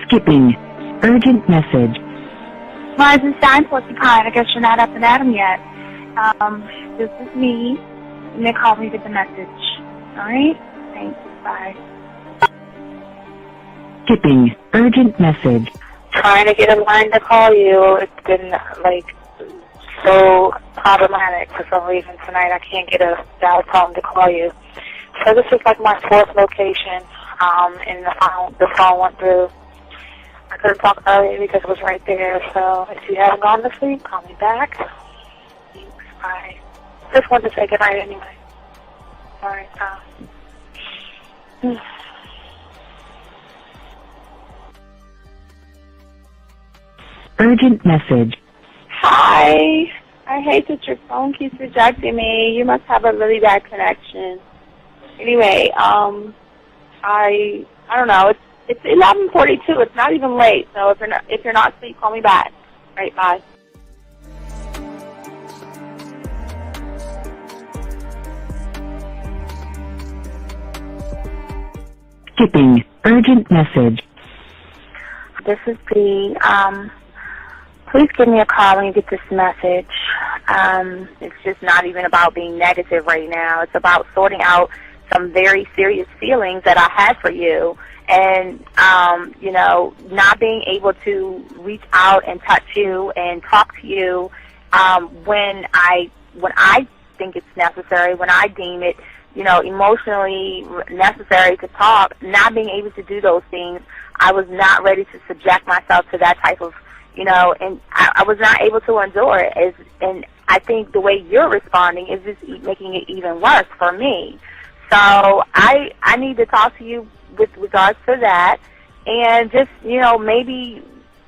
Skipping. Urgent message. Rise and shine, porcupine. I guess you're not up and at 'em yet. This is me. And they call me with the message. All right? Thanks. Bye. Skipping. Urgent message. Trying to get a line to call you. It's been, so problematic for some reason tonight. I can't get a dial tone to call you. So this is my fourth location, and the phone went through. I couldn't talk earlier because it was right there. So if you haven't gone to sleep, call me back. Thanks. Bye. Just wanted to say goodnight anyway. All right. Urgent message. Hi. I hate that your phone keeps rejecting me. You must have a really bad connection. Anyway, I don't know. It's 11:42. It's not even late. So if you're not asleep, call me back. Right. Bye. Skipping. Urgent message. This is B. Please give me a call when you get this message. It's just not even about being negative right now. It's about sorting out some very serious feelings that I had for you, and not being able to reach out and touch you and talk to you when I think it's necessary, when I deem it, emotionally necessary to talk. Not being able to do those things, I was not ready to subject myself to that type of, and I was not able to endure it. And I think the way you're responding is just making it even worse for me. So I need to talk to you with regards to that, and just, maybe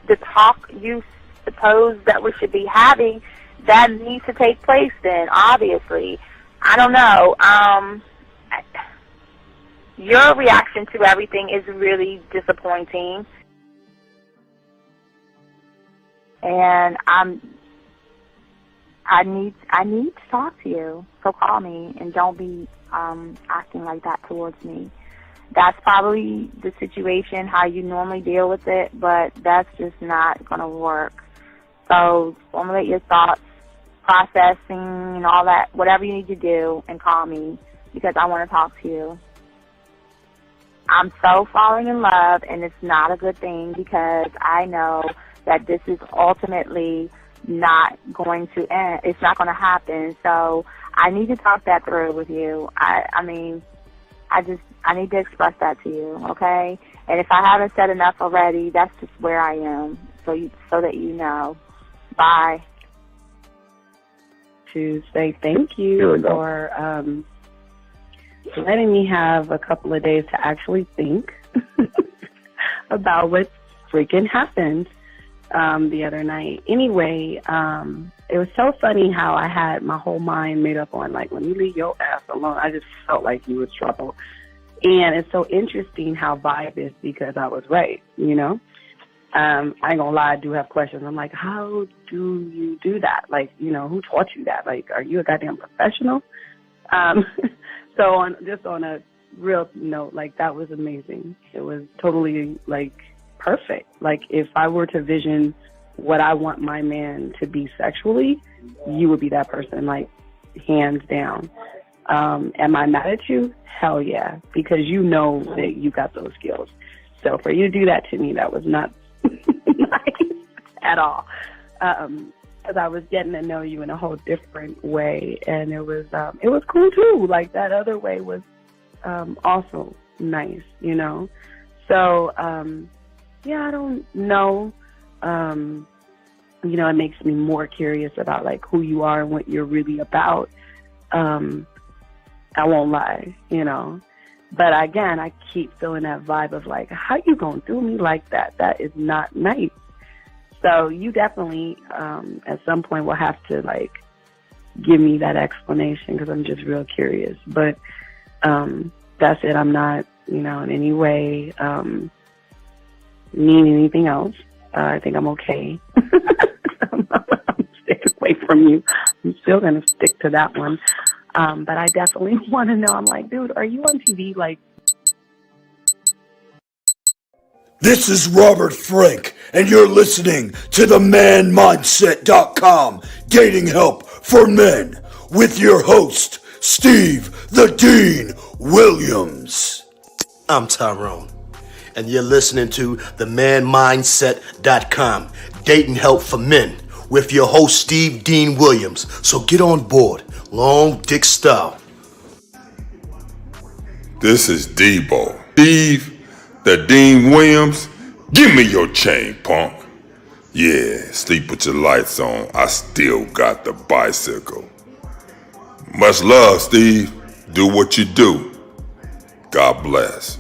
the talk you suppose that we should be having, that needs to take place then, obviously. I don't know. Your reaction to everything is really disappointing. And I need to talk to you. So call me, and don't be acting like that towards me. That's probably the situation, how you normally deal with it, but that's just not going to work. So formulate your thoughts, processing and all that, whatever you need to do, and call me, because I want to talk to you. I'm so falling in love, and it's not a good thing, because I know that this is ultimately not going to end. It's not going to happen. So I need to talk that through with you. I need to express that to you, okay? And if I haven't said enough already, that's just where I am, so that you know. Bye. To say thank you for letting me have a couple of days to actually think about what freaking happened the other night. Anyway, it was so funny how I had my whole mind made up on, when you leave your ass alone, I just felt like you was trouble. And it's so interesting how vibe is, because I was right, I ain't gonna lie, I do have questions. I'm like, how do you do that? Who taught you that? Are you a goddamn professional? So on a real note, that was amazing. It was totally, perfect. If I were to vision what I want my man to be sexually, you would be that person, hands down. Am I mad at you? Hell yeah, because you know that you got those skills. So for you to do that to me, that was not nice at all. Because I was getting to know you in a whole different way, and it was cool too. That other way was also nice, So yeah, I don't know. It makes me more curious about who you are and what you're really about. I won't lie, But again, I keep feeling that vibe of how you gonna do me like that? That is not nice. So you definitely, at some point, will have to give me that explanation, because I'm just real curious. But that's it. I'm not, in any way mean anything else. I think I'm okay. I'm staying away from you. I'm still gonna stick to that one. But I definitely want to know. I'm dude, are you on TV? This is Robert Frank, and you're listening to the manmindset.com dating help for men with your host, Steve the Dean Williams. I'm Tyrone, and you're listening to the manmindset.com dating help for men with your host, Steve Dean Williams. So get on board, long dick style. This is Debo. Steve the Dean Williams, give me your chain, punk. Yeah, sleep with your lights on. I still got the bicycle. Much love, Steve. Do what you do. God bless.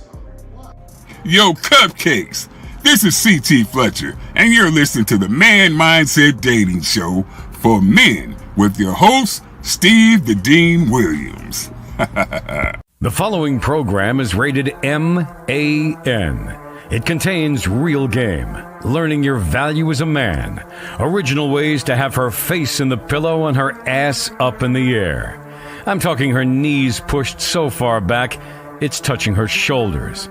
Yo, cupcakes. This is C.T. Fletcher, and you're listening to the Man Mindset Dating Show for men with your host, Steve the Dean Williams. The following program is rated MAN. It contains real game, learning your value as a man, original ways to have her face in the pillow and her ass up in the air. I'm talking her knees pushed so far back, it's touching her shoulders.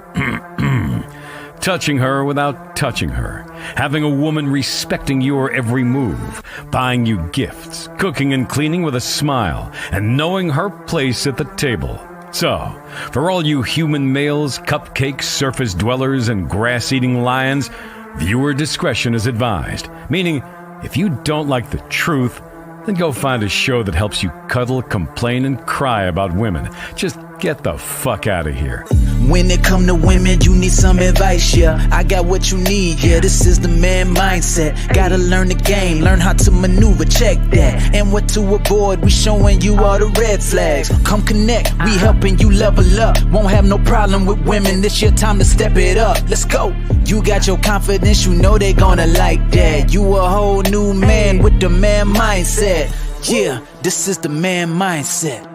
Touching her without touching her. Having a woman respecting your every move. Buying you gifts. Cooking and cleaning with a smile. And knowing her place at the table. So, for all you human males, cupcake surface dwellers, and grass-eating lions, viewer discretion is advised. Meaning, if you don't like the truth, then go find a show that helps you cuddle, complain, and cry about women. Just get the fuck out of here. When it come to women, you need some advice, yeah. I got what you need, yeah. This is the man mindset. Gotta learn the game, learn how to maneuver, check that. And what to avoid, we showing you all the red flags. Come connect, we helping you level up. Won't have no problem with women, this your time to step it up. Let's go. You got your confidence, you know they gonna like that. You a whole new man with the man mindset. Yeah, this is the man mindset.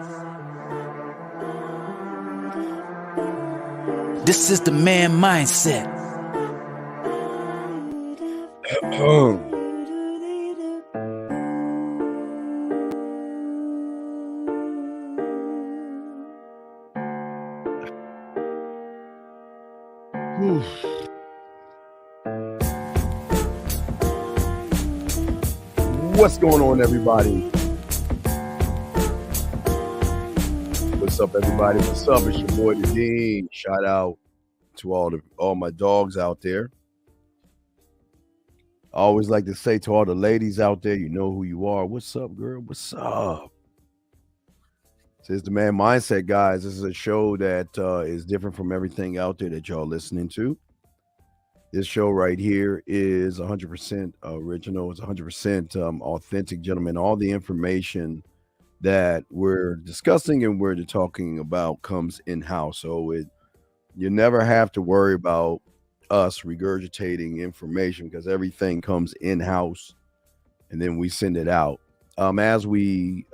This is the man mindset. What's going on, everybody? What's up, everybody? What's up? It's your boy, the Dean. Shout out to all my dogs out there. I always like to say to all the ladies out there, you know who you are. What's up, girl? What's up? This is the Man Mindset, guys. This is a show that is different from everything out there that y'all listening to. This show right here is 100% original. It's 100% authentic, gentlemen. All the information that we're discussing and we're talking about comes in-house. So you never have to worry about us regurgitating information because everything comes in-house and then we send it out. As we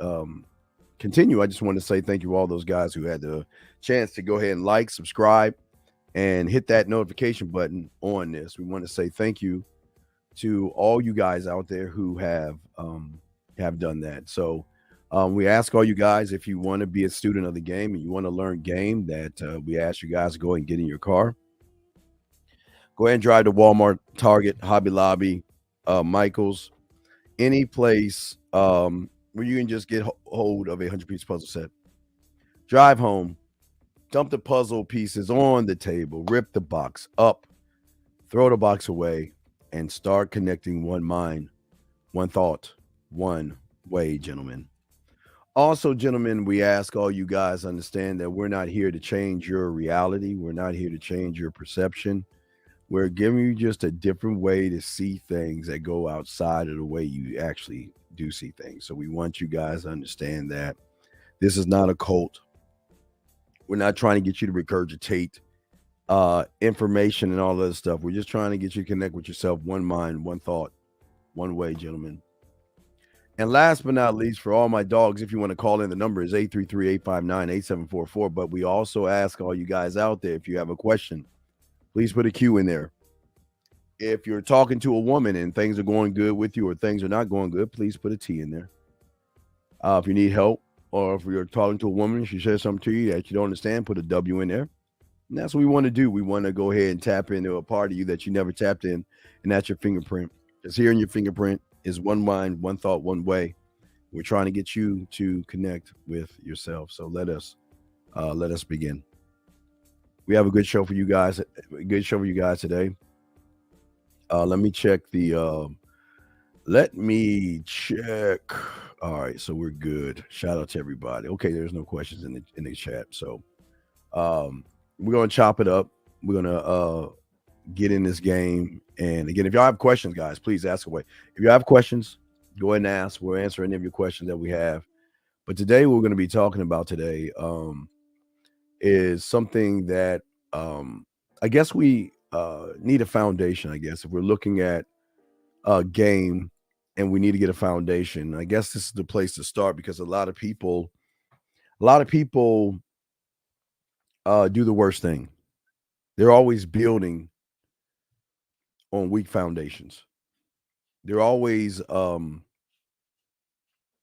continue, I just want to say thank you to all those guys who had the chance to go ahead and like, subscribe, and hit that notification button on this. We want to say thank you to all you guys out there who have done that. So we ask all you guys, if you want to be a student of the game and you want to learn game, that we ask you guys to go and get in your car. Go ahead and drive to Walmart, Target, Hobby Lobby, Michael's, any place where you can just get hold of a 100-piece puzzle set. Drive home, dump the puzzle pieces on the table, rip the box up, throw the box away, and start connecting one mind, one thought, one way, gentlemen. Also, gentlemen, we ask all you guys understand that we're not here to change your reality. We're not here to change your perception. We're giving you just a different way to see things that go outside of the way you actually do see things. So we want you guys to understand that this is not a cult. We're not trying to get you to regurgitate information and all that stuff. We're just trying to get you to connect with yourself. One mind, one thought, one way, gentlemen. And last but not least, for all my dogs, if you want to call in, the number is 833-859-8744. But we also ask all you guys out there, if you have a question, please put a Q in there. If you're talking to a woman and things are going good with you or things are not going good, please put a T in there. If you need help, or if you're talking to a woman, she says something to you that you don't understand, put a W in there. And that's what we want to do. We want to go ahead and tap into a part of you that you never tapped in, and that's your fingerprint. Because here in your fingerprint is one mind, one thought, one way. We're trying to get you to connect with yourself. So let us begin. We have a good show for you guys. A good show for you guys today. Let me check the. Let me check. All right, so we're good. Shout out to everybody. Okay, there's no questions in the chat. So we're gonna chop it up. We're gonna get in this game. And again, if y'all have questions, guys, please ask away. If you have questions, go ahead and ask. We'll answer any of your questions that we have. But today, what we're going to be talking about today is something that I guess we need a foundation. I guess if we're looking at a game and we need to get a foundation, I guess this is the place to start because a lot of people do the worst thing. They're always building on weak foundations. They're always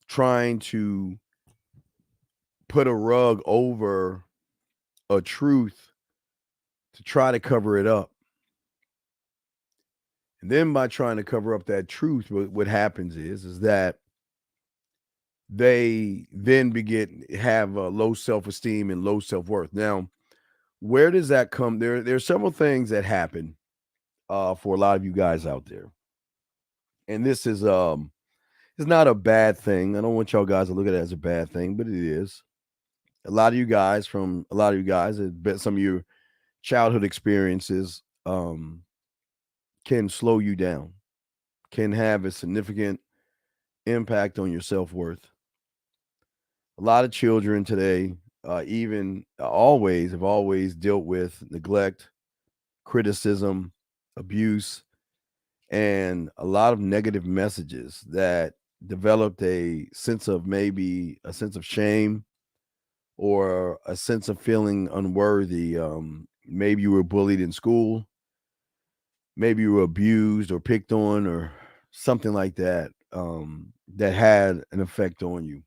trying to put a rug over a truth to try to cover it up. And then by trying to cover up that truth, what happens is that they then have low self-esteem and low self-worth. Now, where does that come? There are several things that happen for a lot of you guys out there. And this is it's not a bad thing. I don't want y'all guys to look at it as a bad thing, but it is. A lot of you guys, some of your childhood experiences can slow you down, can have a significant impact on your self-worth. A lot of children today, have always dealt with neglect, criticism, abuse, and a lot of negative messages that developed a sense of shame or a sense of feeling unworthy. Maybe you were bullied in school, maybe you were abused or picked on or something like that, that had an effect on you.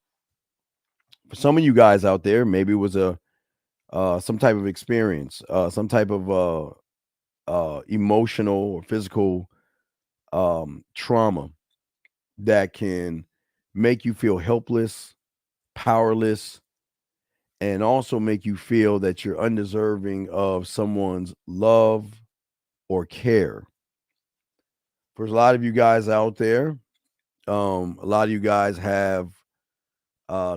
For some of you guys out there, maybe it was some type of experience, some type of emotional or physical trauma that can make you feel helpless, powerless, and also make you feel that you're undeserving of someone's love or care. For a lot of you guys out there, a lot of you guys have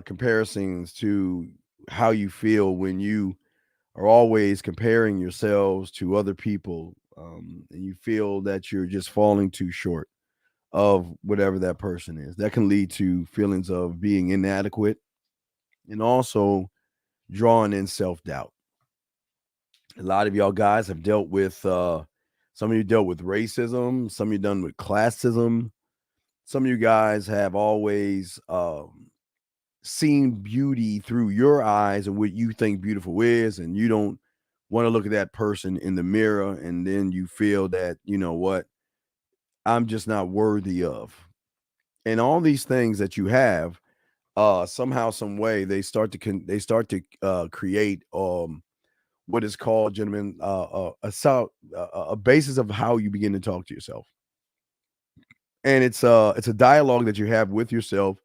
comparisons to how you feel when you are always comparing yourselves to other people, and you feel that you're just falling too short of whatever that person is. That can lead to feelings of being inadequate and also drawing in self-doubt. A lot of y'all guys have dealt with some of you dealt with racism, some of you done with classism. Some of you guys have always seen beauty through your eyes and what you think beautiful is, and you don't want to look at that person in the mirror, and then you feel that, you know what, I'm just not worthy of. And all these things that you have, somehow, some way, they start to create what is called, gentlemen, a basis of how you begin to talk to yourself. And it's a dialogue that you have with yourself,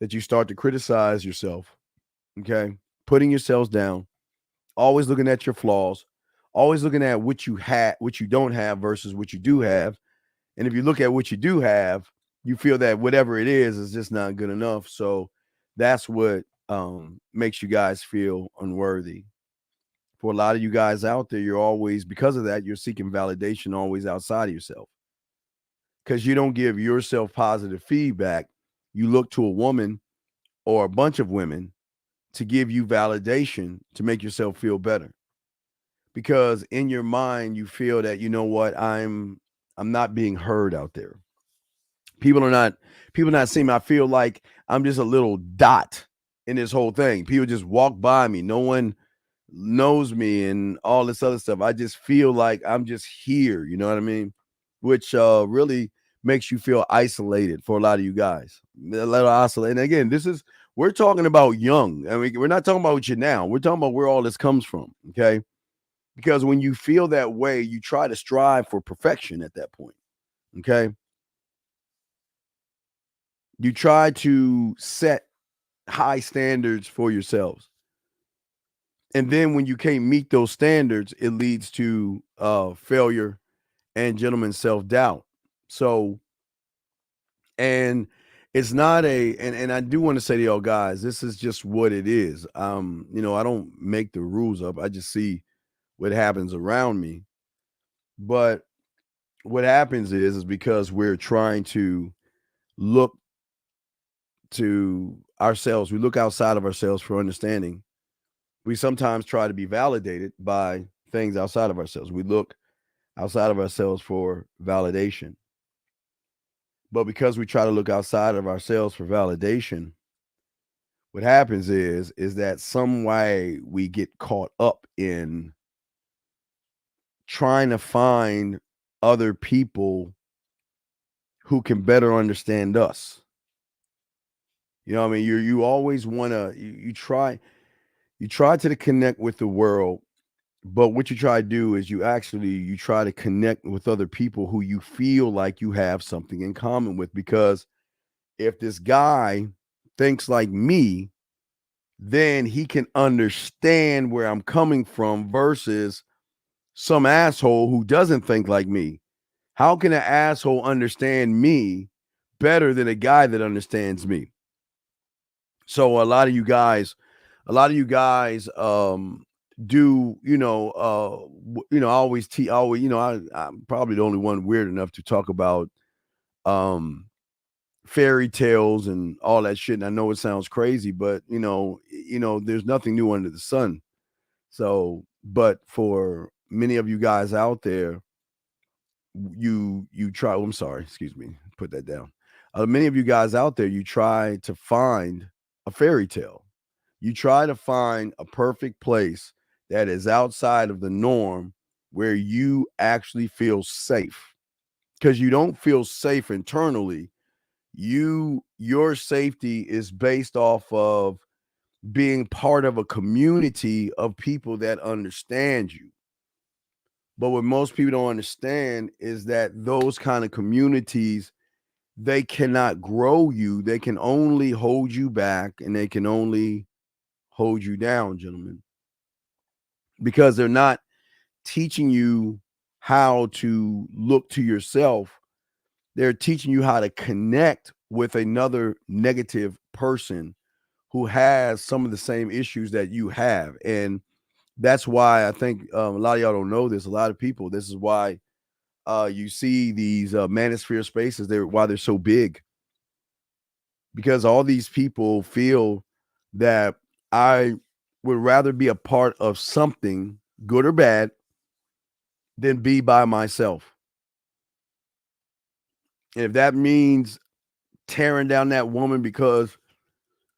that you start to criticize yourself. Okay, putting yourselves down, always looking at your flaws, always looking at what you don't have versus what you do have. And if you look at what you do have, you feel that whatever it is just not good enough. So that's what makes you guys feel unworthy. For a lot of you guys out there, you're always, because of that, you're seeking validation always outside of yourself. Because you don't give yourself positive feedback. You look to a woman or a bunch of women to give you validation to make yourself feel better. Because in your mind, you feel that, you know what, I'm not being heard out there. People are not seeing me. I feel like I'm just a little dot in this whole thing. People just walk by me. No one knows me and all this other stuff. I just feel like I'm just here. You know what I mean? Which really makes you feel isolated for a lot of you guys. A little isolated. And again, we're talking about young. I mean, we're not talking about you now. We're talking about where all this comes from. Okay. Because when you feel that way, you try to strive for perfection at that point. Okay. You try to set high standards for yourselves. And then when you can't meet those standards, it leads to failure and, gentlemen, self-doubt. So, and it's not and I do want to say to y'all guys, this is just what it is. I don't make the rules up. I just see what happens around me. But what happens is because we're trying to look to ourselves, we look outside of ourselves for understanding. We sometimes try to be validated by things outside of ourselves. We look outside of ourselves for validation. But because we try to look outside of ourselves for validation, what happens is that some way we get caught up in trying to find other people who can better understand us. You know what I mean? You always want to you try to connect with the world, but what you try to do is you try to connect with other people who you feel like you have something in common with. Because if this guy thinks like me, then he can understand where I'm coming from versus some asshole who doesn't think like me. How can an asshole understand me better than a guy that understands me? So a lot of you guys do, I always, I'm probably the only one weird enough to talk about fairy tales and all that shit. And I know it sounds crazy, but there's nothing new under the sun. So, but for many of you guys out there, you try. I'm sorry, excuse me, put that down. Many of you guys out there, you try to find a fairy tale. You try to find a perfect place that is outside of the norm where you actually feel safe. Because you don't feel safe internally. Your safety is based off of being part of a community of people that understand you. But what most people don't understand is that those kind of communities, they cannot grow you. They can only hold you back, and they can only hold you down, gentlemen, because they're not teaching you how to look to yourself. They're teaching you how to connect with another negative person who has some of the same issues that you have. And that's why I think a lot of y'all don't know this. A lot of people, this is why you see these manosphere spaces, why they're so big. Because all these people feel that I would rather be a part of something, good or bad, than be by myself. And if that means tearing down that woman because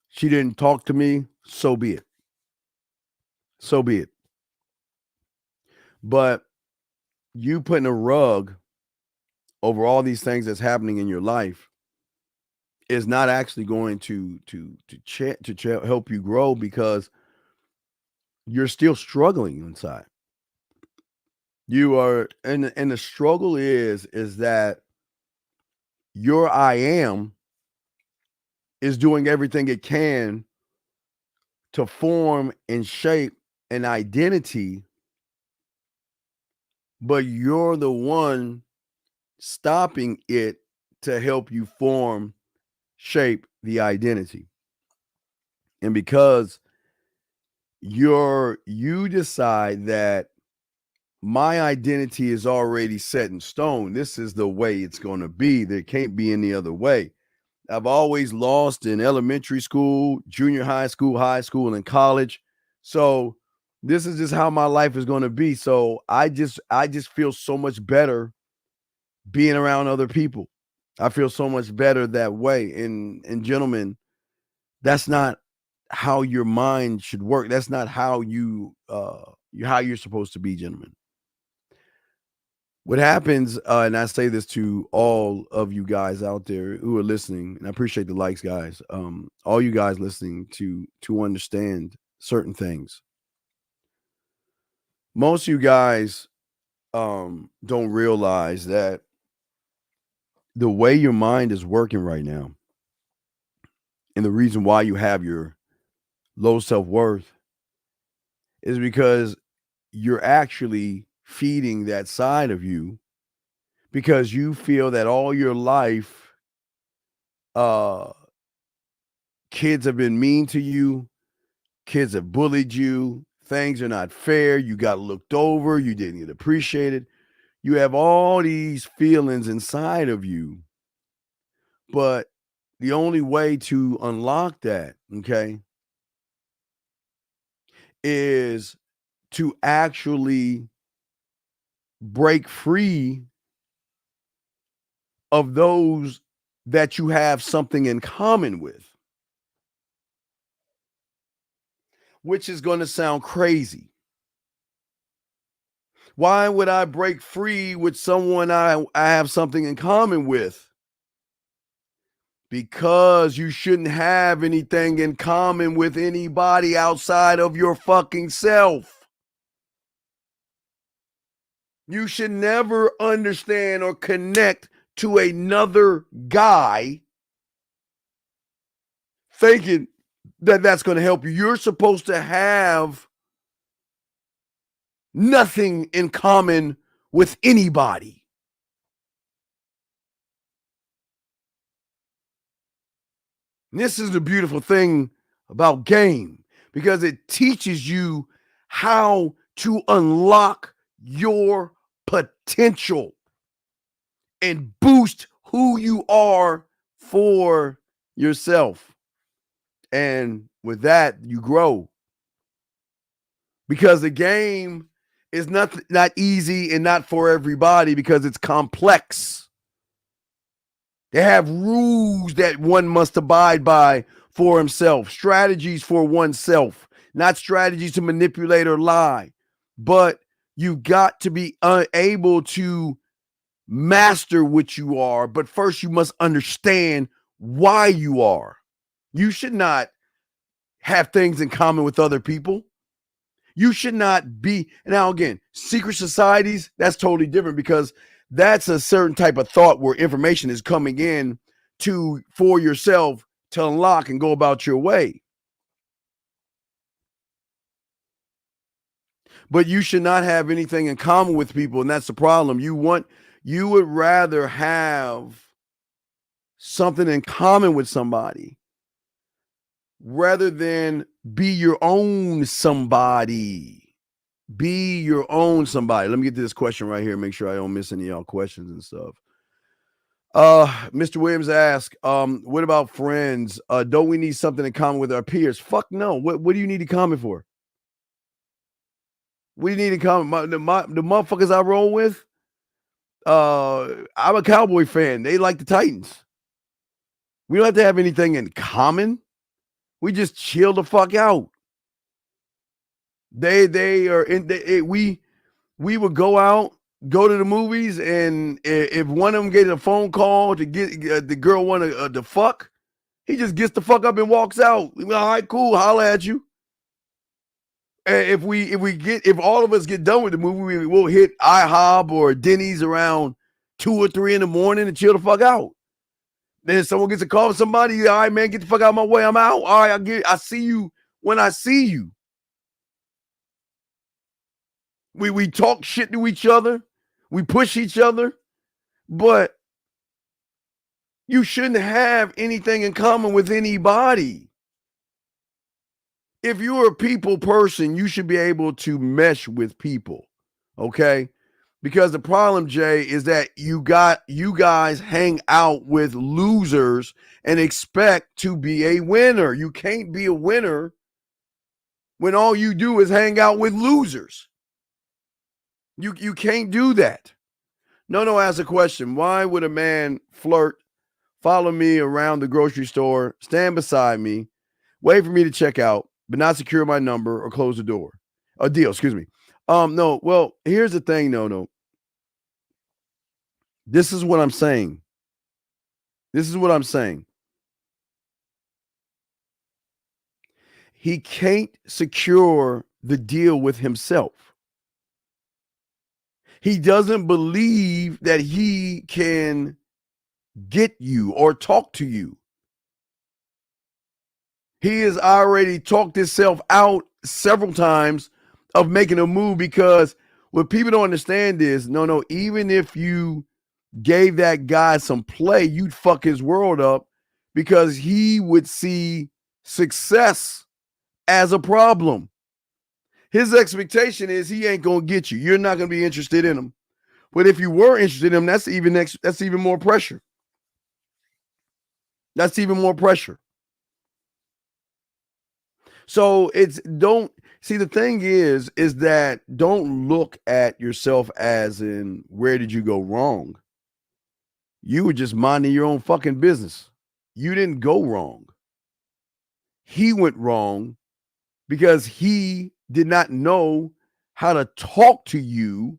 she didn't talk to me, so be it. So be it. But you putting a rug over all these things that's happening in your life is not actually going to help you grow, because you're still struggling inside. You are, and the struggle is that your I am is doing everything it can to form and shape an identity, but you're the one stopping it to help you form, shape the identity. And because you decide that my identity is already set in stone, this is the way it's going to be, there can't be any other way. I've always lost in elementary school, junior high school, and college. So this is just how my life is going to be. So I just feel so much better being around other people. I feel so much better that way. And gentlemen, that's not how your mind should work. That's not how how you're supposed to be, gentlemen. What happens, and I say this to all of you guys out there who are listening, and I appreciate the likes, guys. All you guys listening to understand certain things. most of you guys don't realize that the way your mind is working right now, and the reason why you have your low self-worth is because you're actually feeding that side of you because you feel that all your life uh kids have been mean to you, kids have bullied you, things are not fair, you got looked over, you didn't get appreciated. You have all these feelings inside of you, but the only way to unlock that, okay, is to actually break free of those that you have something in common with, which is going to sound crazy. Why would I break free with someone I have something in common with? Because you shouldn't have anything in common with anybody outside of your fucking self. You should never understand or connect to another guy thinking that that's going to help you. You're supposed to have nothing in common with anybody. And this is the beautiful thing about game, because it teaches you how to unlock your potential and boost who you are for yourself. And with that, you grow. Because the game is not easy and not for everybody because it's complex. They have rules that one must abide by for himself, strategies for oneself, not strategies to manipulate or lie. But you got to be able to master what you are. But first, you must understand why you are. You should not have things in common with other people. You should not be. Now, again, secret societies, that's totally different because that's a certain type of thought where information is coming in for yourself to unlock and go about your way. But you should not have anything in common with people, and that's the problem. You would rather have something in common with somebody rather than be your own somebody. Be your own somebody. Let me get to this question right here. Make sure I don't miss any of y'all questions and stuff. Mr. Williams asked, what about friends? Don't we need something in common with our peers? Fuck no. What do you need in common for? What do you need in common? The motherfuckers I roll with, I'm a Cowboy fan. They like the Titans. We don't have to have anything in common. We just chill the fuck out. They are in. We would go out, go to the movies, and if one of them get a phone call to get the girl want to fuck, he just gets the fuck up and walks out. All right, cool, holla at you. And if all of us get done with the movie, we'll hit IHOP or Denny's around 2 or 3 in the morning and chill the fuck out. Then if someone gets a call from somebody, all right, man, get the fuck out of my way. I'm out. All right, I see you when I see you. We talk shit to each other. We push each other. But you shouldn't have anything in common with anybody. If you're a people person, you should be able to mesh with people. Okay? Because the problem, Jay, is that you guys hang out with losers and expect to be a winner. You can't be a winner when all you do is hang out with losers. You can't do that. No asked a question. Why would a man flirt, follow me around the grocery store, stand beside me, wait for me to check out, but not secure my number or close the door? A deal, excuse me. No, well, here's the thing, no. This is what I'm saying. He can't secure the deal with himself. He doesn't believe that he can get you or talk to you. He has already talked himself out several times of making a move, because what people don't understand is, no, even if you gave that guy some play, you'd fuck his world up, because he would see success as a problem. His expectation is he ain't gonna get you. You're not gonna be interested in him. But if you were interested in him, that's even more pressure. That's even more pressure. So don't see, the thing is that don't look at yourself as in, where did you go wrong? You were just minding your own fucking business. You didn't go wrong. He went wrong because he did not know how to talk to you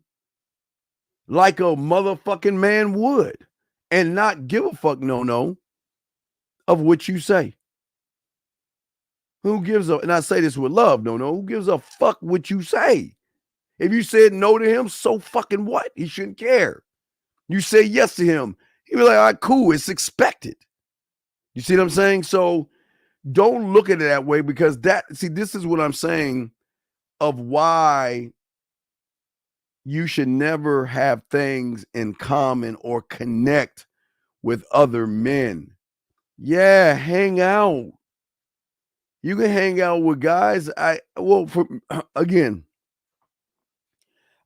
like a motherfucking man would, and not give a fuck no of what you say. Who gives a, and I say this with love, no, who gives a fuck what you say? If you said no to him, so fucking what? He shouldn't care. You say yes to him, he'd be like, all right, cool, it's expected. You see what I'm saying? So don't look at it that way, because this is what I'm saying of why you should never have things in common or connect with other men. Yeah, hang out. You can hang out with guys. Again,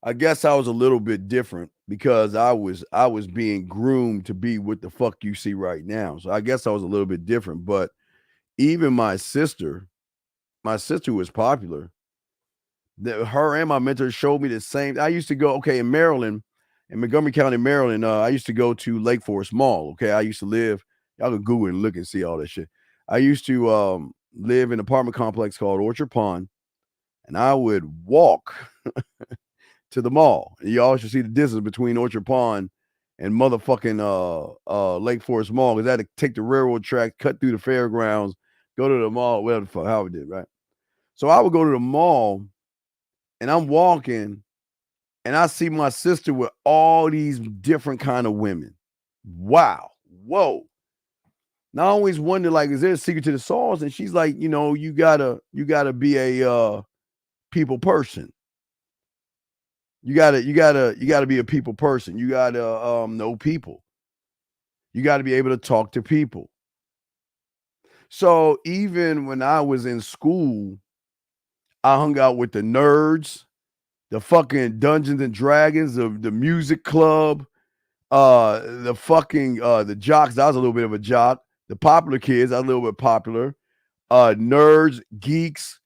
I guess I was a little bit different, because I was being groomed to be what the fuck you see right now. So I guess I was a little bit different. But even my sister was popular. Her and my mentor showed me the same. I used to go, in Maryland, in Montgomery County, Maryland, I used to go to Lake Forest Mall. Okay, I used to live, y'all can Google and look and see all that shit. I used to live in an apartment complex called Orchard Pond, and I would walk to the mall. And you always should see the distance between Orchard Pond and motherfucking Lake Forest Mall, because I had to take the railroad track, cut through the fairgrounds, go to the mall, whatever the fuck, how we did, right? So I would go to the mall, and I'm walking, and I see my sister with all these different kind of women. Wow. Whoa. Now I always wonder, like, is there a secret to the sauce? And she's like, you gotta be a people person. You gotta be a people person. You gotta know people. You gotta be able to talk to people. So even when I was in school, I hung out with the nerds, the fucking Dungeons and Dragons, of the music club, the fucking the jocks. I was a little bit of a jock. The popular kids, I was a little bit popular. Nerds, geeks.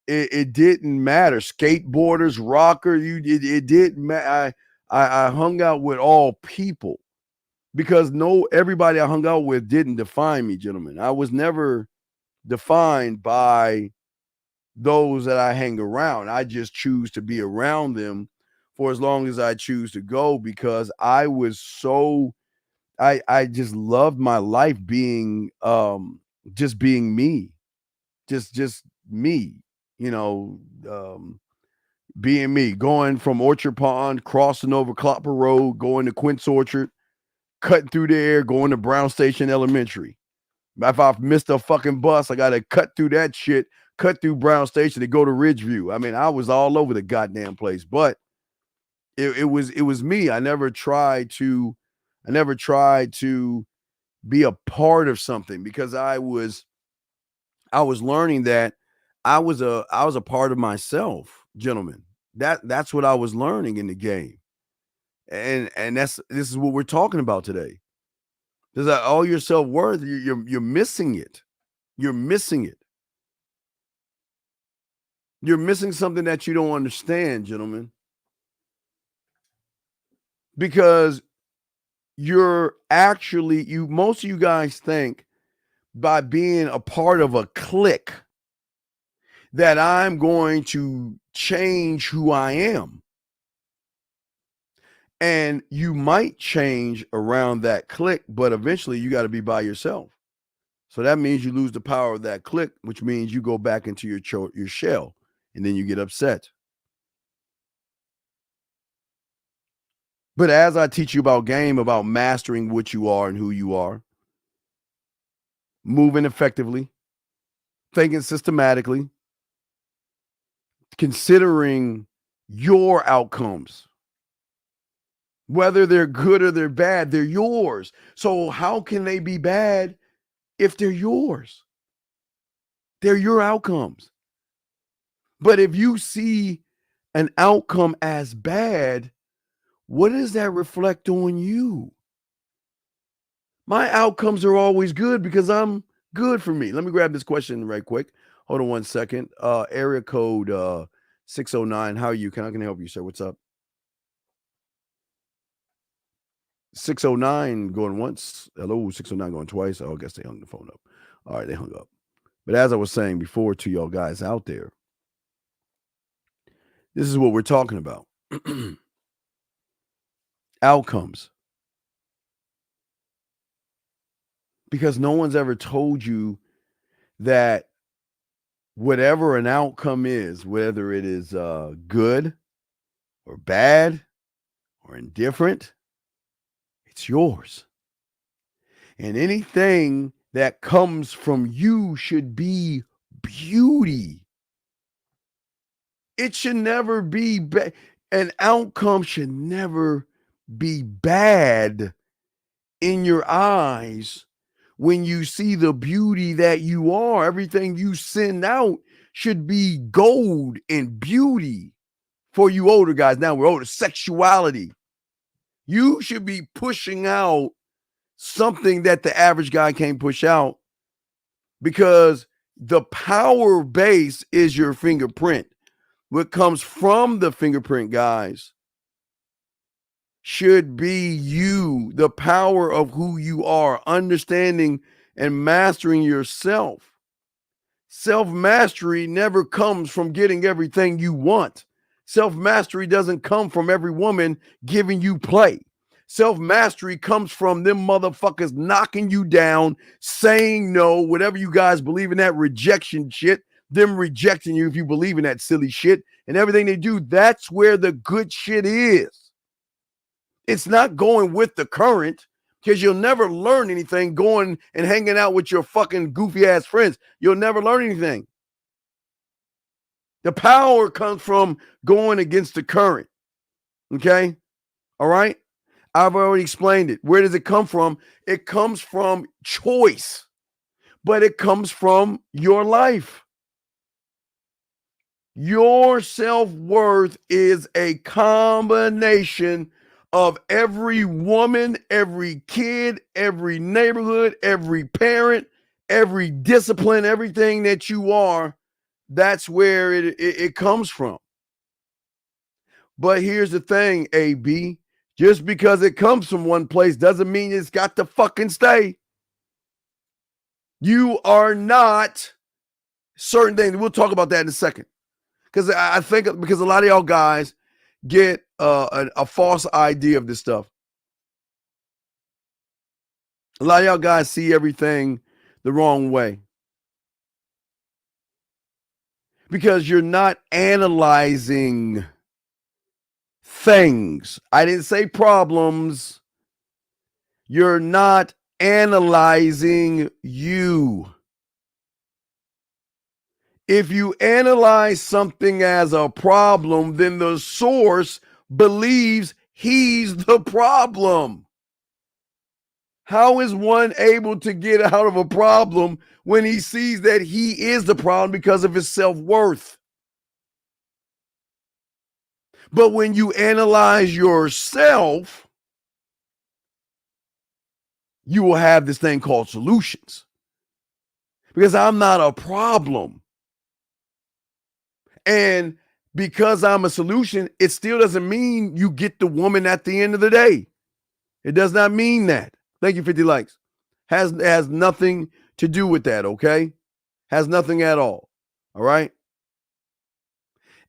It didn't matter. Skateboarders, rocker. It didn't matter. I hung out with all people, because everybody I hung out with didn't define me, gentlemen. I was never defined by those that I hang around. I just choose to be around them for as long as I choose to go, because I was so I just loved my life being just being me. Just me, being me, going from Orchard Pond, crossing over Clopper Road, going to Quince Orchard, cutting through there, going to Brown Station Elementary. If I missed a fucking bus, I got to cut through that shit, cut through Brown Station to go to Ridgeview. I mean, I was all over the goddamn place, but it was me. I never tried to be a part of something, because I was learning that I was a part of myself, gentlemen. That's what I was learning in the game. And this is what we're talking about today. There's all your self-worth, you're missing it. You're missing it. You're missing something that you don't understand, gentlemen. Because most of you guys think by being a part of a clique that I'm going to change who I am. And you might change around that clique, but eventually you got to be by yourself. So that means you lose the power of that clique, which means you go back into your shell, and then you get upset. But as I teach you about game, about mastering what you are and who you are, moving effectively, thinking systematically, considering your outcomes, whether they're good or they're bad, they're yours. So how can they be bad if they're yours? They're your outcomes. But if you see an outcome as bad, what does that reflect on you? My outcomes are always good because I'm good for me. Let me grab this question right quick. Hold on 1 second. Area code 609. How are you? Can I help you, sir? What's up? 609 going once. Hello, 609 going twice. Oh, I guess they hung the phone up. All right, they hung up. But as I was saying before to y'all guys out there, this is what we're talking about. Outcomes. Because no one's ever told you that whatever an outcome is, whether it is good or bad or indifferent, it's yours. And anything that comes from you should be beauty. It should never be bad. An outcome should never be bad in your eyes when you see the beauty that you are. Everything you send out should be gold and beauty. For you older guys, now we're older, sexuality. You should be pushing out something that the average guy can't push out, because the power base is your fingerprint. What comes from the fingerprint, guys, should be you, the power of who you are, understanding and mastering yourself. Self-mastery never comes from getting everything you want. Self-mastery doesn't come from every woman giving you play. Self-mastery comes from them motherfuckers knocking you down, saying no, whatever you guys believe in, that rejection shit, them rejecting you if you believe in that silly shit, and everything they do. That's where the good shit is. It's not going with the current, because you'll never learn anything going and hanging out with your fucking goofy ass friends. You'll never learn anything. The power comes from going against the current. Okay? All right? I've already explained it. Where does it come from? It comes from choice, but it comes from your life. Your self-worth is a combination of every woman, every kid, every neighborhood, every parent, every discipline, everything that you are. That's where it comes from. But here's the thing, AB. Just because it comes from one place doesn't mean it's got to fucking stay. You are not certain things. We'll talk about that in a second. Because I think because a lot of y'all guys get a false idea of this stuff. A lot of y'all guys see everything the wrong way. Because you're not analyzing things. I didn't say problems. You're not analyzing you. If you analyze something as a problem, then the source believes he's the problem. How is one able to get out of a problem when he sees that he is the problem because of his self-worth? But when you analyze yourself, you will have this thing called solutions. Because I'm not a problem. And because I'm a solution, it still doesn't mean you get the woman at the end of the day. It does not mean that. Thank you, 50 likes. Has nothing to do with that, okay? Has nothing at all. All right?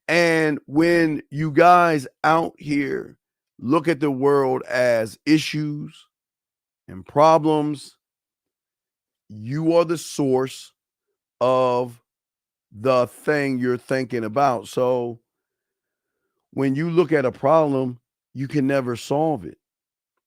And when you guys out here look at the world as issues and problems, you are the source of the thing you're thinking about. So when you look at a problem, you can never solve it.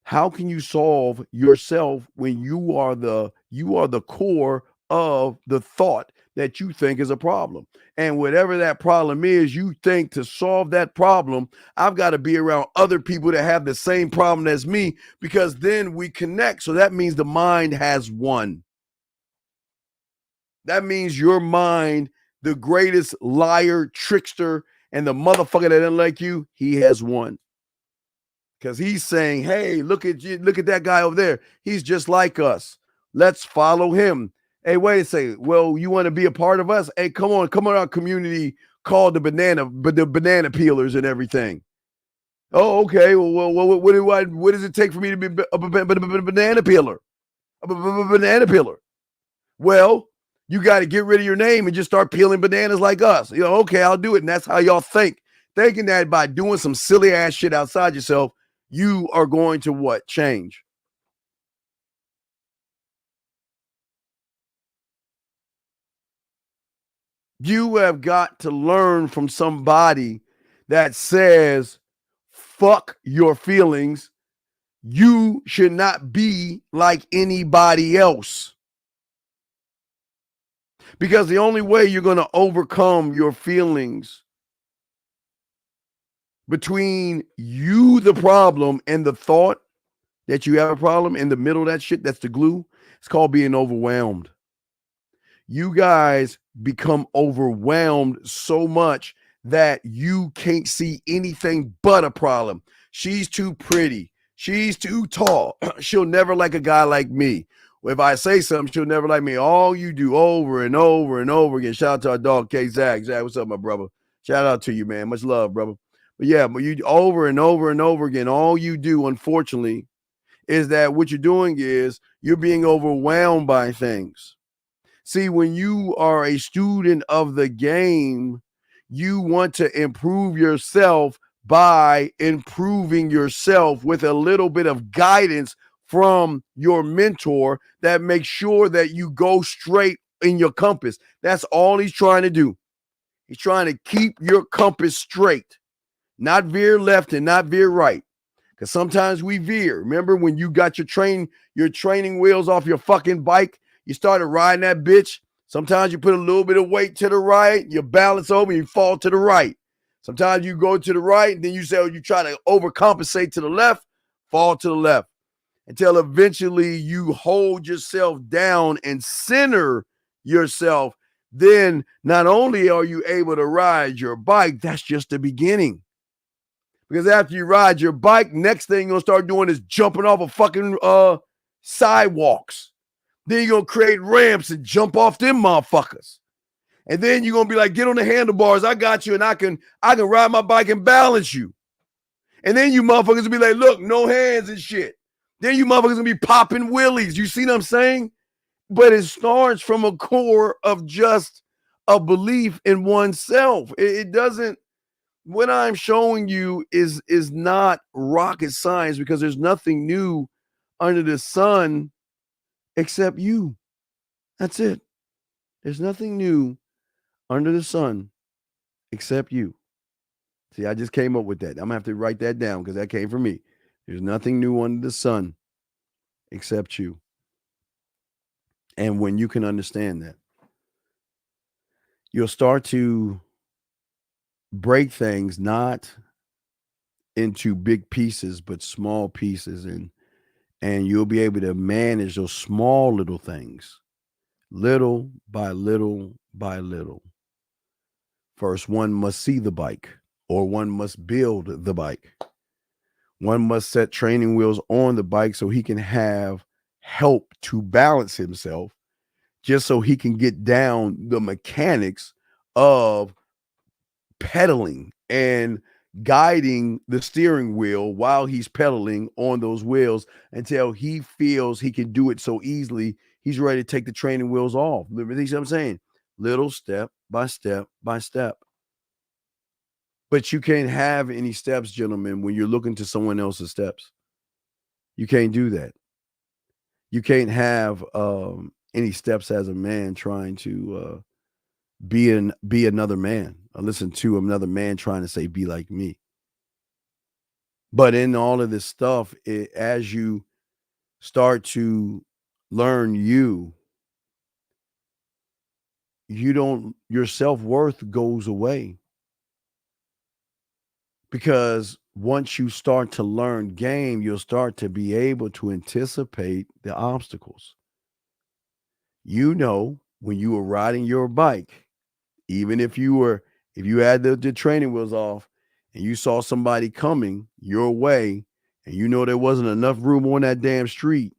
How can you solve yourself when you are the core of the thought that you think is a problem? And whatever that problem is, you think to solve that problem, I've got to be around other people that have the same problem as me, because then we connect. So that means the mind has won. That means your mind, the greatest liar, trickster, and the motherfucker that doesn't like you, he has won. Because he's saying, hey, look at you, look at that guy over there. He's just like us. Let's follow him. Hey, wait a second. Well, you want to be a part of us? Hey, come on our community called the banana peelers and everything. Oh, okay. Well, what does it take for me to be a banana peeler? A banana peeler. Well, you got to get rid of your name and just start peeling bananas like us. You know, okay, I'll do it. And that's how y'all think. Thinking that by doing some silly ass shit outside yourself, you are going to what? Change. You have got to learn from somebody that says, fuck your feelings. You should not be like anybody else. Because the only way you're going to overcome your feelings between you, the problem, and the thought that you have a problem in the middle of that shit, that's the glue. It's called being overwhelmed. You guys become overwhelmed so much that you can't see anything but a problem. She's too pretty. She's too tall. She'll never like a guy like me. If I say something, she'll never like me. All you do over and over and over again. Shout out to our dog, K. Zach. Zach, what's up, my brother? Shout out to you, man. Much love, brother. But yeah, but you over and over and over again, all you do, unfortunately, is that what you're doing is you're being overwhelmed by things. See, when you are a student of the game, you want to improve yourself by improving yourself with a little bit of guidance from your mentor that makes sure that you go straight in your compass. That's all he's trying to do. He's trying to keep your compass straight, not veer left and not veer right. Because sometimes we veer. Remember when you got your training wheels off your fucking bike, you started riding that bitch. Sometimes you put a little bit of weight to the right, you balance over, and you fall to the right. Sometimes you go to the right, and then you say, you try to overcompensate to the left, fall to the left, until eventually you hold yourself down and center yourself. Then not only are you able to ride your bike, that's just the beginning. Because after you ride your bike, next thing you're going to start doing is jumping off of fucking sidewalks. Then you're going to create ramps and jump off them motherfuckers. And then you're going to be like, get on the handlebars. I got you, and I can ride my bike and balance you. And then you motherfuckers will be like, look, no hands and shit. Then you motherfuckers will be popping willies. You see what I'm saying? But it starts from a core of just a belief in oneself. It doesn't. What I'm showing you is not rocket science, because there's nothing new under the sun except you. That's it. There's nothing new under the sun except you. See, I just came up with that. I'm going to have to write that down because that came from me. There's nothing new under the sun except you. And when you can understand that, you'll start to break things not into big pieces, but small pieces. And you'll be able to manage those small little things, little by little by little. First, one must see the bike, or one must build the bike. One must set training wheels on the bike so he can have help to balance himself, just so he can get down the mechanics of pedaling and guiding the steering wheel while he's pedaling on those wheels until he feels he can do it so easily he's ready to take the training wheels off. You see what I'm saying? Little step by step by step. But you can't have any steps, gentlemen, when you're looking to someone else's steps. You can't do that. You can't have any steps as a man trying to be another man. I listen to another man trying to say, be like me. But in all of this stuff, as you start to learn your self-worth goes away. Because once you start to learn game, you'll start to be able to anticipate the obstacles. You know, when you were riding your bike, even if you had the training wheels off and you saw somebody coming your way and you know there wasn't enough room on that damn street,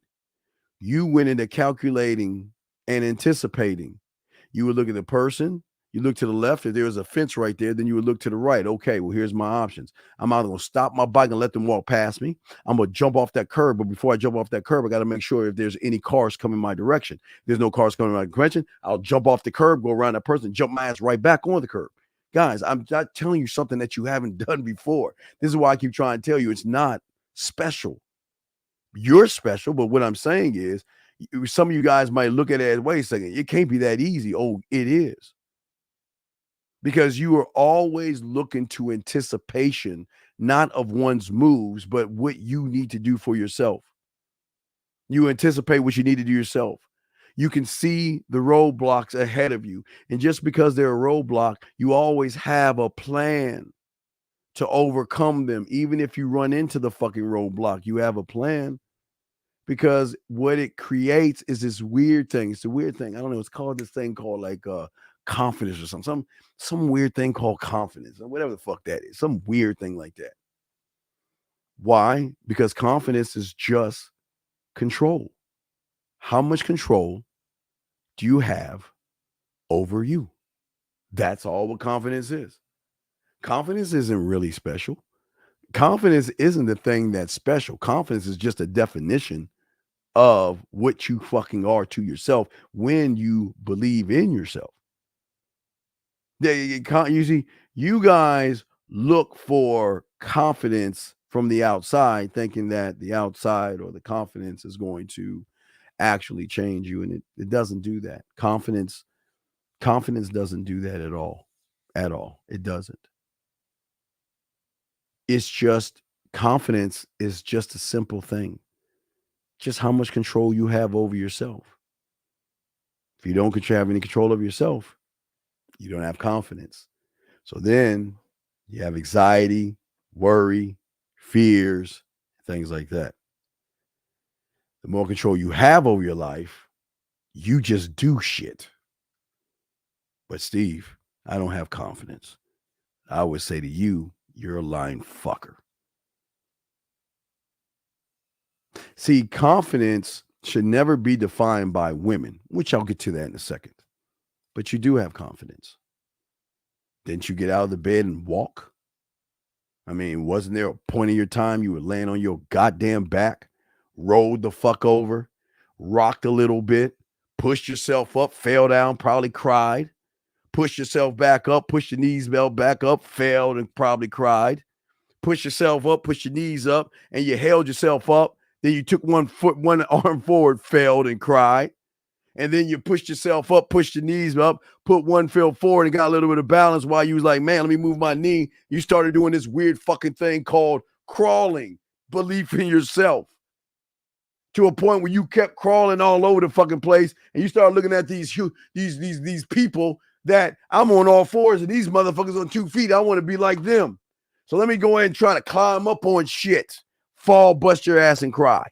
you went into calculating and anticipating. You would look at the person, you look to the left. If there was a fence right there, then you would look to the right. Okay, well, here's my options. I'm either going to stop my bike and let them walk past me. I'm going to jump off that curb. But before I jump off that curb, I got to make sure if there's any cars coming my direction. If there's no cars coming my direction, I'll jump off the curb, go around that person, jump my ass right back on the curb. Guys, I'm not telling you something that you haven't done before. This is why I keep trying to tell you it's not special. You're special, but what I'm saying is some of you guys might look at it as, wait a second, it can't be that easy. Oh, it is. Because you are always looking to anticipation, not of one's moves, but what you need to do for yourself. You anticipate what you need to do yourself. You can see the roadblocks ahead of you. And just because they're a roadblock, you always have a plan to overcome them. Even if you run into the fucking roadblock, you have a plan. Because what it creates is this weird thing. It's a weird thing. I don't know. It's called this thing called like confidence or something. Some weird thing called confidence or whatever the fuck that is. Some weird thing like that. Why? Because confidence is just control. How much control do you have over you? That's all what confidence is. Confidence isn't really special. Confidence isn't the thing that's special. Confidence is just a definition of what you fucking are to yourself when you believe in yourself. You see, you guys look for confidence from the outside, thinking that the outside or the confidence is going to actually change you, and it doesn't do that. Confidence doesn't do that at all. At all. It doesn't. It's just confidence is just a simple thing. Just how much control you have over yourself. If you don't have any control over yourself, you don't have confidence. So then you have anxiety, worry, fears, things like that. The more control you have over your life, you just do shit. But Steve, I don't have confidence. I would say to you, you're a lying fucker. See, confidence should never be defined by women, which I'll get to that in a second. But you do have confidence. Didn't you get out of the bed and walk? I mean, wasn't there a point in your time you were laying on your goddamn back, rolled the fuck over, rocked a little bit, pushed yourself up, fell down, probably cried, pushed yourself back up, pushed your knees back up, failed and probably cried, push yourself up, push your knees up, and you held yourself up. Then you took one arm forward, failed and cried. And then you pushed yourself up, pushed your knees up, put one foot forward and got a little bit of balance while you was like, man, let me move my knee. You started doing this weird fucking thing called crawling, belief in yourself. To a point where you kept crawling all over the fucking place and you started looking at these people that I'm on all fours and these motherfuckers on 2 feet. I want to be like them. So let me go ahead and try to climb up on shit. Fall, bust your ass, and cry.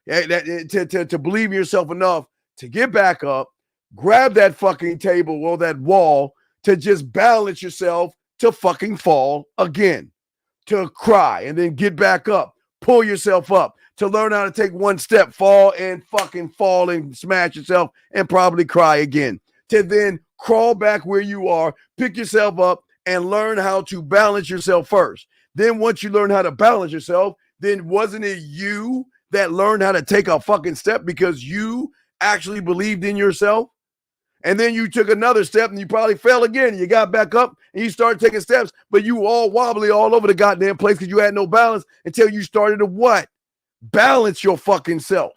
To believe in yourself enough to get back up, grab that fucking table or that wall to just balance yourself to fucking fall again, to cry and then get back up, pull yourself up, to learn how to take one step, fall and smash yourself and probably cry again, to then crawl back where you are, pick yourself up and learn how to balance yourself first. Then once you learn how to balance yourself, then wasn't it you that learned how to take a fucking step because you actually believed in yourself? And then you took another step and you probably fell again. You got back up and you started taking steps, but you were all wobbly all over the goddamn place because you had no balance until you started to what? Balance your fucking self.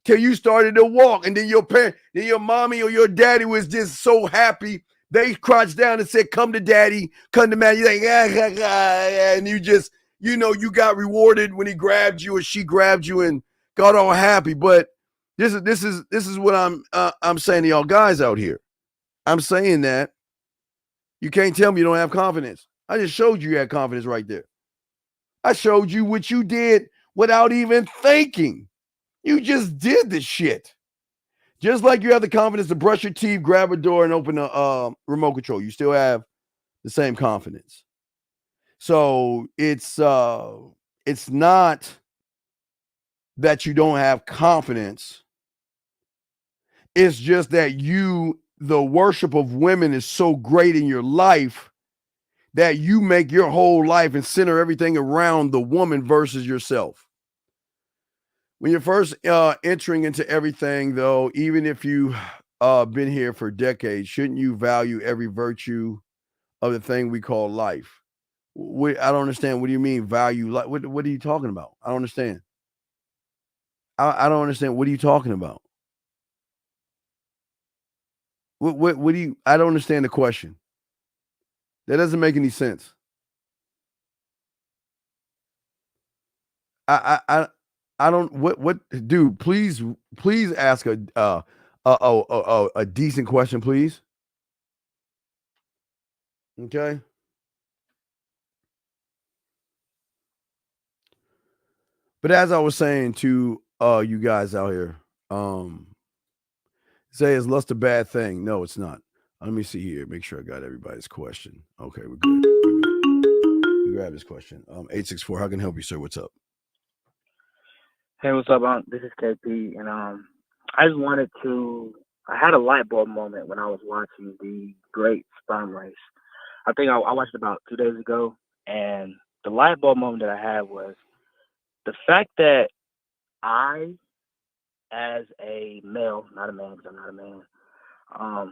Till you started to walk, and then your mommy or your daddy was just so happy. They crouched down and said, come to daddy, come to man. You're like, and you just you got rewarded when he grabbed you or she grabbed you and got all happy. But this is what I'm saying to y'all guys out here. I'm saying that you can't tell me you don't have confidence. I just showed you had confidence right there. I showed you what you did without even thinking. You just did the shit. Just like you have the confidence to brush your teeth, grab a door, and open a remote control. You still have the same confidence. So it's not that you don't have confidence. It's just that the worship of women is so great in your life that you make your whole life and center everything around the woman versus yourself. When you're first entering into everything, though, even if you've been here for decades, shouldn't you value every virtue of the thing we call life? I don't understand. What do you mean value? What are you talking about? I don't understand. I don't understand. What are you talking about? What do you? I don't understand the question. That doesn't make any sense. I don't. What? Dude, please ask a decent question, please. Okay. But as I was saying to you guys out here, say is lust a bad thing? No, it's not. Let me see here. Make sure I got everybody's question. Okay, we're good. We grab this question. 864. How can I help you, sir? What's up? Hey, what's up? This is KP, and I just wanted to. I had a light bulb moment when I was watching the Great Sperm Race. I think I watched it about 2 days ago, and the light bulb moment that I had was the fact that I, as a male, not a man because I'm not a man,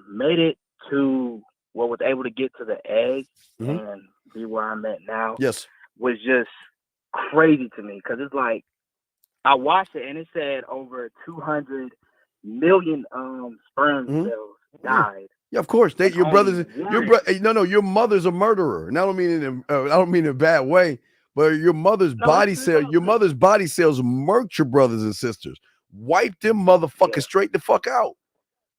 made it to was able to get to the egg and be where I'm at now. Yes, was just crazy to me because it's like I watched it and it said over 200 million sperm cells died. Yeah, of course. Your brothers, your mother's a murderer, and I don't mean in a bad way, but your mother's body cells murked your brothers and sisters, wiped them motherfuckers straight the fuck out,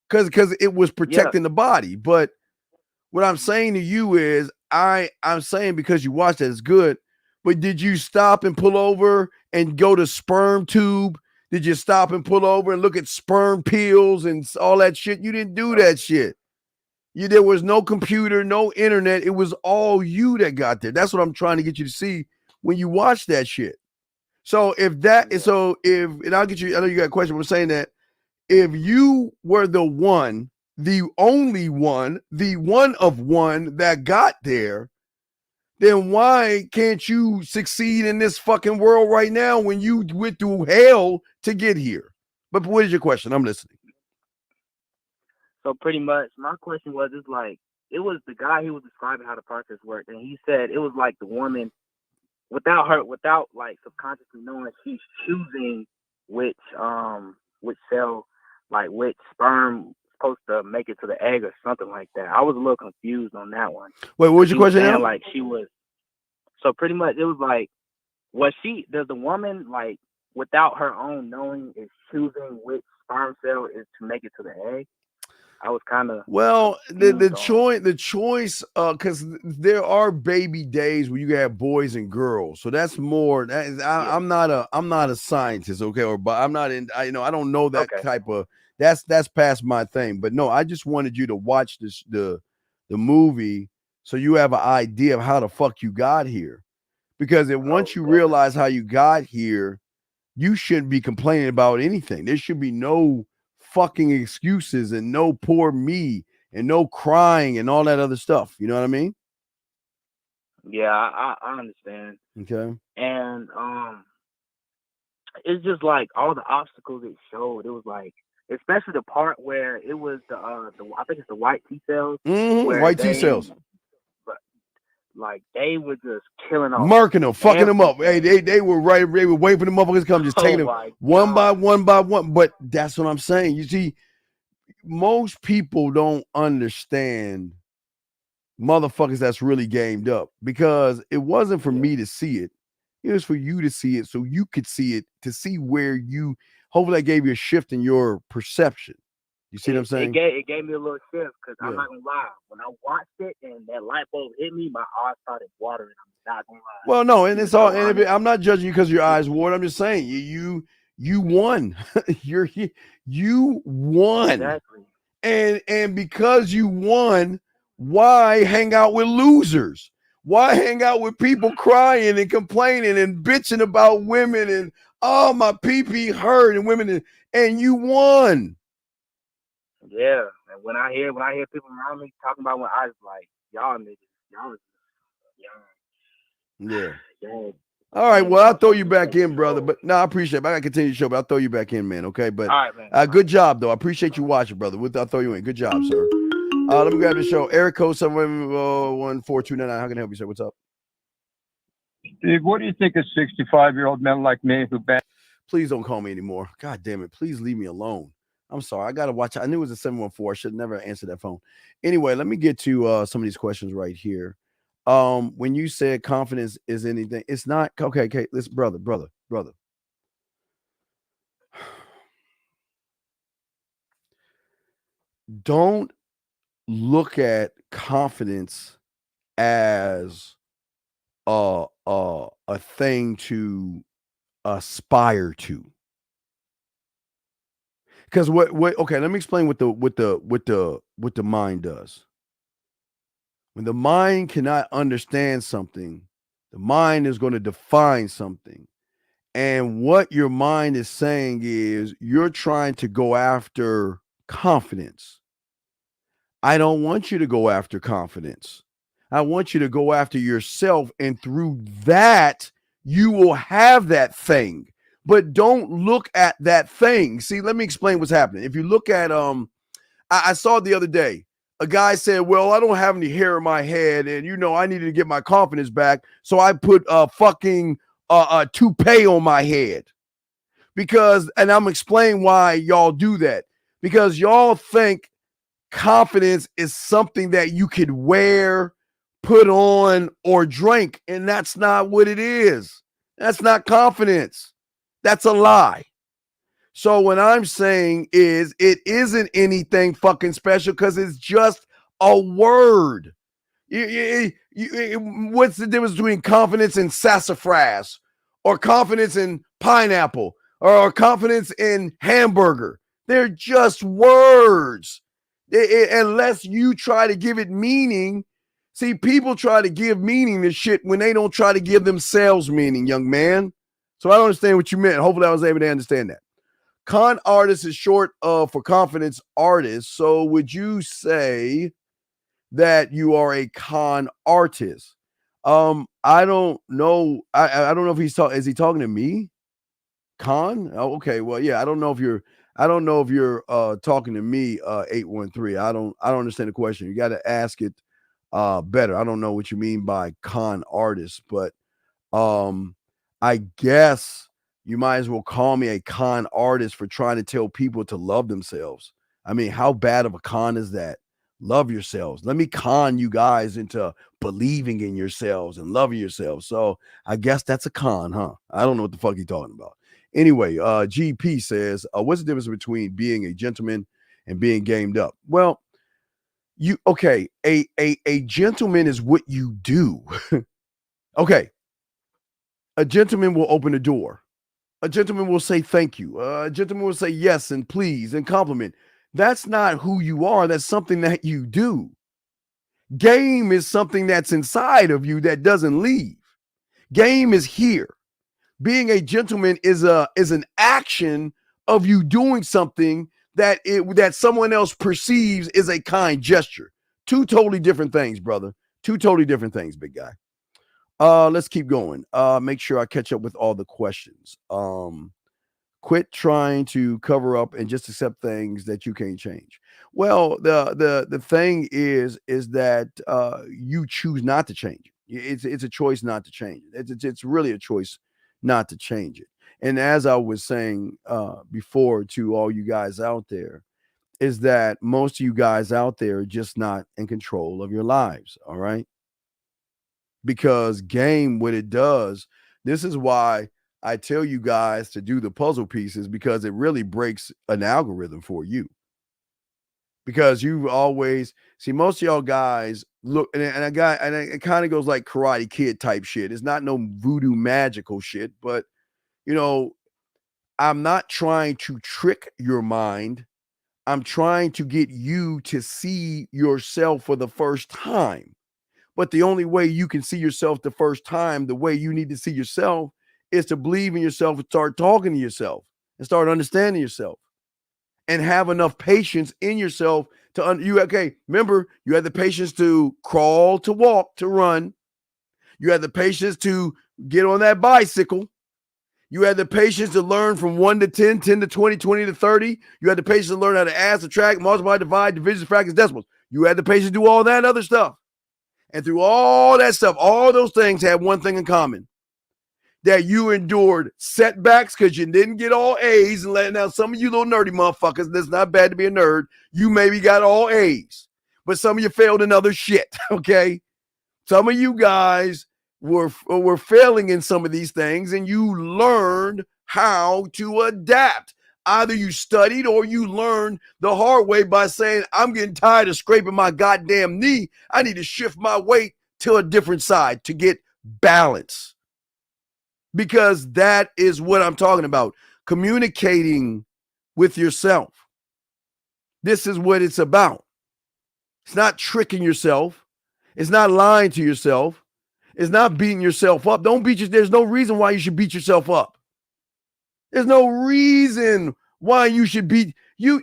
because it was protecting the body. But what I'm saying to you is, I'm saying because you watched that, it's good. But did you stop and pull over and go to sperm tube? Did you stop and pull over and look at sperm pills and all that shit? You didn't do that shit. There was no computer, no internet. It was all you that got there. That's what I'm trying to get you to see when you watch that shit. So and I'll get you, I know you got a question, but I'm saying that if you were the only one, the one of one that got there, then why can't you succeed in this fucking world right now when you went through hell to get here? But what is your question? I'm listening. So pretty much my question was, it's like, it was the guy who was describing how the process worked, and he said it was like the woman, without like subconsciously knowing, she's choosing which cell, like which sperm supposed to make it to the egg or something like that. I was a little confused on that one. Wait, what was your question now? Like she was, so pretty much it was like, does the woman, like, without her own knowing, is choosing which sperm cell is to make it to the egg? I was kind of the choice because there are baby days where you have boys and girls, so that's more. I'm not a scientist, okay, but I'm not in. I don't know that type of. That's past my thing. But no, I just wanted you to watch the movie so you have an idea of how the fuck you got here, because once you realize how you got here, you shouldn't be complaining about anything. There should be no fucking excuses and no poor me and no crying and all that other stuff. You know what I mean? Yeah, I understand. Okay. And it's just like all the obstacles it showed. It was like, especially the part where it was the I think it's the white T cells. White T cells. Like they were just killing off, marking them, fucking them up. Hey, they were waiting for the motherfuckers to come, just taking them one by one by one. But that's what I'm saying. You see, most people don't understand motherfuckers that's really gamed up, because it wasn't for me to see it. It was for you to see it so you could see it, to see where you, hopefully that gave you a shift in your perception. You see what I'm saying? It gave me a little shift because Yeah. I'm not gonna lie. When I watched it and that light bulb hit me, my eyes started watering. I'm not gonna lie. Well, no, and it's all. And honest. I'm not judging you because your eyes watered. I'm just saying you won. You won, Exactly. and because you won, why hang out with losers? Why hang out with people crying and complaining and bitching about women and oh my pee hurt and women and you won. Yeah. And when I hear people around me talking about when I was like, y'all niggas, Yeah. y'all. All right. Well, I'll throw you back in, brother. But no, I appreciate it. I gotta continue the show, but I'll throw you back in, man. Okay. But all right, man. Good job though. I appreciate you watching, brother. I'll throw you in. Good job, sir. Let me grab the show. Eric Code 714-299. How can I help you, sir? What's up? Steve, what do you think of 65-year-old men like me who bang? Please don't call me anymore. God damn it. Please leave me alone. I'm sorry. I got to watch. I knew it was a 714. I should never answer that phone. Anyway, let me get to some of these questions right here. When you said confidence is anything, it's not. Okay. Listen, brother. Don't look at confidence as a thing to aspire to. Because what okay, let me explain what the mind does. When the mind cannot understand something, the mind is going to define something. And what your mind is saying is you're trying to go after confidence. I don't want you to go after confidence. I want you to go after yourself, and through that, you will have that thing. But don't look at that thing. See, let me explain what's happening. If you look at I saw the other day, a guy said, well, I don't have any hair in my head, and I needed to get my confidence back, so I put a fucking toupee on my head. And I'm explaining why y'all do that. Because y'all think confidence is something that you could wear, put on, or drink, and that's not what it is. That's not confidence. That's a lie. So what I'm saying is it isn't anything fucking special because it's just a word. What's the difference between confidence and sassafras, or confidence in pineapple, or confidence in hamburger? They're just words. Unless you try to give it meaning. See, people try to give meaning to shit when they don't try to give themselves meaning, young man. So I don't understand what you meant. Hopefully I was able to understand that. Con artist is short for confidence artist. So would you say that you are a con artist? I don't know. I don't know if he's talking. Is he talking to me? Con? Oh, okay. Well, yeah. I don't know if you're talking to me. 813. I don't understand the question. You got to ask it better. I don't know what you mean by con artist, but I guess you might as well call me a con artist for trying to tell people to love themselves. I mean, how bad of a con is that? Love yourselves. Let me con you guys into believing in yourselves and loving yourselves. So I guess that's a con, huh? I don't know what the fuck he's talking about. Anyway, GP says, what's the difference between being a gentleman and being gamed up? Well, a gentleman is what you do. Okay. A gentleman will open the door. A gentleman will say thank you. A gentleman will say yes and please and compliment. That's not who you are. That's something that you do. Game is something that's inside of you that doesn't leave. Game is here. Being a gentleman is an action of you doing something that someone else perceives is a kind gesture. Two totally different things, brother. Two totally different things, big guy. Let's keep going. Make sure I catch up with all the questions. Quit trying to cover up and just accept things that you can't change. Well, the thing is that you choose not to change it. It's a choice not to change it. It's really a choice not to change it. And as I was saying before to all you guys out there, is that most of you guys out there are just not in control of your lives. All right. Because game, what it does, This is why I tell you guys to do the puzzle pieces, because it really breaks an algorithm for you. Because you always see most of y'all guys look, and it kind of goes like Karate Kid type shit. It's not no voodoo magical shit, but you know, I'm not trying to trick your mind. I'm trying to get you to see yourself for the first time. But the only way you can see yourself the first time, the way you need to see yourself, is to believe in yourself and start talking to yourself and start understanding yourself and have enough patience in yourself to remember, you had the patience to crawl, to walk, to run. You had the patience to get on that bicycle. You had the patience to learn from 1 to 10, 10 to 20, 20 to 30. You had the patience to learn how to add, subtract, multiply, divide, divisions, fractions, decimals. You had the patience to do all that other stuff. And through all that stuff, all those things had one thing in common: that you endured setbacks because you didn't get all A's. And letting out some of you little nerdy motherfuckers, that's not bad to be a nerd. You maybe got all A's, but some of you failed in other shit, okay? Some of you guys were failing in some of these things, and you learned how to adapt. Either you studied or you learned the hard way by saying, I'm getting tired of scraping my goddamn knee. I need to shift my weight to a different side to get balance. Because that is what I'm talking about. Communicating with yourself. This is what it's about. It's not tricking yourself. It's not lying to yourself. It's not beating yourself up. There's no reason why you should beat yourself up. There's no reason why you should beat you.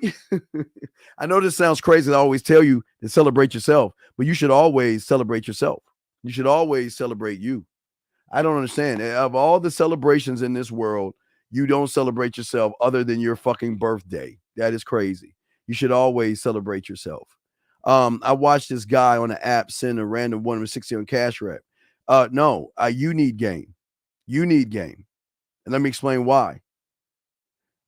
I know this sounds crazy. I always tell you to celebrate yourself, but you should always celebrate yourself. You should always celebrate you. I don't understand. Of all the celebrations in this world, you don't celebrate yourself other than your fucking birthday. That is crazy. You should always celebrate yourself. I watched this guy on the app send a random one with 60 on cash rep. No, you need game. You need game. And let me explain why.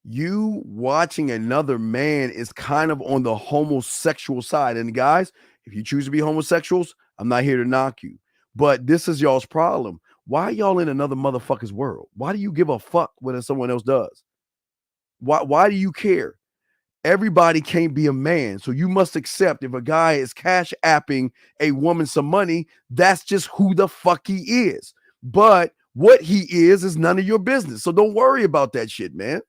You watching another man is kind of on the homosexual side. And guys, if you choose to be homosexuals, I'm not here to knock you. But this is y'all's problem. Why are y'all in another motherfucker's world? Why do you give a fuck what someone else does? Why do you care? Everybody can't be a man. So you must accept if a guy is cash apping a woman some money, that's just who the fuck he is. But what he is none of your business. So don't worry about that shit, man.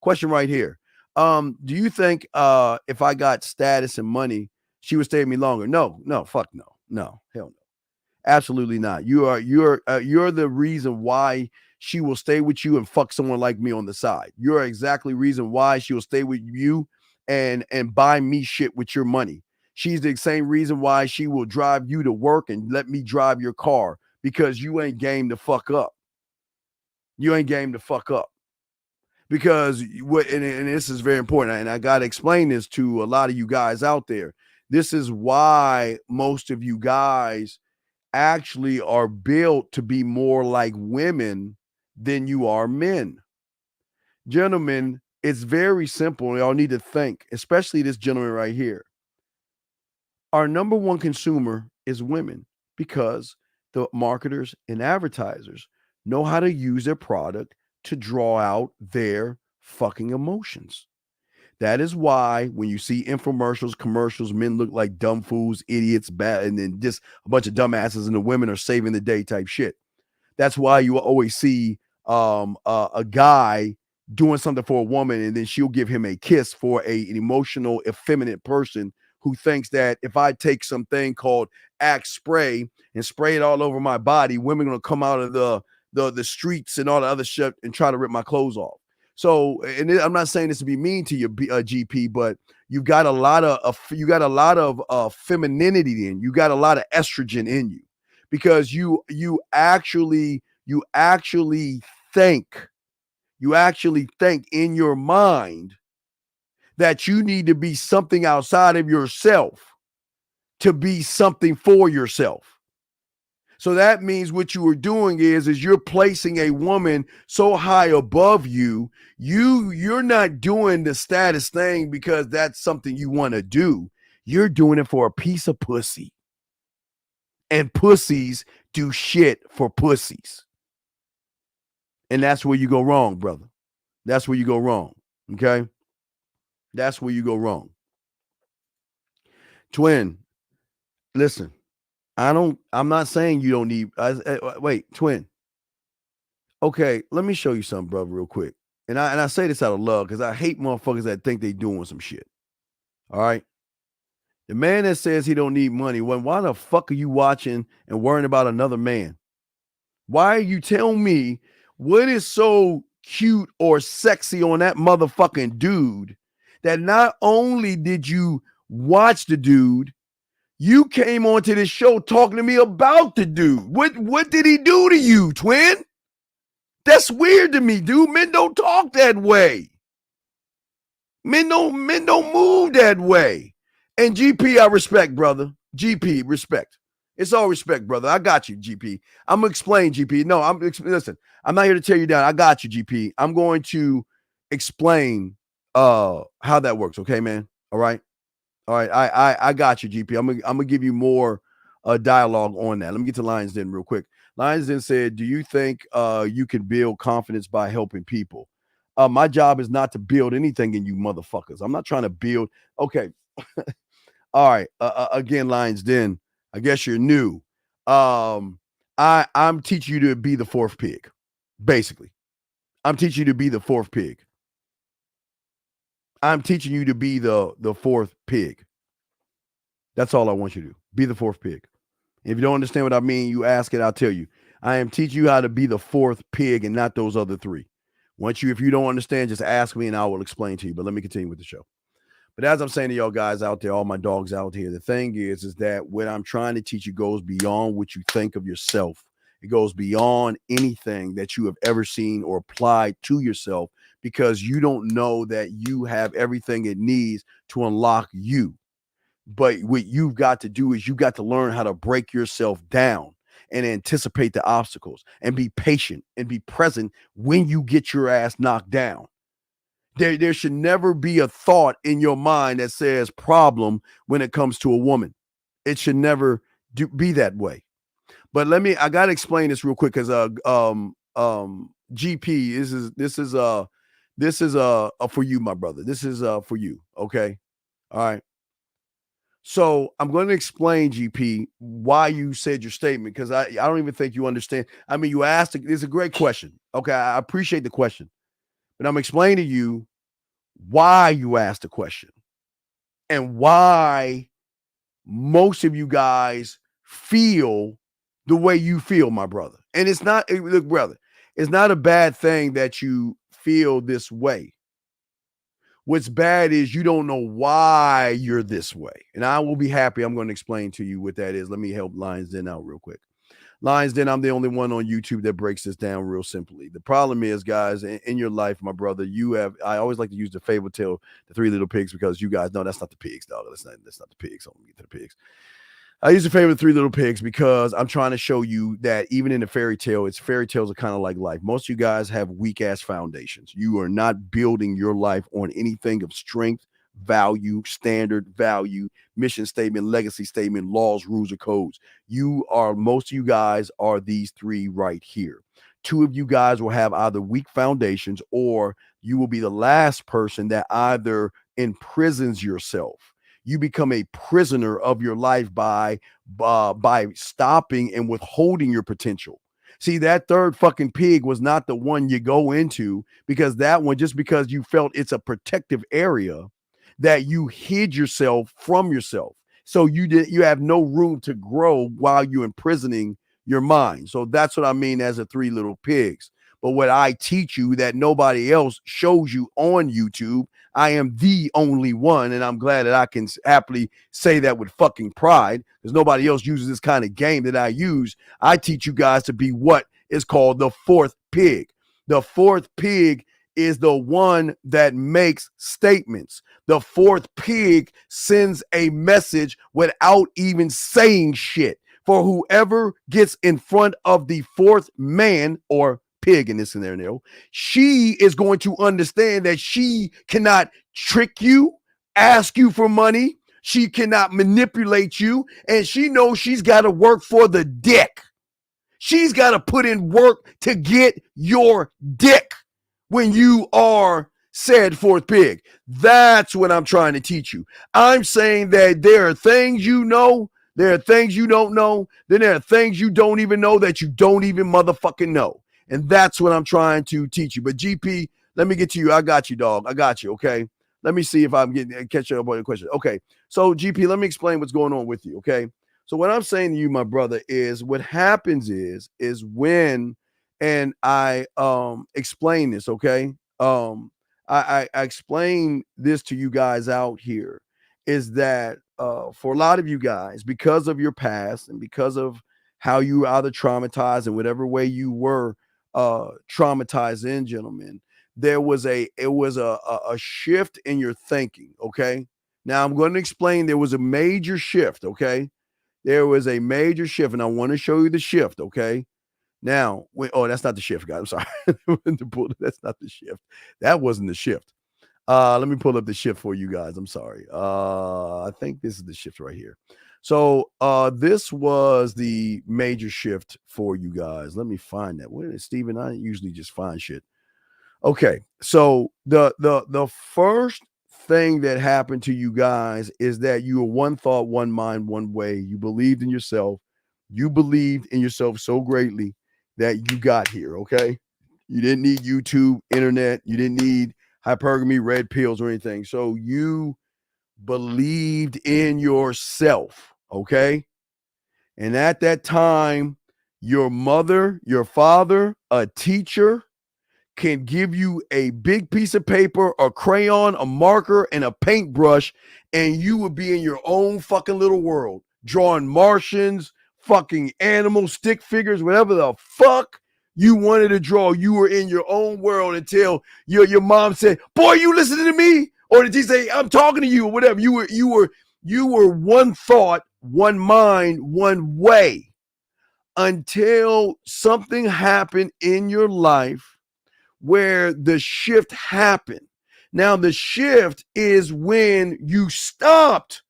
Question right here. Do you think if I got status and money, she would stay with me longer? No, fuck no. No, hell no. Absolutely not. You're the reason why she will stay with you and fuck someone like me on the side. You're exactly reason why she will stay with you and buy me shit with your money. She's the same reason why she will drive you to work and let me drive your car, because you ain't game to fuck up. You ain't game to fuck up. Because what, and this is very important, and I got to explain this to a lot of you guys out there. This is why most of you guys actually are built to be more like women than you are men. Gentlemen, it's very simple. Y'all need to think, especially this gentleman right here. Our number one consumer is women, because the marketers and advertisers know how to use their product to draw out their fucking emotions. That is why when you see infomercials, commercials, men look like dumb fools, idiots, bad, and then just a bunch of dumbasses, and the women are saving the day type shit. That's why you always see a guy doing something for a woman, and then she'll give him a kiss for an emotional, effeminate person who thinks that if I take something called Axe spray and spray it all over my body, women are gonna come out of the streets and all the other shit and try to rip my clothes off. So, and I'm not saying this to be mean to your GP, but you've got a lot of femininity in you. Got a lot of estrogen in you, because you actually think in your mind that you need to be something outside of yourself to be something for yourself. So that means what you are doing is you're placing a woman so high above you. You're not doing the status thing because that's something you want to do. You're doing it for a piece of pussy. And pussies do shit for pussies. And that's where you go wrong, brother. That's where you go wrong. Okay? That's where you go wrong. Twin, listen, I'm not saying you don't need, wait, twin. Okay, let me show you something, brother, real quick. And I say this out of love because I hate motherfuckers that think they doing some shit. All right? The man that says he don't need money, why the fuck are you watching and worrying about another man? Why are you telling me what is so cute or sexy on that motherfucking dude that not only did you watch the dude, you came onto this show talking to me about the dude. What did he do to you, twin? That's weird to me, dude. Men don't talk that way. Men don't move that way. And GP, I respect, brother. GP, respect. It's all respect, brother. I got you, GP. I'm gonna explain, GP. No, listen. I'm not here to tear you down. I got you, GP. I'm going to explain how that works. Okay, man. All right. I got you, GP. I'm gonna give you more dialogue on that. Let me get to Lions Den real quick. Lions Den said, "Do you think you can build confidence by helping people?" My job is not to build anything in you motherfuckers. I'm not trying to build. Okay. All right. Again, Lions Den, I guess you're new. I'm teaching you to be the fourth pig. Basically. I'm teaching you to be the fourth pig. I'm teaching you to be the fourth pig. That's all I want you to do. Be the fourth pig. If you don't understand what I mean, you ask it, I'll tell you. I am teaching you how to be the fourth pig and not those other three. If you don't understand, just ask me and I will explain to you. But let me continue with the show. But as I'm saying to y'all guys out there, all my dogs out here, the thing is that what I'm trying to teach you goes beyond what you think of yourself. It goes beyond anything that you have ever seen or applied to yourself, because you don't know that you have everything it needs to unlock you. But what you've got to do is you got to learn how to break yourself down and anticipate the obstacles and be patient and be present when you get your ass knocked down. There should never be a thought in your mind that says problem when it comes to a woman. It should never be that way. But I got to explain this real quick because GP, this is for you, my brother. This is for you. Okay. All right. So I'm going to explain, GP, why you said your statement, because I don't even think you understand. I mean, you asked, it's a great question. Okay, I appreciate the question. But I'm explaining to you why you asked the question and why most of you guys feel the way you feel, my brother. And it's not, look, brother, it's not a bad thing that you feel this way. What's bad is you don't know why you're this way. And I will be happy. I'm going to explain to you what that is. Let me help Lions Den out real quick. Lions Den, I'm the only one on YouTube that breaks this down real simply. The problem is, guys, in your life, my brother, I always like to use the fable tale, the three little pigs, because you guys know that's not the pigs, dog. That's not the pigs. So I'm going to get to the pigs. I use the fable of the three little pigs because I'm trying to show you that even in a fairy tale, fairy tales are kind of like life. Most of you guys have weak ass foundations. You are not building your life on anything of strength, value, standard, value, mission statement, legacy statement, laws, rules, or codes. Most of you guys are these three right here. Two of you guys will have either weak foundations, or you will be the last person that either imprisons yourself. You become a prisoner of your life by stopping and withholding your potential. See, that third fucking pig was not the one you go into, because that one, just because you felt it's a protective area, that you hid yourself from yourself. So you have no room to grow while you're imprisoning your mind. So that's what I mean as the three little pigs. But what I teach you that nobody else shows you on YouTube, I am the only one, and I'm glad that I can happily say that with fucking pride, because nobody else uses this kind of game that I use. I teach you guys to be what is called the fourth pig. The fourth pig is the one that makes statements. The fourth pig sends a message without even saying shit. For whoever gets in front of the fourth man, or pig in this scenario, she is going to understand that she cannot trick you, ask you for money. She cannot manipulate you, and she knows she's got to work for the dick. She's got to put in work to get your dick when you are said forth pig. That's what I'm trying to teach you. I'm saying that there are things you know, there are things you don't know, then there are things you don't even know that you don't even motherfucking know. And that's what I'm trying to teach you. But GP, let me get to you. I got you, dog. I got you, okay? Let me see if I'm getting catching up on your question. Okay, so GP, let me explain what's going on with you, okay? So what I'm saying to you, my brother, is what happens is when, and I explain this, okay? I explain this to you guys out here is that for a lot of you guys, because of your past and because of how you were either traumatized in whatever way you were traumatized in, gentlemen, there was a shift in your thinking. Okay, now I'm going to explain. There was a major shift. Okay, there was a major shift, and I want to show you the shift. Okay. Now, oh, that's not the shift, guys. I'm sorry. That's not the shift. That wasn't the shift. Let me pull up the shift for you guys. I'm sorry. I think this is the shift right here. So this was the major shift for you guys. Let me find that. Where is Steven? I usually just find shit. Okay. So the first thing that happened to you guys is that you were one thought, one mind, one way. You believed in yourself. You believed in yourself so greatly that you got here. Okay. You didn't need YouTube, internet. You didn't need hypergamy, red pills, or anything. So you believed in yourself. Okay. And at that time, your mother, your father, a teacher can give you a big piece of paper, a crayon, a marker, and a paintbrush, and you would be in your own fucking little world, drawing Martians, fucking animals, stick figures, whatever the fuck you wanted to draw. You were in your own world until your mom said, "Boy, you listening to me?" Or did she say, "I'm talking to you," or whatever. You were one thought, one mind, one way until something happened in your life where the shift happened. Now, the shift is when you stopped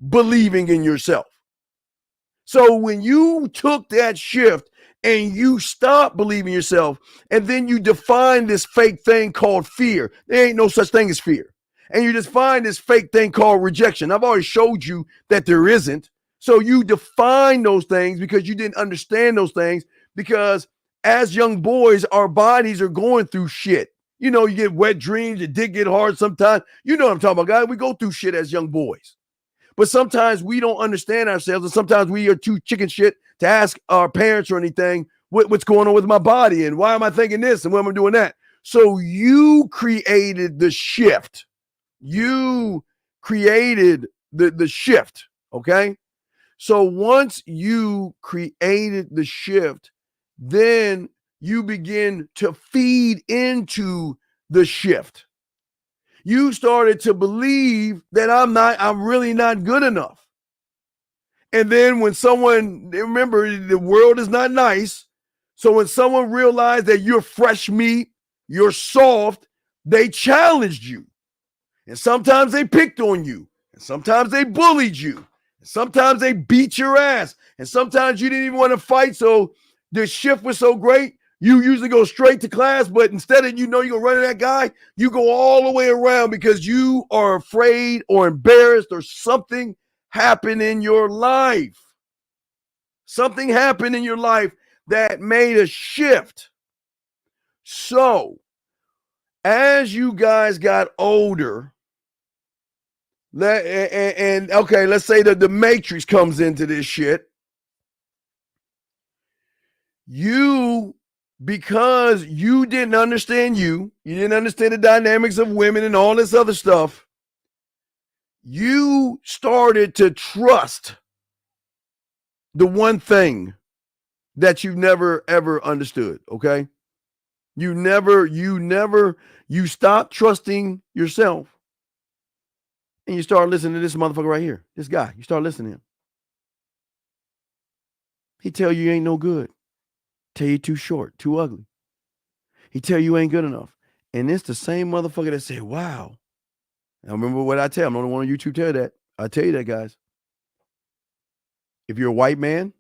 believing in yourself. So when you took that shift and you stopped believing in yourself, and then you define this fake thing called fear. There ain't no such thing as fear. And you just find this fake thing called rejection. I've already showed you that there isn't. So you define those things because you didn't understand those things, because as young boys, our bodies are going through shit. You know, you get wet dreams, your dick get hard sometimes. You know what I'm talking about, guys. We go through shit as young boys. But sometimes we don't understand ourselves, and sometimes we are too chicken shit to ask our parents or anything what's going on with my body and why am I thinking this and why am I doing that. So you created the shift. You created the shift, okay? So once you created the shift, then you begin to feed into the shift. You started to believe that I'm really not good enough. And then when someone, remember, the world is not nice. So when someone realized that you're fresh meat, you're soft, they challenged you. And sometimes they picked on you. And sometimes they bullied you. And sometimes they beat your ass. And sometimes you didn't even want to fight. So the shift was so great, you usually go straight to class, but instead of, you're going to run to that guy, you go all the way around because you are afraid or embarrassed or something happened in your life. Something happened in your life that made a shift. So as you guys got older, okay, let's say that the Matrix comes into this shit. Because you didn't understand you didn't understand the dynamics of women and all this other stuff, you started to trust the one thing that you've never ever understood, okay? You stopped trusting yourself and you start listening to this motherfucker right here, this guy. You start listening to him. He tell you ain't no good. Tell you too short, too ugly. He tell you ain't good enough. And it's the same motherfucker that said, wow. Now remember what I tell. I'm the only one on YouTube tell that. I tell you that, guys. If you're a white man,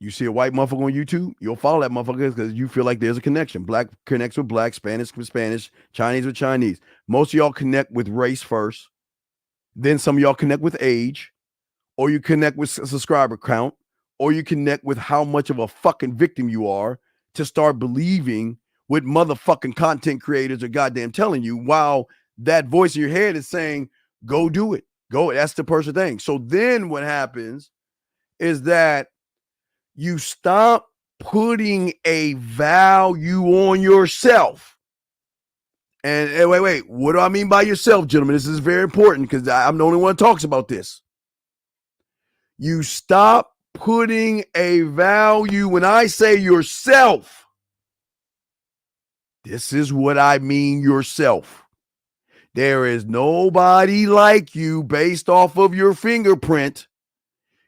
You see a white motherfucker on YouTube, you'll follow that motherfucker because you feel like there's a connection. Black connects with black, Spanish with Spanish, Chinese with Chinese. Most of y'all connect with race first. Then some of y'all connect with age, or you connect with subscriber count, or you connect with how much of a fucking victim you are to start believing what motherfucking content creators are goddamn telling you, while that voice in your head is saying, go do it. Go. That's the person thing. So then what happens is that you stop putting a value on yourself. And wait, what do I mean by yourself, gentlemen? This is very important because I'm the only one who talks about this. You stop putting a value. When I say yourself, this is what I mean yourself. There is nobody like you based off of your fingerprint.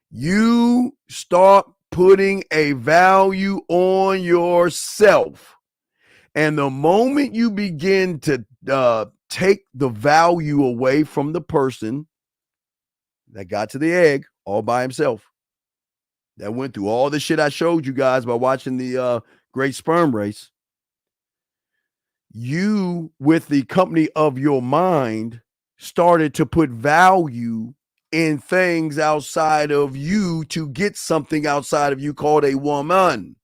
You start putting a value on yourself. And the moment you begin to take the value away from the person that got to the egg all by himself, that went through all the shit I showed you guys by watching the Great Sperm Race, you, with the company of your mind, started to put value in things outside of you to get something outside of you called a woman.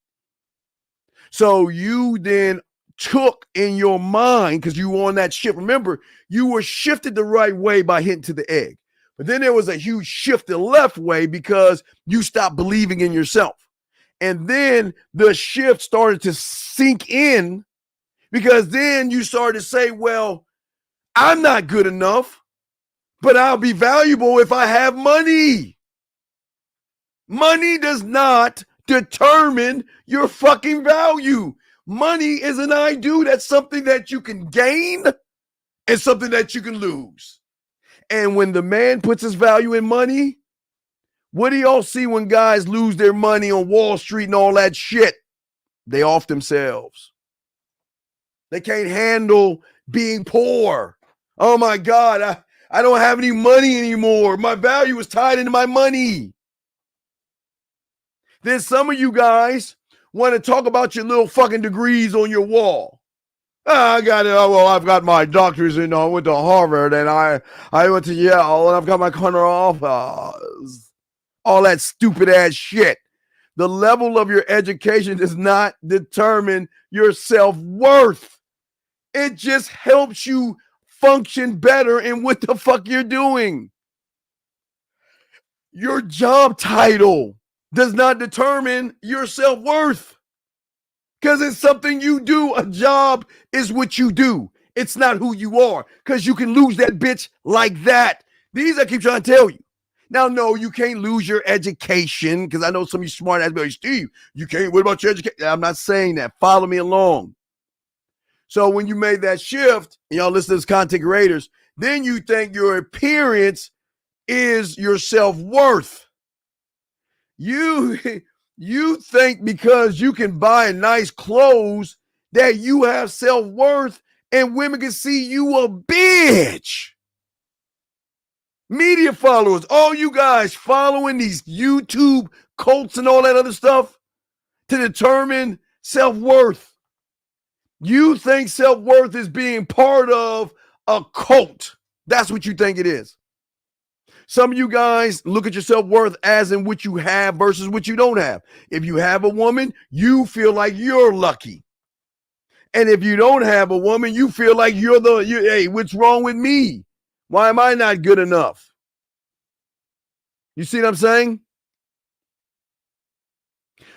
So you then took in your mind, because you were on that shift. Remember, you were shifted the right way by hitting to the egg. But then there was a huge shift the left way because you stopped believing in yourself. And then the shift started to sink in because then you started to say, well, I'm not good enough, but I'll be valuable if I have money. Money does not determine your fucking value. Money is an I do. That's something that you can gain and something that you can lose. And when the man puts his value in money, what do y'all see when guys lose their money on Wall Street and all that shit? They off themselves. They can't handle being poor. Oh my God, I don't have any money anymore. My value is tied into my money. Then some of you guys want to talk about your little fucking degrees on your wall. I got it. Well, I've got my doctors and I went to Harvard and I went to Yale and I've got my corner office. All that stupid ass shit. The level of your education does not determine your self-worth. It just helps you function better in what the fuck you're doing. Your job title does not determine your self-worth because it's something you do. A job is what you do. It's not who you are because you can lose that bitch like that. These I keep trying to tell you. Now, no, you can't lose your education because I know some of you smart ass like, Steve, you can't. What about your education? I'm not saying that. Follow me along. So when you made that shift, and y'all listen to this content creators, then you think your appearance is your self-worth. You think because you can buy nice clothes that you have self-worth and women can see you a bitch. Media followers, all you guys following these YouTube cults and all that other stuff to determine self-worth. You think self-worth is being part of a cult. That's what you think it is. Some of you guys look at your self-worth as in what you have versus what you don't have. If you have a woman, you feel like you're lucky. And if you don't have a woman, you feel like hey, what's wrong with me? Why am I not good enough? You see what I'm saying?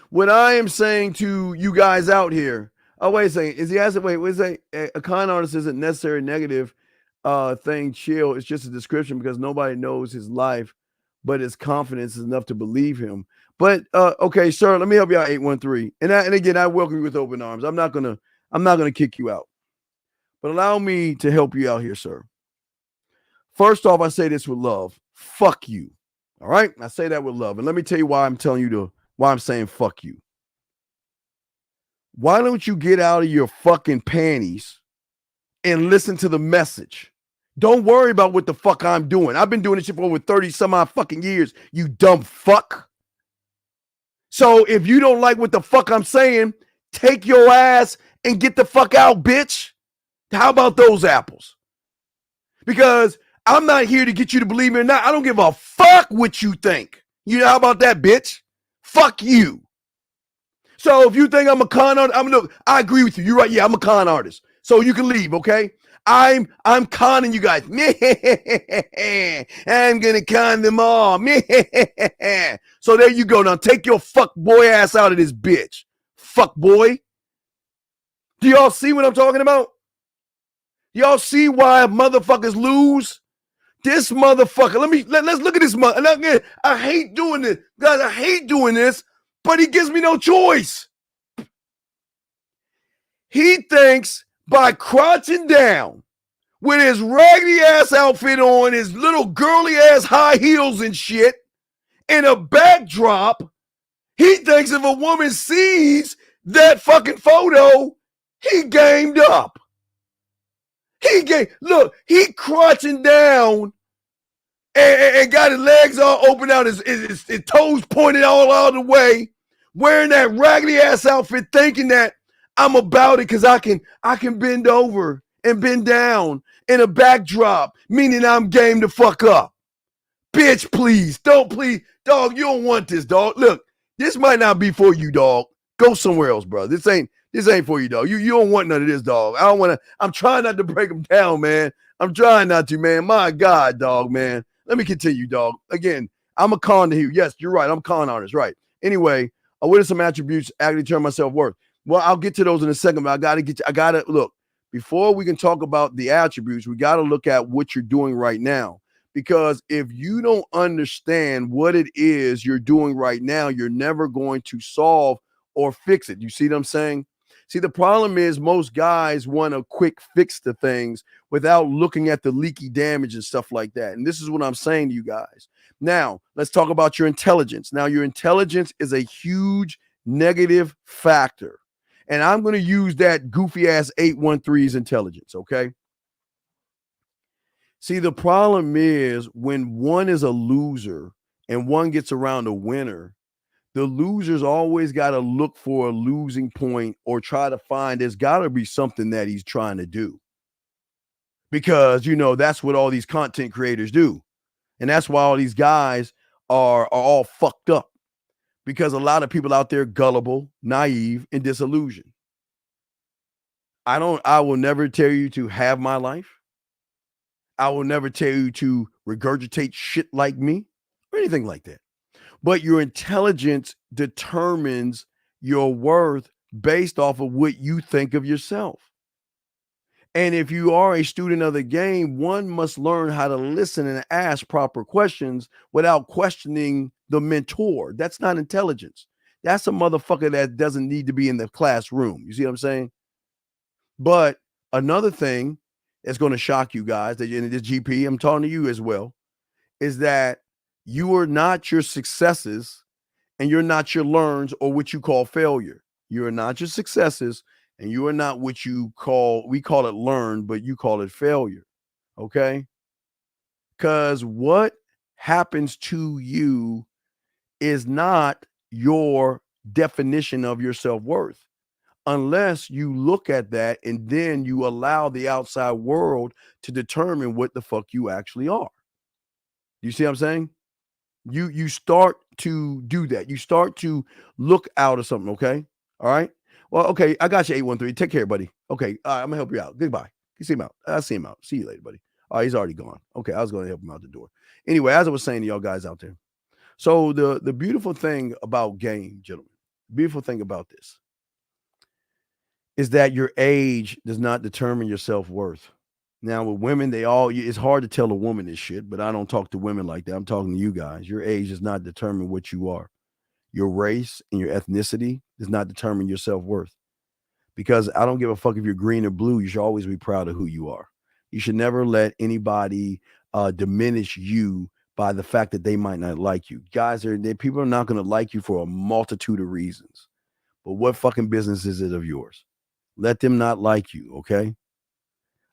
What I am saying to you guys out here, oh, wait a second. Is he asking, wait, what is that? A con artist isn't necessarily negative thing, chill. It's just a description because nobody knows his life, but his confidence is enough to believe him. But okay, sir, let me help you out, 813. And again, I welcome you with open arms. I'm not gonna kick you out. But allow me to help you out here, sir. First off, I say this with love. Fuck you. All right? I say that with love. And let me tell you why I'm telling you why I'm saying fuck you. Why don't you get out of your fucking panties and listen to the message? Don't worry about what the fuck I'm doing. I've been doing this shit for over 30 some odd fucking years, you dumb fuck. So if you don't like what the fuck I'm saying, take your ass and get the fuck out, bitch. How about those apples? Because I'm not here to get you to believe me or not. I don't give a fuck what you think. You know, how about that, bitch? Fuck you. So if you think I'm a con artist, I agree with you. You're right. Yeah, I'm a con artist. So you can leave, okay? I'm conning you guys. I'm gonna con them all. So there you go. Now take your fuck boy ass out of this bitch. Fuck boy. Do y'all see what I'm talking about? Y'all see why motherfuckers lose? This motherfucker. Let's look at this mother. I hate doing this. Guys, I hate doing this, but he gives me no choice. He thinks by crouching down with his raggedy ass outfit on, his little girly ass high heels and shit, in a backdrop, he thinks if a woman sees that fucking photo, he gamed up. Look, he crouching down and got his legs all open out, his toes pointed all out of the way, wearing that raggedy ass outfit, thinking that I'm about it because I can bend over and bend down in a backdrop, meaning I'm game to fuck up. Bitch, please. Please. Dog, you don't want this, dog. Look, this might not be for you, dog. Go somewhere else, bro. This ain't for you, dog. You don't want none of this, dog. I'm trying not to break them down, man. I'm trying not to, man. My God, dog, man. Let me continue, dog. Again, I'm a con to you. Yes, you're right. I'm a con artist, right. Anyway, what are some attributes actually determine my self-worth? Well, I'll get to those in a second, but I gotta look. Before we can talk about the attributes, we got to look at what you're doing right now. Because if you don't understand what it is you're doing right now, you're never going to solve or fix it. You see what I'm saying? See, the problem is most guys want a quick fix to things without looking at the leaky damage and stuff like that. And this is what I'm saying to you guys. Now, let's talk about your intelligence. Now, your intelligence is a huge negative factor. And I'm going to use that goofy ass 813's intelligence, okay? See, the problem is when one is a loser and one gets around a winner, the loser's always got to look for a losing point or try to find there's got to be something that he's trying to do. Because, that's what all these content creators do. And that's why all these guys are all fucked up. Because a lot of people out there gullible, naive, and disillusioned. I will never tell you to have my life. I will never tell you to regurgitate shit like me or anything like that. But your intelligence determines your worth based off of what you think of yourself. And if you are a student of the game, one must learn how to listen and ask proper questions without questioning the mentor. That's not intelligence. That's a motherfucker that doesn't need to be in the classroom. You see what I'm saying? But another thing that's going to shock you guys, that in this GP, I'm talking to you as well, is that you are not your successes and you're not your learns or what you call failure. You are not your successes and you are not what we call it learn, but you call it failure. Okay? Because what happens to you is not your definition of your self-worth. Unless you look at that and then you allow the outside world to determine what the fuck you actually are. You see what I'm saying? You start to do that. You start to look out of something, okay? All right? Well, okay, I got you, 813. Take care, buddy. Okay, all right, I'm going to help you out. Goodbye. You see him out. I'll see him out. See you later, buddy. All right, he's already gone. Okay, I was going to help him out the door. Anyway, as I was saying to y'all guys out there, so the beautiful thing about game, gentlemen, beautiful thing about this is that your age does not determine your self-worth. Now, with women, it's hard to tell a woman this shit, but I don't talk to women like that. I'm talking to you guys. Your age does not determine what you are. Your race and your ethnicity does not determine your self-worth. Because I don't give a fuck if you're green or blue. You should always be proud of who you are. You should never let anybody diminish you by the fact that they might not like you. Guys, people are not going to like you for a multitude of reasons. But what fucking business is it of yours? Let them not like you, okay?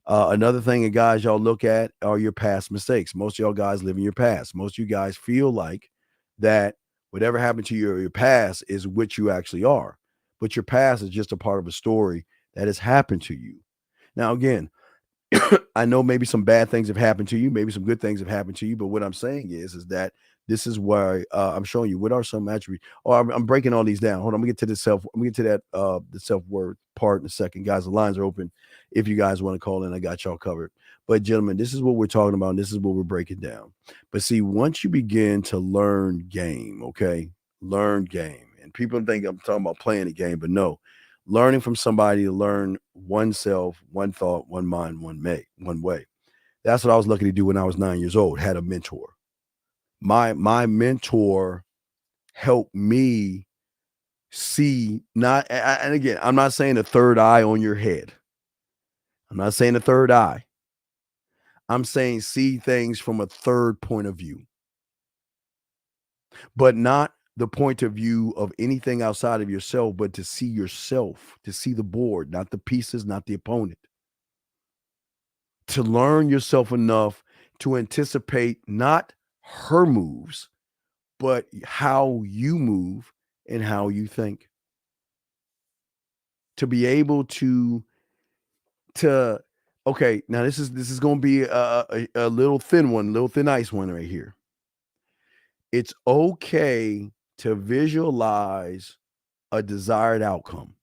Another thing that guys y'all look at are your past mistakes. Most of y'all guys live in your past. Most of you guys feel like that Whatever happened to your past is what you actually are. But your past is just a part of a story that has happened to you. Now, again, I know maybe some bad things have happened to you, maybe some good things have happened to you, but what I'm saying is that this is why I'm showing you what are some attributes. Oh, I'm breaking all these down. Hold on, I'm gonna get to the self. I'm gonna get to that the self-worth part in a second, guys. The lines are open. If you guys want to call in, I got y'all covered. But gentlemen, this is what we're talking about. And this is what we're breaking down. But see, once you begin to learn game, okay, learn game, and people think I'm talking about playing a game, but no, learning from somebody to learn oneself, one thought, one mind, one way. That's what I was lucky to do when I was 9 years old. Had a mentor. My mentor helped me see not, and again, I'm not saying a third eye on your head. I'm not saying a third eye. I'm saying see things from a third point of view, but not the point of view of anything outside of yourself, but to see yourself, to see the board, not the pieces, not the opponent. To learn yourself enough to anticipate not her moves, but how you move and how you think. To be able to okay, now this is going to be a little thin one, little thin ice one right here. It's okay to visualize a desired outcome.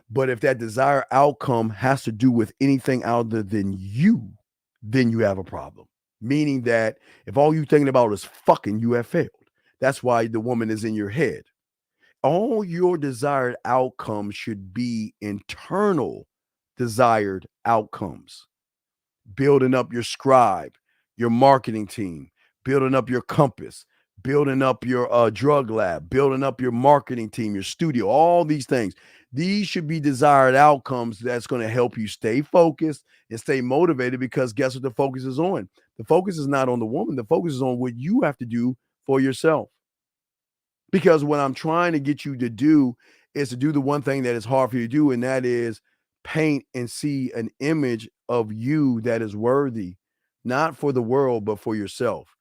But if that desired outcome has to do with anything other than you, then you have a problem. Meaning that if all you're thinking about is fucking, you have failed. That's why the woman is in your head. All your desired outcomes should be internal desired outcomes. Building up your scribe, your marketing team, building up your compass, building up your drug lab, building up your marketing team, your studio, all these things. These should be desired outcomes that's going to help you stay focused and stay motivated, because guess what the focus is on? The focus is not on the woman. The focus is on what you have to do for yourself. Because what I'm trying to get you to do is to do the one thing that is hard for you to do, and that is paint and see an image of you that is worthy, not for the world, but for yourself.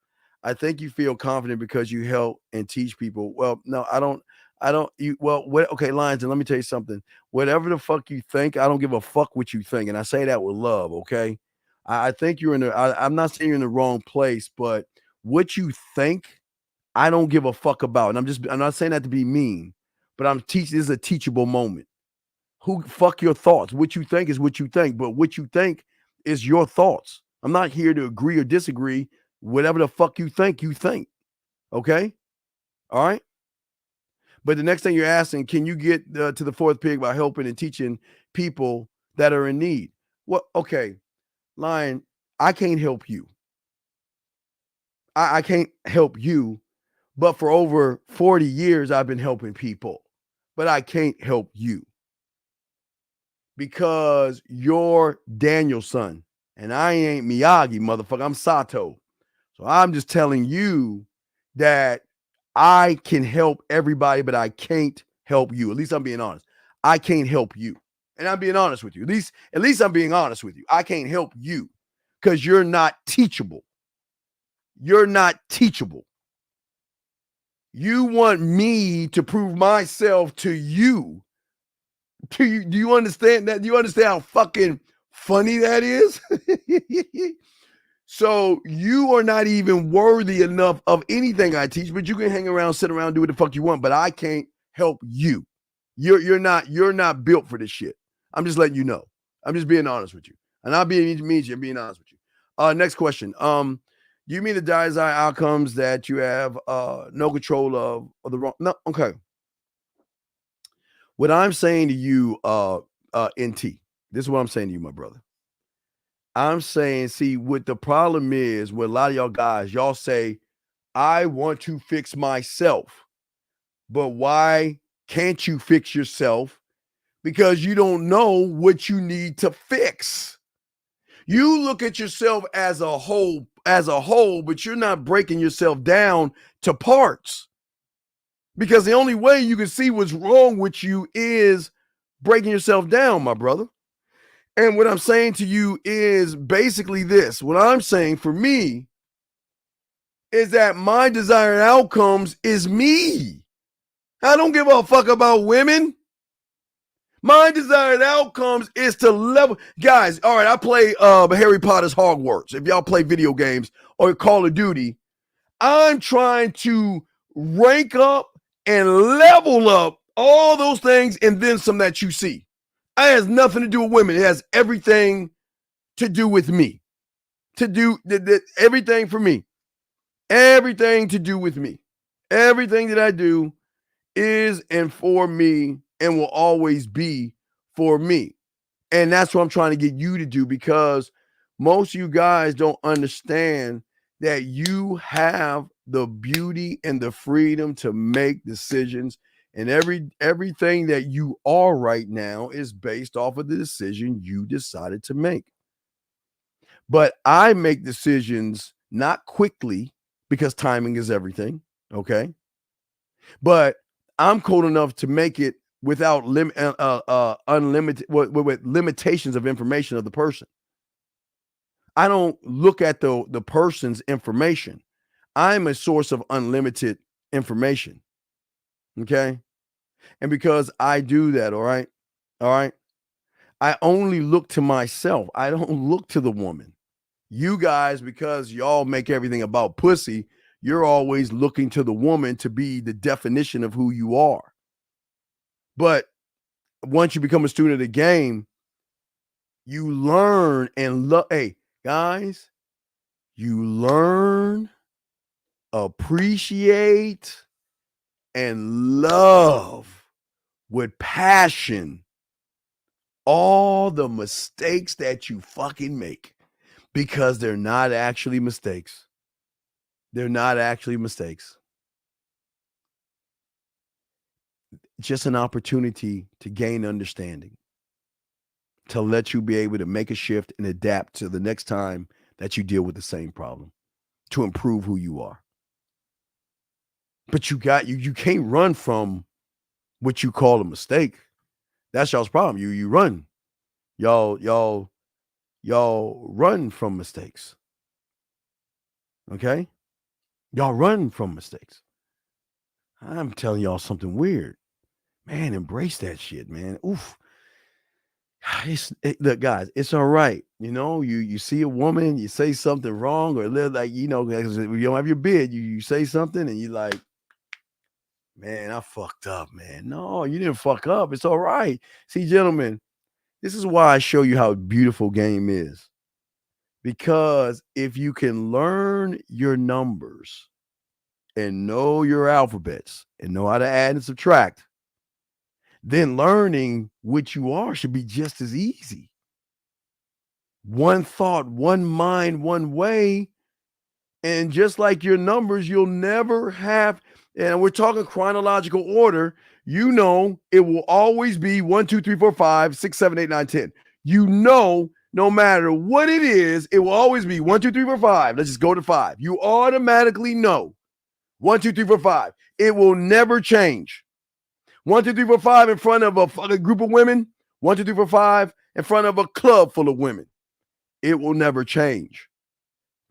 I think you feel confident because you help and teach people. Well, no, I don't. Okay, Lions, and let me tell you something. Whatever the fuck you think, I don't give a fuck what you think. And I say that with love, okay? I think you're in the, I'm not saying you're in the wrong place, but what you think, I don't give a fuck about. And I'm not saying that to be mean, but this is a teachable moment. Fuck your thoughts. What you think is what you think, but what you think is your thoughts. I'm not here to agree or disagree. Whatever the fuck you think, you think. Okay? All right? But the next thing you're asking, can you get to the fourth pig by helping and teaching people that are in need? Well, okay, Lion, I can't help you. I can't help you, but for over 40 years, I've been helping people. But I can't help you because you're Daniel's son, and I ain't Miyagi, motherfucker. I'm Sato. So I'm just telling you that I can help everybody, but I can't help you. At least I'm being honest. I can't help you. And I'm being honest with you. At least I'm being honest with you. I can't help you because you're not teachable. You're not teachable. You want me to prove myself to you. Do you understand that? Do you understand how fucking funny that is? So you are not even worthy enough of anything I teach, but you can hang around, sit around, do what the fuck you want, but I can't help you. You're not built for this shit. I'm just letting you know. I'm just being honest with you. And I'm being mean to you, I'm being honest with you. Next question. You mean the desired outcomes that you have no control of, or the wrong? No, okay. What I'm saying to you, NT, this is what I'm saying to you, my brother. I'm saying, see, what the problem is with a lot of y'all guys, y'all say, I want to fix myself. But why can't you fix yourself? Because you don't know what you need to fix. You look at yourself as a whole, but you're not breaking yourself down to parts. Because the only way you can see what's wrong with you is breaking yourself down, my brother. And what I'm saying to you is basically this. What I'm saying for me is that my desired outcomes is me. I don't give a fuck about women. My desired outcomes is to level. Guys, all right, I play Harry Potter's Hogwarts. If y'all play video games or Call of Duty, I'm trying to rank up and level up all those things and then some that you see. It has nothing to do with women. It has everything to do with me. To do everything for me. Everything to do with me. Everything that I do is and for me and will always be for me. And that's what I'm trying to get you to do, because most of you guys don't understand that you have the beauty and the freedom to make decisions. And everything that you are right now is based off of the decision you decided to make. But I make decisions not quickly, because timing is everything. Okay. But I'm cool enough to make it without unlimited with limitations of information of the person. I don't look at the person's information. I'm a source of unlimited information. Okay. And because I do that, all right, I only look to myself. I don't look to the woman. You guys, because y'all make everything about pussy, you're always looking to the woman to be the definition of who you are. But once you become a student of the game, you learn and love. Hey, guys, you learn, appreciate, and love with passion all the mistakes that you fucking make, because they're not actually mistakes. They're not actually mistakes. Just an opportunity to gain understanding, to let you be able to make a shift and adapt to the next time that you deal with the same problem, to improve who you are. But you can't run from what you call a mistake. That's y'all's problem. You run. Y'all run from mistakes. Okay? Y'all run from mistakes. I'm telling y'all something weird. Man, embrace that shit, man. Oof. Look, guys, it's all right. You know, you see a woman, you say something wrong, or like, you know, if you don't have your bid, you say something and you like, man, I fucked up, man. No, you didn't fuck up. It's all right. See, gentlemen, this is why I show you how beautiful game is. Because if you can learn your numbers and know your alphabets and know how to add and subtract, then learning what you are should be just as easy. One thought, one mind, one way. And just like your numbers, you'll never have, and we're talking chronological order, you know, it will always be 1, 2, 3, 4, 5, 6, 7, 8, 9, 10. You know, no matter what it is, it will always be 1, 2, 3, 4, 5. Let's just go to 5. You automatically know 1, 2, 3, 4, 5. It will never change. 1, 2, 3, 4, 5 in front of a fucking group of women. 1, 2, 3, 4, 5 in front of a club full of women. It will never change.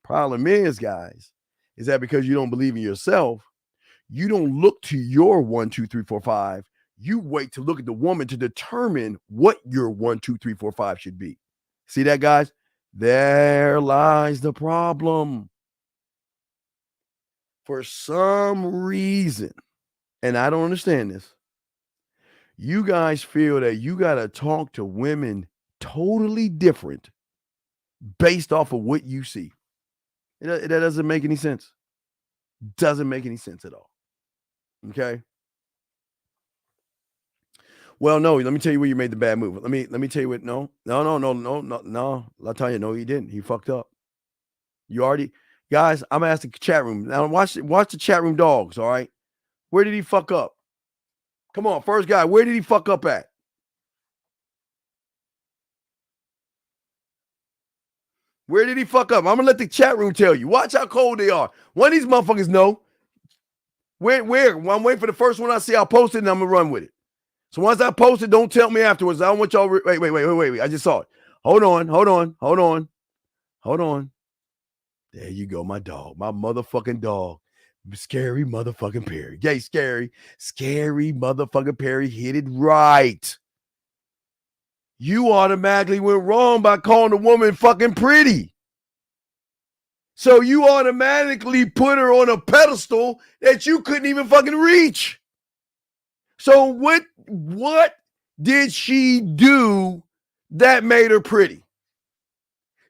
Problem is, guys, is that because you don't believe in yourself, you don't look to your 1, 2, 3, 4, 5. You wait to look at the woman to determine what your 1, 2, 3, 4, 5 should be. See that, guys? There lies the problem. For some reason, and I don't understand this, you guys feel that you got to talk to women totally different based off of what you see. That doesn't make any sense. Doesn't make any sense at all. Okay. Well, no, let me tell you where you made the bad move. Let me tell you what. No. I'll tell you, no, he didn't. He fucked up. You already, guys, I'm asking the chat room. Now watch the chat room dogs, all right? Where did he fuck up? Come on, first guy, where did he fuck up at? Where did he fuck up? I'm gonna let the chat room tell you. Watch how cold they are. One of these motherfuckers know. Where? Well, I'm waiting for the first one I see. I'll post it and I'm gonna run with it. So once I post it, don't tell me afterwards. I don't want y'all. Wait. I just saw it. Hold on. There you go, my dog, my motherfucking dog. Scary motherfucking Perry. Yay, scary motherfucking Perry hit it right. You automatically went wrong by calling the woman fucking pretty. So you automatically put her on a pedestal that you couldn't even fucking reach. So what did she do that made her pretty?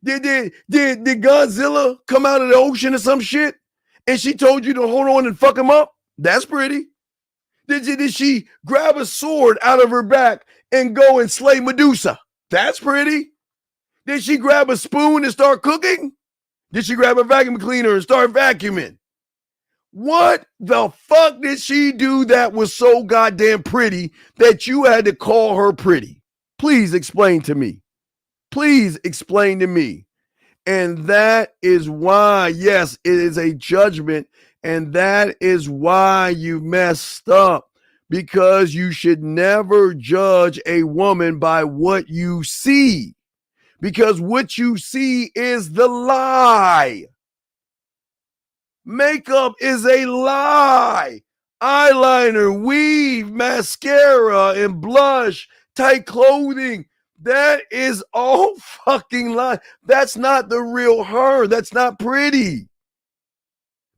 Did Godzilla come out of the ocean or some shit and she told you to hold on and fuck him up? That's pretty. Did she grab a sword out of her back and go and slay Medusa? That's pretty. Did she grab a spoon and start cooking? Did she grab a vacuum cleaner and start vacuuming? What the fuck did she do that was so goddamn pretty that you had to call her pretty? Please explain to me. Please explain to me. And that is why, yes, it is a judgment. And that is why you messed up. Because you should never judge a woman by what you see. Because what you see is the lie. Makeup is a lie. Eyeliner, weave, mascara, and blush, tight clothing. That is all fucking lie. That's not the real her. That's not pretty.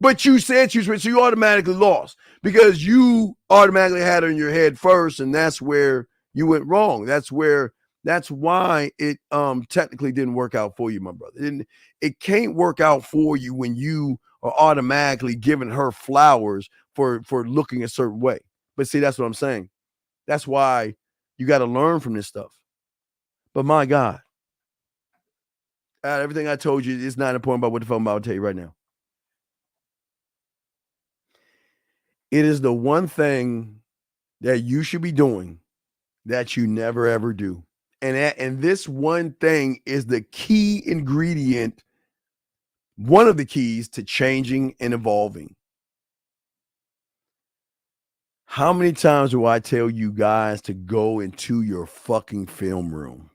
But you said she was pretty, so you automatically lost because you automatically had her in your head first, and that's where you went wrong. That's why it technically didn't work out for you, my brother. It can't work out for you when you are automatically giving her flowers for looking a certain way. But see, that's what I'm saying. That's why you got to learn from this stuff. But my God, everything I told you is not important about what the fuck I'm about to tell you right now. It is the one thing that you should be doing that you never ever do. And this one thing is the key ingredient, one of the keys to changing and evolving. How many times do I tell you guys to go into your fucking film room?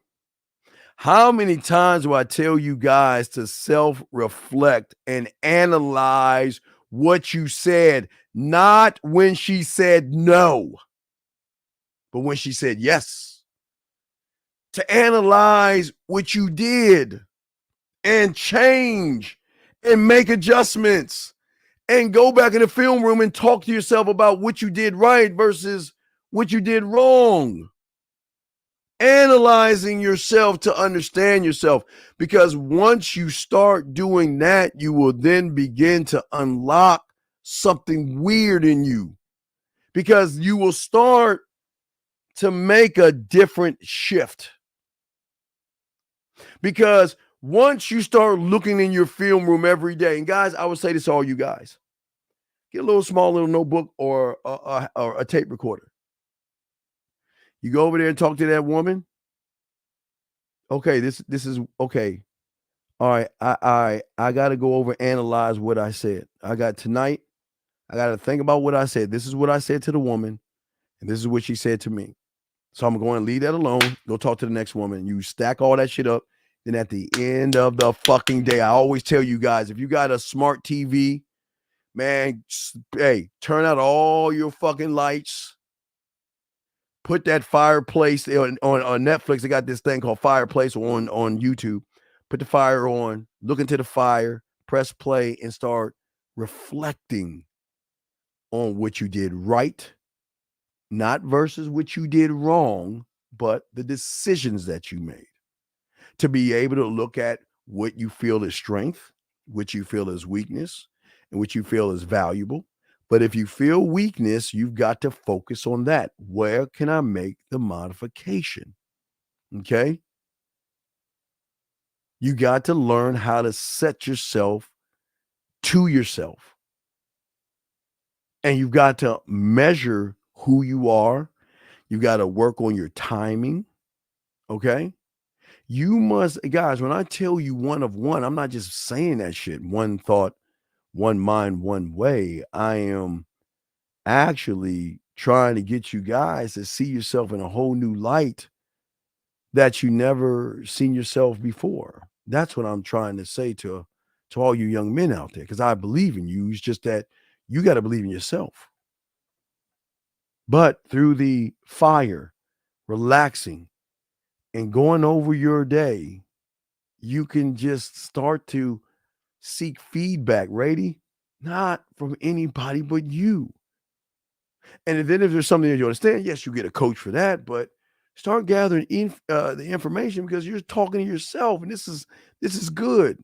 How many times do I tell you guys to self-reflect and analyze what you said? Not when she said no, but when she said yes. To analyze what you did and change and make adjustments and go back in the film room and talk to yourself about what you did right versus what you did wrong. Analyzing yourself to understand yourself, because once you start doing that, you will then begin to unlock something weird in you, because you will start to make a different shift. Because once you start looking in your film room every day, and guys, I would say this to all you guys, get a little small little notebook or a tape recorder. You go over there and talk to that woman. Okay, this is okay. All right, I got to go over and analyze what I said. I got to think about what I said. This is what I said to the woman, and this is what she said to me. So I'm going to leave that alone. Go talk to the next woman. You stack all that shit up. Then at the end of the fucking day, I always tell you guys, if you got a smart TV, man, hey, turn out all your fucking lights. Put that fireplace on Netflix. They got this thing called Fireplace on YouTube. Put the fire on, look into the fire, press play, and start reflecting on what you did right, not versus what you did wrong, but the decisions that you made. To be able to look at what you feel is strength, what you feel is weakness, and what you feel is valuable. But if you feel weakness, you've got to focus on that. Where can I make the modification? Okay? You got to learn how to set yourself to yourself. And you've got to measure who you are. You've got to work on your timing. Okay? You must, guys, when I tell you one of one, I'm not just saying that shit. One thought, one mind, one way. I am actually trying to get you guys to see yourself in a whole new light that you never seen yourself before. That's what I'm trying to say to to all you young men out there, because I believe in you. It's just that you got to believe in yourself. But through the fire, relaxing, and going over your day, you can just start to seek feedback, Rady, not from anybody but you. And then if there's something that you understand, yes, you get a coach for that, but start gathering the information because you're talking to yourself, and this is good.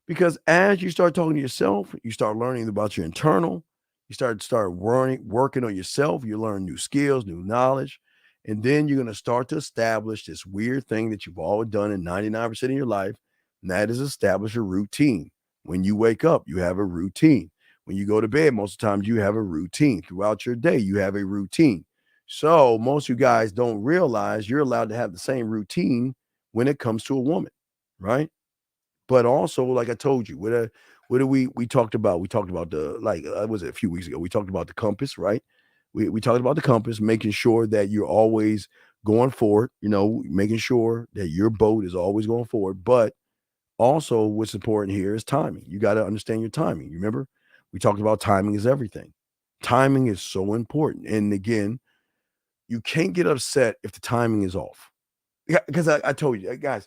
Because as you start talking to yourself, you start learning about your internal, you start working on yourself, you learn new skills, new knowledge, and then you're going to start to establish this weird thing that you've always done in 99% of your life, and that is establish a routine. When you wake up, you have a routine. When you go to bed, most of the times you have a routine. Throughout your day, you have a routine. So most of you guys don't realize you're allowed to have the same routine when it comes to a woman, right? But also, like I told you, what do we talked about? We talked about the was it a few weeks ago? We talked about the compass, right? We talked about the compass, making sure that you're always going forward, making sure that your boat is always going forward. But also, what's important here is timing. You got to understand your timing. You remember, we talked about timing is everything. Timing is so important. And again, you can't get upset if the timing is off. Because I told you, guys,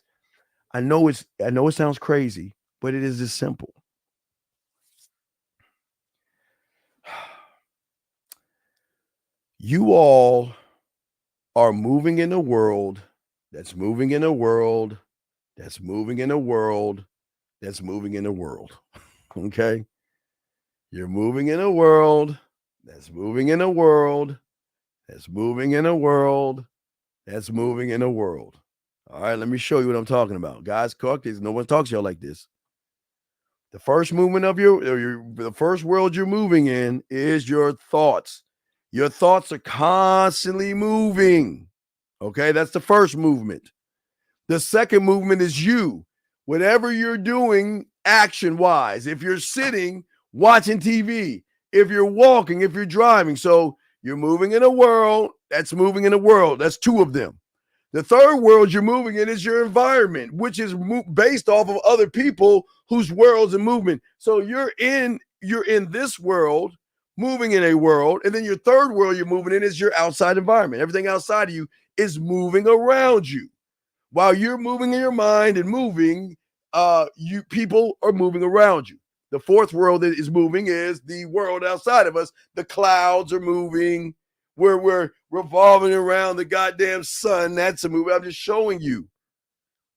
I know it sounds crazy, but it is this simple. You all are moving in a world that's moving in a world that's moving in a world that's moving in a world. Okay? You're moving in a world that's moving in a world that's moving in a world that's moving in a world. All right, let me show you what I'm talking about. Guys, no one talks to y'all like this. The first movement of the first world you're moving in is your thoughts. Your thoughts are constantly moving. Okay, that's the first movement. The second movement is you. Whatever you're doing action-wise, if you're sitting, watching TV, if you're walking, if you're driving. So you're moving in a world that's moving in a world. That's two of them. The third world you're moving in is your environment, which is based off of other people whose worlds are moving. So you're in this world, moving in a world, and then your third world you're moving in is your outside environment. Everything outside of you is moving around you. While you're moving in your mind and moving, people are moving around you. The fourth world that is moving is the world outside of us. The clouds are moving. We're revolving around the goddamn sun. That's a movie. I'm just showing you.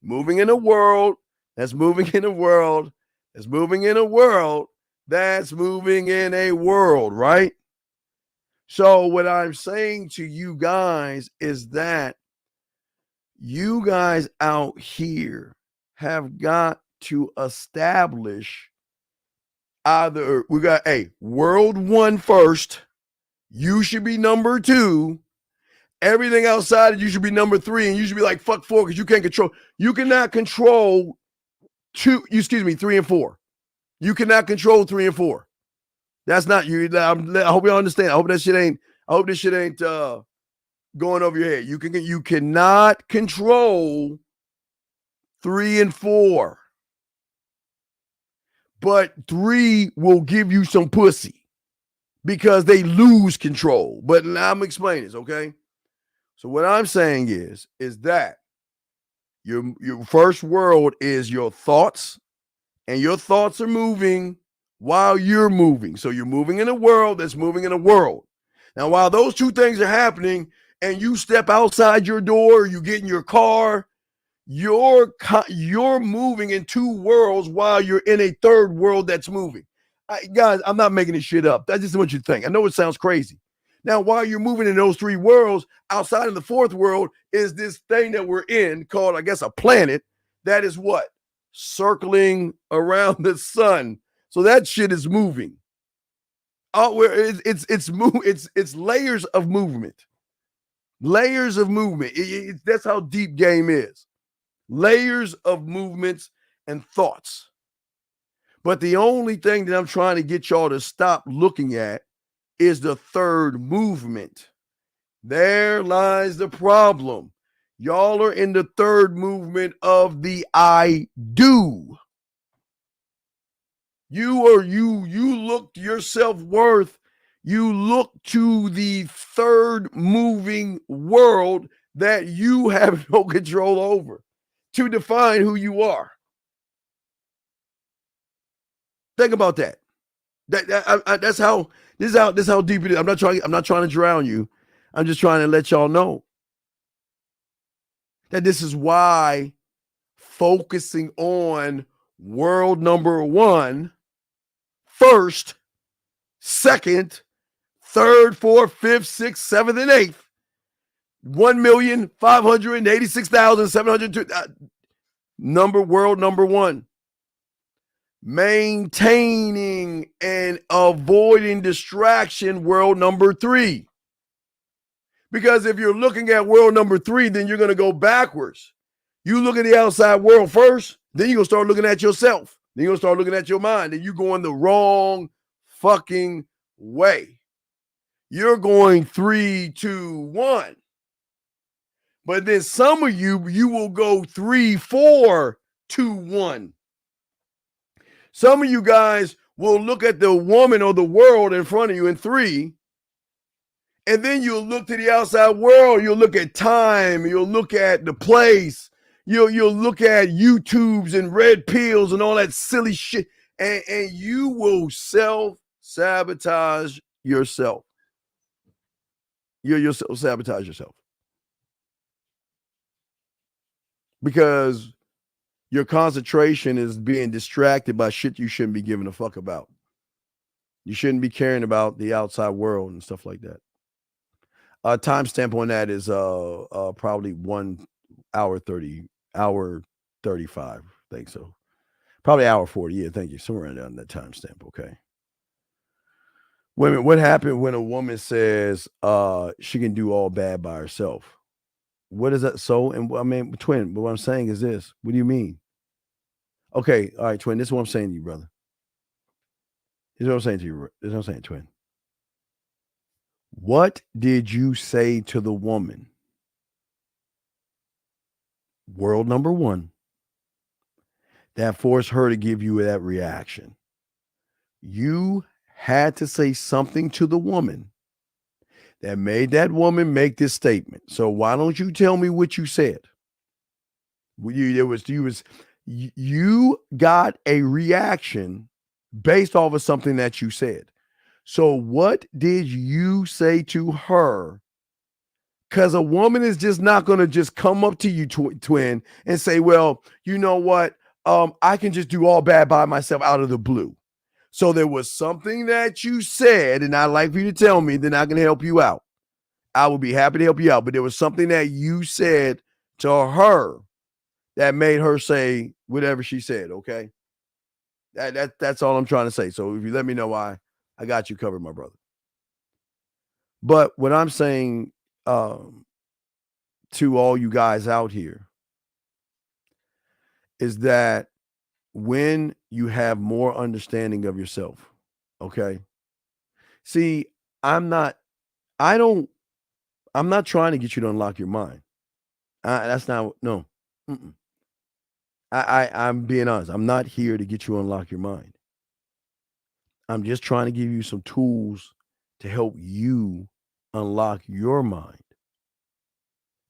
Moving in a world that's moving in a world that's moving in a world that's moving in a world, right? So what I'm saying to you guys is that you guys out here have got to establish either we got world one first. You should be number two. Everything outside of you should be number three, and you should be like fuck four because you cannot control 3 and 4. You cannot control 3 and 4. That's not you. I hope y'all understand. I hope this shit ain't going over your head. You cannot control 3 and 4. But 3 will give you some pussy because they lose control. But now I'm explaining this, okay? So what I'm saying is that your first world is your thoughts, and your thoughts are moving while you're moving. So you're moving in a world that's moving in a world. Now, while those two things are happening and you step outside your door, you get in your car, you're moving in two worlds while you're in a third world that's moving. Guys, I'm not making this shit up. That's just what you think. I know it sounds crazy. Now, while you're moving in those three worlds, outside of the fourth world is this thing that we're in called, I guess, a planet that is what? Circling around the sun. So that shit is moving. It's layers of movement. Layers of movement. That's how deep game is. Layers of movements and thoughts. But the only thing that I'm trying to get y'all to stop looking at is the third movement. There lies the problem. Y'all are in the third movement of the I do. You look your self-worth, you look to the third moving world that you have no control over to define who you are. Think about that. That's how this is how deep it is. I'm not trying to drown you. I'm just trying to let y'all know that this is why focusing on world number 1 first, second, third, fourth, fifth, sixth, seventh, and eighth. 1,586,702 world number 1. Maintaining and avoiding distraction, world number 3. Because if you're looking at world number 3, then you're going to go backwards. You look at the outside world first, then you're going to start looking at yourself. Then you're going to start looking at your mind, and you're going the wrong fucking way. You're going 3, 2, 1. But then some of you will go 3, 4, 2, 1. Some of you guys will look at the woman or the world in front of you in 3, and then you'll look to the outside world. You'll look at time. You'll look at the place. You'll look at YouTubes and red pills and all that silly shit, and you will self-sabotage yourself. You'll self-sabotage yourself. Because your concentration is being distracted by shit you shouldn't be giving a fuck about. You shouldn't be caring about the outside world and stuff like that. Timestamp on that is probably 1 hour 30, hour 35. I think so. Probably hour 40. Yeah, thank you. Somewhere around that timestamp. Okay. Women, what happened when a woman says she can do all bad by herself? What is that? So, and I mean, twin, but what I'm saying is this. What do you mean? Okay, all right, twin. This is what I'm saying to you, brother. This is what I'm saying to you. This is what I'm saying, twin. What did you say to the woman? World number 1. That forced her to give you that reaction. You had to say something to the woman that made that woman make this statement. So why don't you tell me what you said? You got a reaction based off of something that you said. So what did you say to her? Because a woman is just not going to just come up to you, twin, and say, well, you know what? I can just do all bad by myself out of the blue. So there was something that you said, and I'd like for you to tell me, then I can help you out. I would be happy to help you out. But there was something that you said to her that made her say whatever she said, okay? That's all I'm trying to say. So if you let me know why, I got you covered, my brother. But what I'm saying to all you guys out here is that when you have more understanding of yourself, okay? See, I'm not trying to get you to unlock your mind. That's not, no. Mm-mm. I'm being honest. I'm not here to get you to unlock your mind. I'm just trying to give you some tools to help you unlock your mind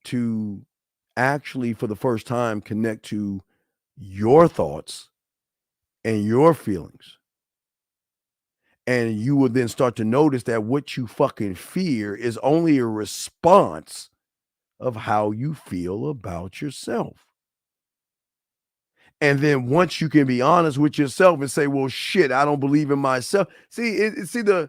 to actually, for the first time, connect to your thoughts and your feelings. And you will then start to notice that what you fucking fear is only a response of how you feel about yourself. And then once you can be honest with yourself and say, well, shit, I don't believe in myself. See, the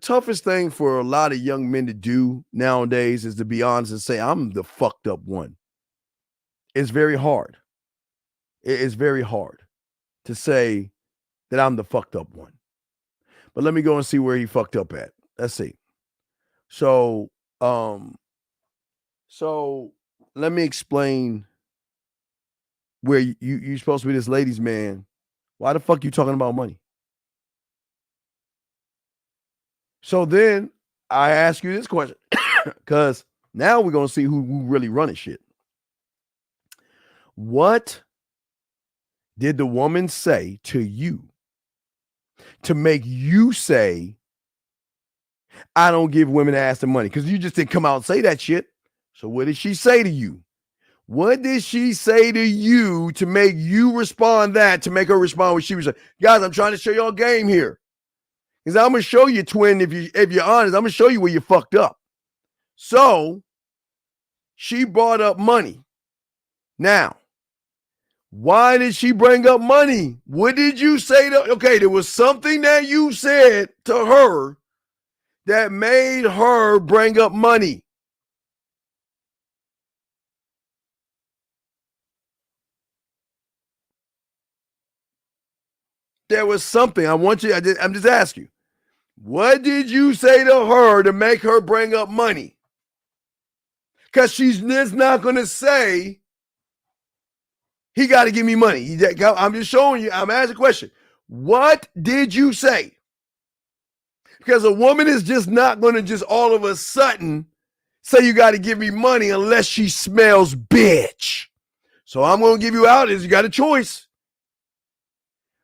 toughest thing for a lot of young men to do nowadays is to be honest and say, I'm the fucked up one. It's very hard. It's very hard to say that I'm the fucked up one. But let me go and see where he fucked up at. Let's see. So let me explain where you're supposed to be this ladies' man. Why the fuck you talking about money? So then I ask you this question, because now we're going to see who really running shit. What did the woman say to you to make you say, I don't give women ass the money? Because you just didn't come out and say that shit. So what did she say to you? What did she say to you to make you respond that, to make her respond what she was saying? Guys, I'm trying to show y'all a game here. Because I'm going to show you, twin, if you're honest, I'm going to show you where you fucked up. So she brought up money. Now, why did she bring up money? What did you say to, okay, there was something that you said to her that made her bring up money. There was something. I'm just asking you. What did you say to her to make her bring up money? Because she's just not going to say, he got to give me money. I'm just showing you. I'm asking a question. What did you say? Because a woman is just not going to just all of a sudden say you got to give me money unless she smells bitch. So I'm going to give you out is you got a choice.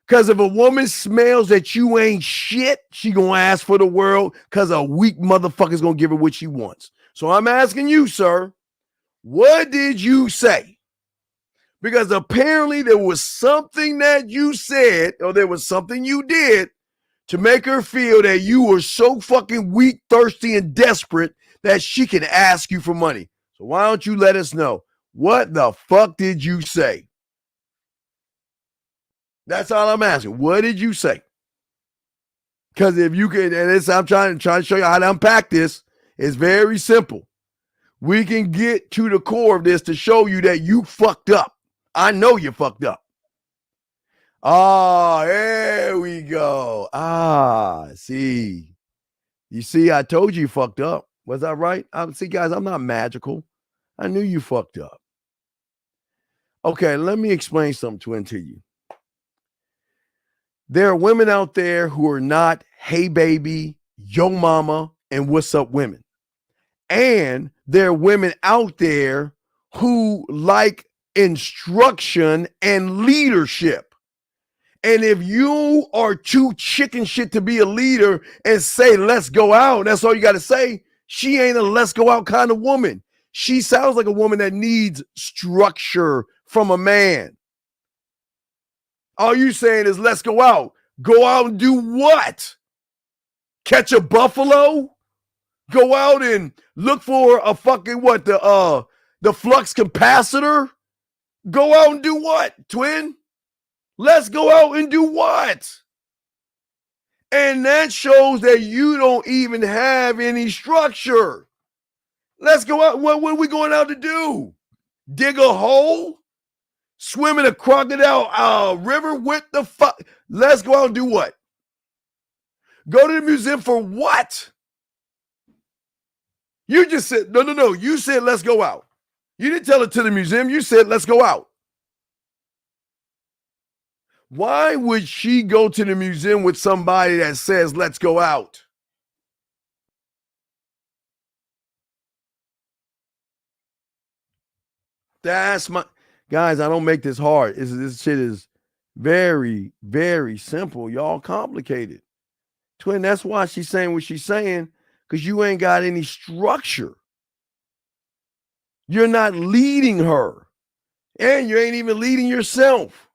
Because if a woman smells that you ain't shit, she going to ask for the world because a weak motherfucker's going to give her what she wants. So I'm asking you, sir, what did you say? Because apparently there was something that you said or there was something you did to make her feel that you were so fucking weak, thirsty, and desperate that she can ask you for money. So why don't you let us know? What the fuck did you say? That's all I'm asking. What did you say? Because if you can, and I'm trying to show you how to unpack this. It's very simple. We can get to the core of this to show you that you fucked up. I know you fucked up. Ah, there we go. See. You see, I told you fucked up. Was I right? See, guys, I'm not magical. I knew you fucked up. Okay, let me explain something, twin, to you. There are women out there who are not hey baby, yo mama, and what's up women. And there are women out there who like instruction and leadership. And if you are too chicken shit to be a leader and say, let's go out, that's all you got to say. She ain't a let's go out kind of woman. She sounds like a woman that needs structure from a man. All you saying is let's go out. Go out and do what? Catch a buffalo? Go out and look for a fucking what? The flux capacitor? Go out and do what, twin? Let's go out and do what? And that shows that you don't even have any structure. Let's go out. What are we going out to do? Dig a hole? Swim in a crocodile river? What the fuck? Let's go out and do what? Go to the museum for what? You just said, no. You said, let's go out. You didn't tell it to the museum. You said, let's go out. Why would she go to the museum with somebody that says, let's go out? That's my, guys, I don't make this hard. This shit is very, very simple. Y'all complicated. Twin, that's why she's saying what she's saying, because you ain't got any structure. You're not leading her. And you ain't even leading yourself.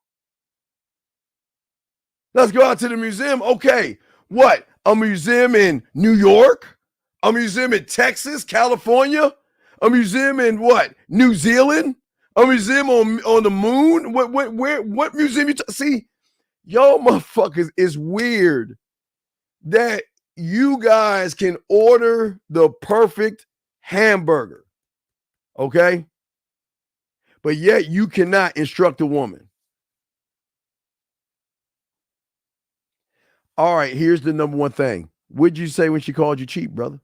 Let's go out to the museum. Okay, what? A museum in New York? A museum in Texas, California? A museum in what? New Zealand? A museum on the moon? What museum see? Y'all motherfuckers, it's weird that you guys can order the perfect hamburger. Okay? But yet you cannot instruct a woman. All right, here's the number one thing. What'd you say when she called you cheap, brother?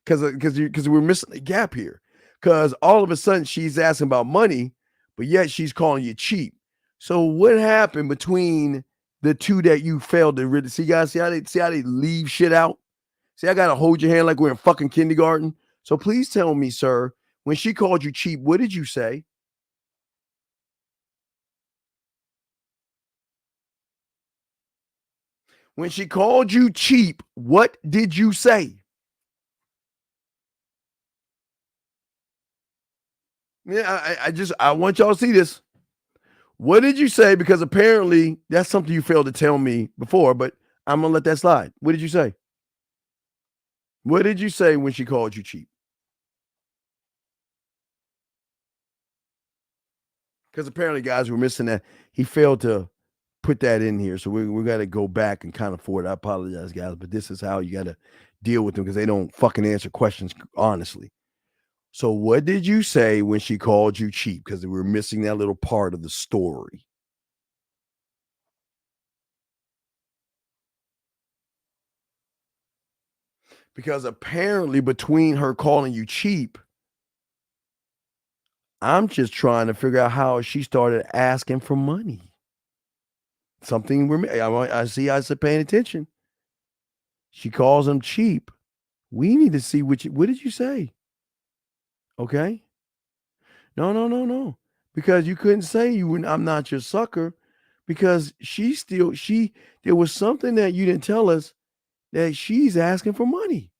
Because we're missing a gap here. Because all of a sudden she's asking about money, but yet she's calling you cheap. So what happened between the two that you failed to really see, guys? See how they leave shit out? See, I gotta hold your hand like we're in fucking kindergarten. So please tell me, sir, when she called you cheap, what did you say? When she called you cheap, what did you say? Yeah, I want y'all to see this. What did you say? Because apparently that's something you failed to tell me before, but I'm gonna let that slide. What did you say? What did you say when she called you cheap? Because apparently, guys, we're missing that. He failed to put that in here, so we got to go back and kind of forward. I apologize, guys, but this is how you got to deal with them because they don't fucking answer questions honestly. So, what did you say when she called you cheap? Because we're missing that little part of the story. Because apparently, between her calling you cheap, I'm just trying to figure out how she started asking for money. Something I see. I said, paying attention. She calls him cheap. We need to see what did you say? Okay. No. Because you couldn't say I'm not your sucker. Because there was something that you didn't tell us that she's asking for money.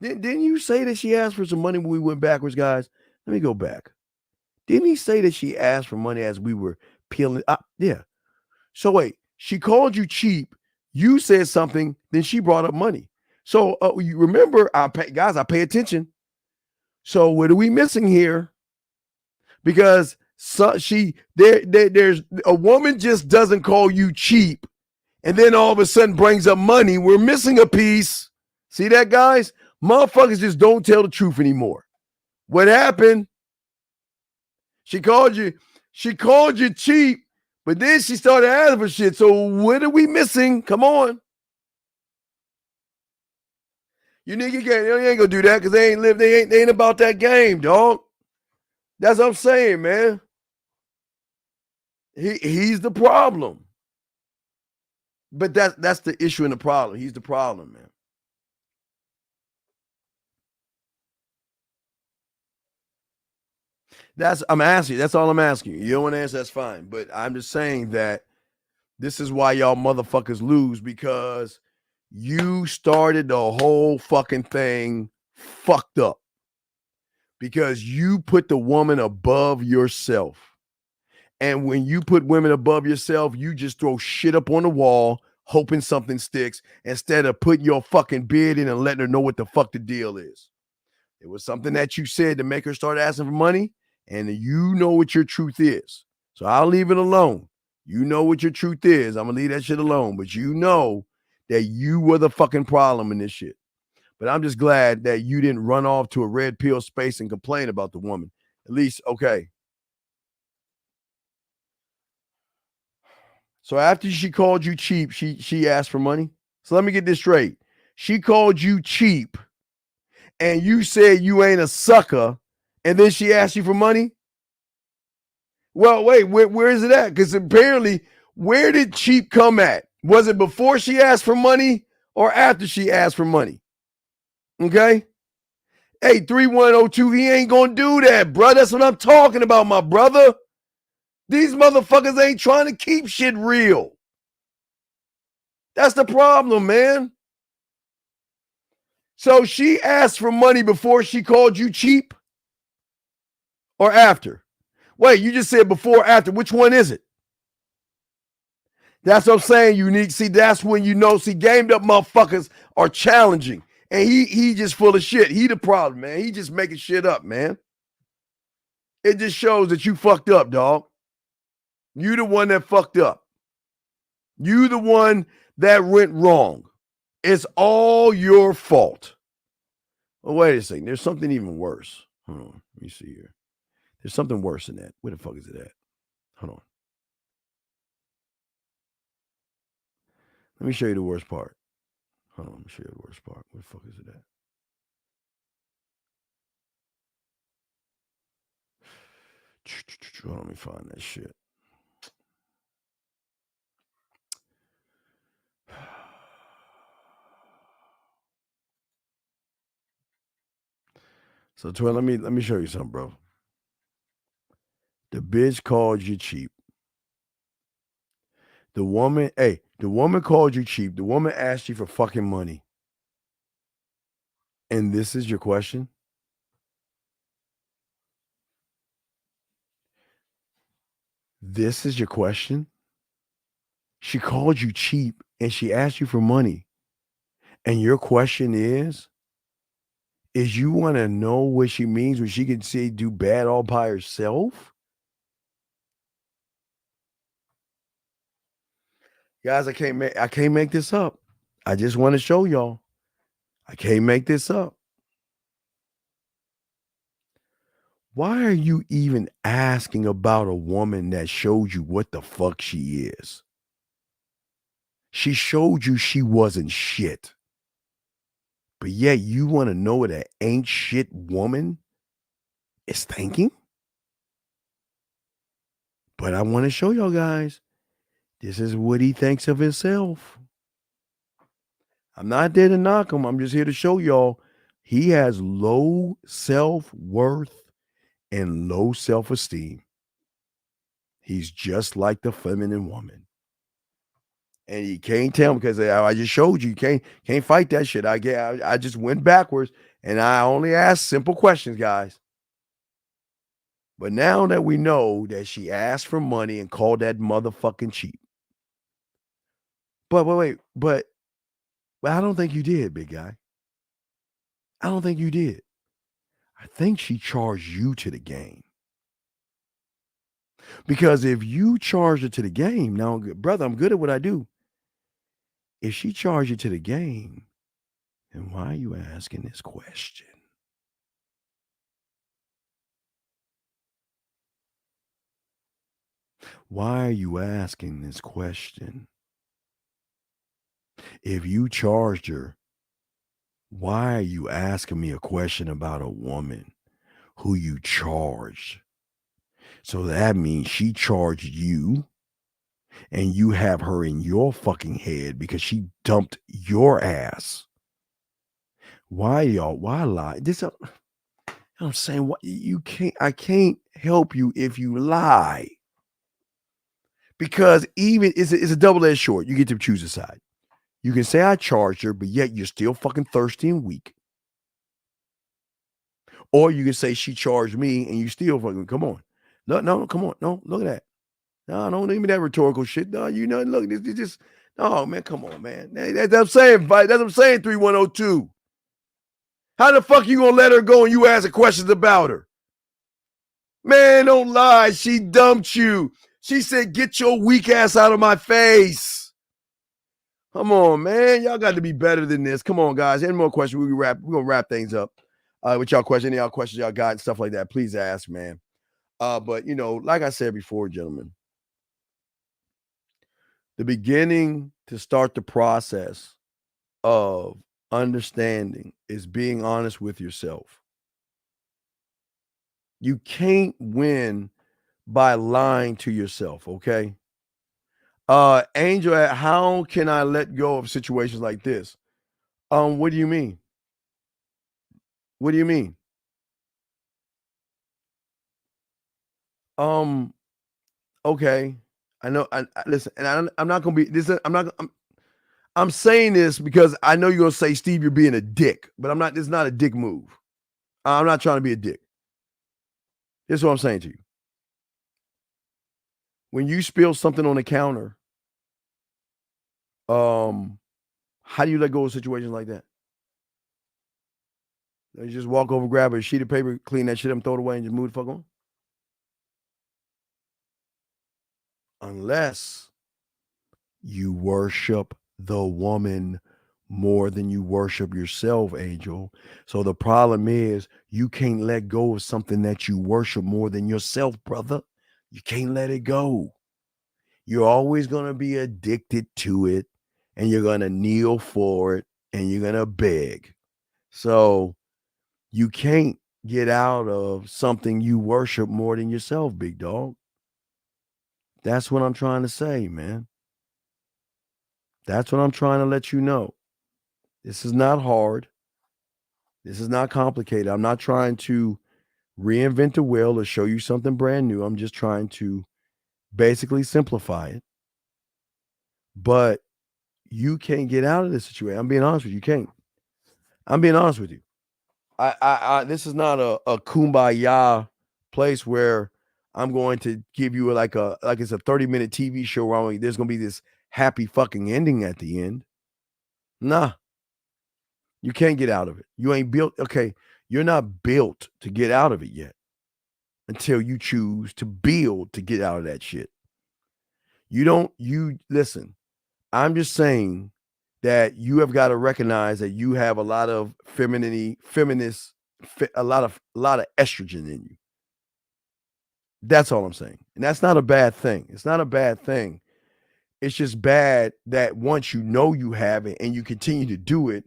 Didn't you say that she asked for some money when we went backwards, guys? Let me go back. Didn't he say that she asked for money as we were peeling? Yeah. So wait, she called you cheap. You said something, then she brought up money. So you remember, guys, I pay attention. So what are we missing here? Because there's a woman just doesn't call you cheap, and then all of a sudden brings up money. We're missing a piece. See that, guys? Motherfuckers just don't tell the truth anymore. What happened? She called you cheap, but then she started asking for shit. So what are we missing? Come on. You nigga ain't gonna do that because they ain't about that game, dog. That's what I'm saying, man. He's the problem. But that's the issue and the problem. He's the problem, man. I'm asking. That's all I'm asking. You don't want to answer, that's fine. But I'm just saying that this is why y'all motherfuckers lose, because you started the whole fucking thing fucked up. Because you put the woman above yourself. And when you put women above yourself, you just throw shit up on the wall, hoping something sticks, instead of putting your fucking bid in and letting her know what the fuck the deal is. It was something that you said to make her start asking for money, and you know what your truth is. So I'll leave it alone. You know what your truth is. I'm going to leave that shit alone. But you know that you were the fucking problem in this shit. But I'm just glad that you didn't run off to a red pill space and complain about the woman. At least, okay. So after she called you cheap, she asked for money. So let me get this straight. She called you cheap, and you said you ain't a sucker, and then she asked you for money? Well, wait, where is it at? Because apparently, where did cheap come at? Was it before she asked for money or after she asked for money? Okay? Hey, 3102, he ain't gonna do that, bro. That's what I'm talking about, my brother. These motherfuckers ain't trying to keep shit real. That's the problem, man. So she asked for money before she called you cheap or after? Wait, you just said before or after. Which one is it? That's what I'm saying, Unique. See, that's when you know. See, gamed up motherfuckers are challenging. And he just full of shit. He the problem, man. He just making shit up, man. It just shows that you fucked up, dog. You the one that fucked up. You the one that went wrong. It's all your fault. Oh, wait a second. There's something even worse. Hold on. Let me see here. There's something worse than that. Where the fuck is it at? Hold on. Let me show you the worst part. Hold on. Let me show you the worst part. Where the fuck is it at? Hold on, let me find that shit. So, Twin, let me show you something, bro. The bitch called you cheap. The woman called you cheap. The woman asked you for fucking money. And this is your question? This is your question? She called you cheap and she asked you for money. And your question is you want to know what she means when she can say do bad all by herself? Guys, I can't make this up. I just want to show y'all. I can't make this up. Why are you even asking about a woman that showed you what the fuck she is? She showed you she wasn't shit. But yet you want to know what an ain't shit woman is thinking? But I want to show y'all guys, this is what he thinks of himself. I'm not there to knock him. I'm just here to show y'all he has low self-worth and low self-esteem. He's just like the feminine woman. And you can't tell him because I just showed you can't fight that shit. I just went backwards and I only asked simple questions, guys. But now that we know that she asked for money and called that motherfucking cheap. But wait, but I don't think you did, big guy. I don't think you did. I think she charged you to the game. Because if you charge her to the game, now, brother, I'm good at what I do. If she charged you to the game, then why are you asking this question? Why are you asking this question? If you charged her, why are you asking me a question about a woman who you charged? So that means she charged you and you have her in your fucking head because she dumped your ass. Why lie? I'm saying, what I can't help you if you lie. Because even it's a double-edged sword. You get to choose a side. You can say I charged her, but yet you're still fucking thirsty and weak. Or you can say she charged me and you still fucking, come on. No, come on. No, look at that. No, don't give me that rhetorical shit. No, look, this just, no, man, come on, man. That's what I'm saying, that's what I'm saying, 3102. How the fuck you gonna let her go and you asking questions about her? Man, don't lie. She dumped you. She said, get your weak ass out of my face. Come on, man. Y'all got to be better than this. Come on, guys. Any more questions? We're gonna wrap things up. With y'all questions, any y'all questions y'all got and stuff like that, please ask, man. But like I said before, gentlemen, the beginning to start the process of understanding is being honest with yourself. You can't win by lying to yourself, okay? Angel, how can I let go of situations like this? What do you mean? What do you mean? Okay. I know. Listen, and I'm not gonna be this. I'm saying this because I know you're gonna say, Steve, you're being a dick, but I'm not. This is not a dick move. I'm not trying to be a dick. This is what I'm saying to you. When you spill something on the counter, how do you let go of situations like that? You just walk over, grab a sheet of paper, clean that shit up, throw it away, and just move the fuck on? Unless you worship the woman more than you worship yourself, Angel. So the problem is you can't let go of something that you worship more than yourself, brother. You can't let it go. You're always going to be addicted to it, and you're going to kneel for it, and you're going to beg. So you can't get out of something you worship more than yourself, big dog. That's what I'm trying to say, man. That's what I'm trying to let you know. This is not hard. This is not complicated. I'm not trying to reinvent the wheel or show you something brand new. I'm just trying to basically simplify it but you can't get out of this situation. I'm being honest with you. You can't. I'm being honest with you. This is not a kumbaya place where I'm going to give you like it's a 30-minute TV show where there's gonna be this happy fucking ending at the end. Nah, you can't get out of it. You ain't built. Okay, you're not built to get out of it yet until you choose to build to get out of that shit. You listen. I'm just saying that you have got to recognize that you have a lot of a lot of estrogen in you. That's all I'm saying. And that's not a bad thing. It's not a bad thing. It's just bad that once you know you have it and you continue to do it,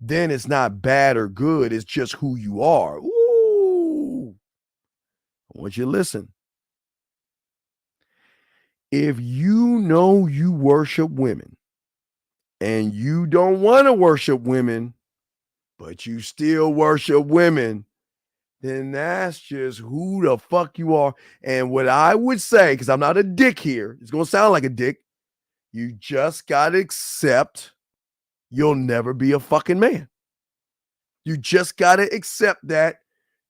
then it's not bad or good. It's just who you are. Ooh. I want you to listen. If you know you worship women and you don't want to worship women, but you still worship women, then that's just who the fuck you are. And what I would say, because I'm not a dick here, it's going to sound like a dick, you just got to accept you'll never be a fucking man. You just got to accept that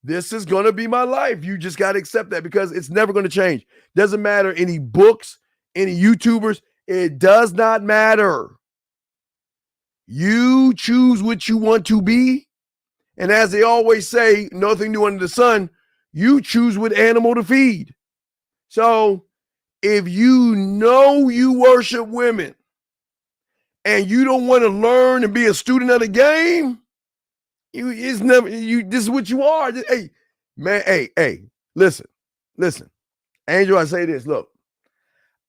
this is going to be my life. You just got to accept that because it's never going to change. Doesn't matter any books, any YouTubers, it does not matter. You choose what you want to be. And as they always say, nothing new under the sun, you choose what animal to feed. So if you know you worship women and you don't want to learn and be a student of the game, this is what you are. Hey, man, hey, listen. Angel, I say this, look,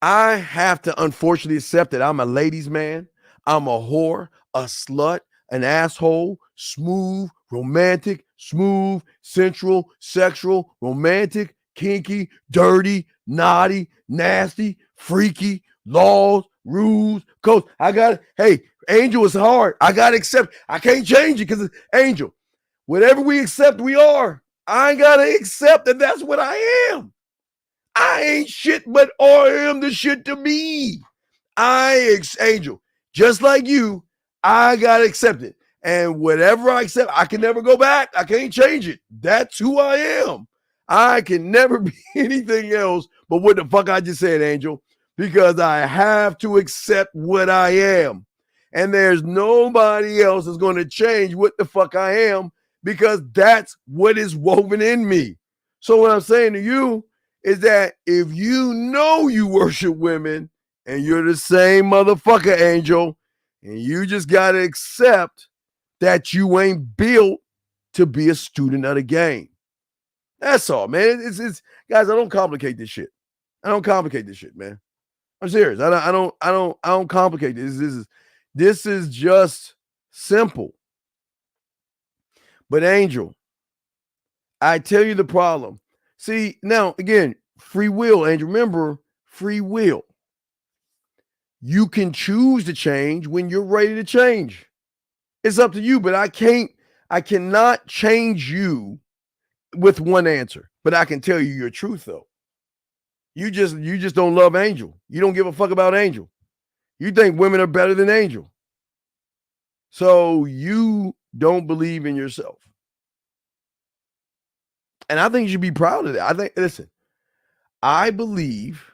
I have to unfortunately accept that I'm a ladies' man. I'm a whore, a slut, an asshole, smooth, romantic, smooth, sensual, sexual, romantic, kinky, dirty, naughty, nasty, freaky, laws, rules, codes. I got it. Hey, Angel is hard. I got to accept. I can't change it because it's Angel. Whatever we accept, we are. I got to accept that that's what I am. I ain't shit, but I am the shit to me. Angel, just like you, I got to accept it. And whatever I accept, I can never go back. I can't change it. That's who I am. I can never be anything else but what the fuck I just said, Angel, because I have to accept what I am. And there's nobody else that's going to change what the fuck I am because that's what is woven in me. So what I'm saying to you is that if you know you worship women and you're the same motherfucker, Angel, and you just got to accept that you ain't built to be a student of the game. That's all, man. It's guys, I don't complicate this shit. I don't complicate this shit, man. I'm serious. I don't complicate this. This is just simple. But Angel, I tell you the problem. See, now again, free will, Angel. Remember, free will. You can choose to change when you're ready to change. It's up to you, but I cannot change you with one answer. But I can tell you your truth, though. You just don't love Angel. You don't give a fuck about Angel. You think women are better than Angel. So you don't believe in yourself. And I think you should be proud of that. Listen, I believe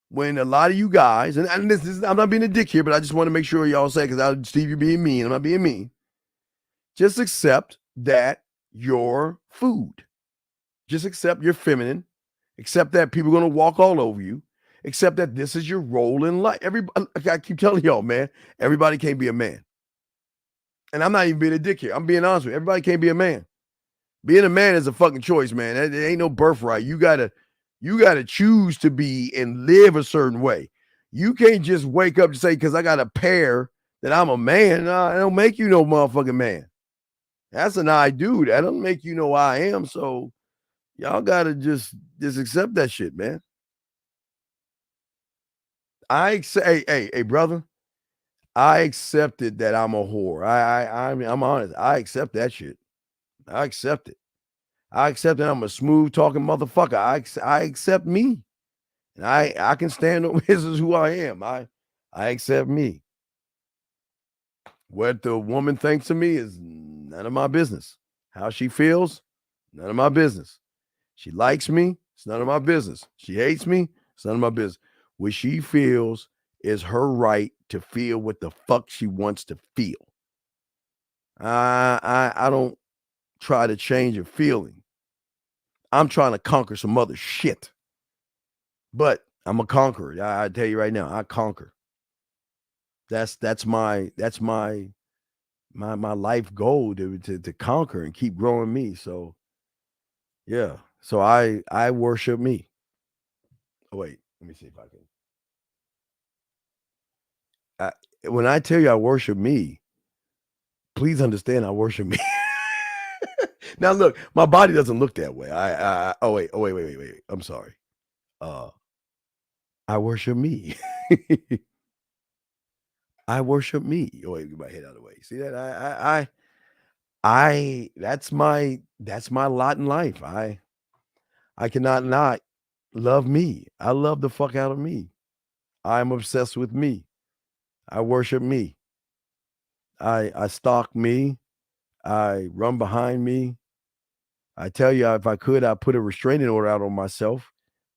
when a lot of you guys, and I'm not being a dick here, but I just want to make sure y'all say, because Steve, you're being mean. I'm not being mean. Just accept that you're food. Just accept you're feminine. Accept that people are going to walk all over you. Accept that this is your role in life. I keep telling y'all, man, everybody can't be a man. And I'm not even being a dick here. I'm being honest with you. Everybody can't be a man. Being a man is a fucking choice, man. It ain't no birthright. You gotta choose to be and live a certain way. You can't just wake up and say, because I got a pair, that I'm a man. No, it don't make you no motherfucking man. That's an I do. That don't make you know I am. So y'all gotta just accept that shit, man. Hey, brother. I accepted that I'm a whore. I'm honest. I accept that shit. I accept it. I accept that I'm a smooth talking motherfucker. I accept me. And I can stand on this is who I am. I I accept me. What the woman thinks of me is none of my business. How she feels, none of my business. She likes me, it's none of my business. She hates me, it's none of my business. What she feels is her right to feel what the fuck she wants to feel. I don't try to change a feeling. I'm trying to conquer some other shit. But I'm a conqueror. I tell you right now, I conquer. That's my life goal to conquer and keep growing me. So yeah. So I worship me. Oh wait, let me see if I can. When I tell you I worship me, please understand I worship me. Now look, my body doesn't look that way. Oh wait. I'm sorry. I worship me. I worship me. Oh wait, get my head out of the way. See that? That's my lot in life. I cannot not love me. I love the fuck out of me. I'm obsessed with me. I worship me. I stalk me. I run behind me. I tell you, if I could, I'd put a restraining order out on myself.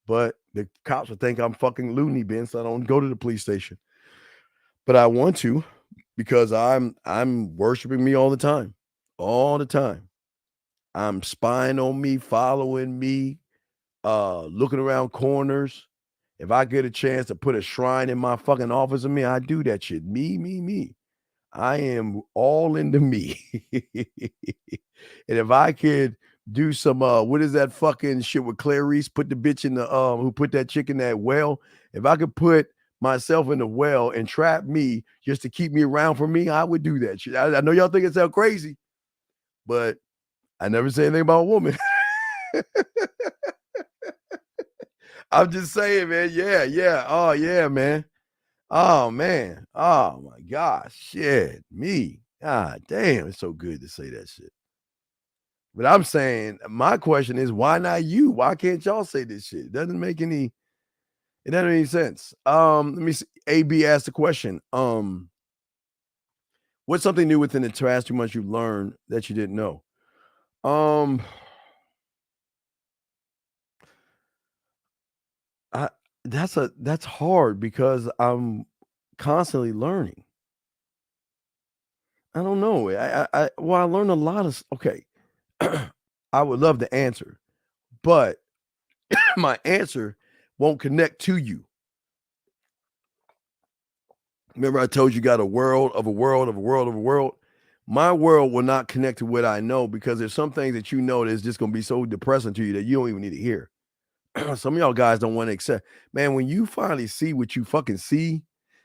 But the cops would think I'm fucking loony bin, so I don't go to the police station. But I want to because I'm worshiping me all the time. All the time. I'm spying on me, following me, looking around corners. If I get a chance to put a shrine in my fucking office of me, I do that shit. Me. I am all into me. And if I could do some what is that fucking shit with Clarice? Put the bitch in the who put that chick in that well. If I could put myself in the well and trap me just to keep me around for me, I would do that shit. I know y'all think it sounds crazy, but I never say anything about a woman. I'm just saying, man. Yeah. Oh, yeah, man. Oh, man. Oh, my gosh. Shit. Me. God damn. It's so good to say that shit. But I'm saying, my question is, why not you? Why can't y'all say this shit? It doesn't make any sense. Let me see. AB asked the question. What's something new within the past 2 months you learned that you didn't know? I that's hard because I'm constantly learning. I don't know. I learned a lot of okay. I would love to answer, but my answer won't connect to you. Remember, I told you got a world of a world of a world of a world. My world will not connect to what I know because there's some things that you know that's just gonna be so depressing to you that you don't even need to hear. Some of y'all guys don't want to accept. Man, when you finally see what you fucking see,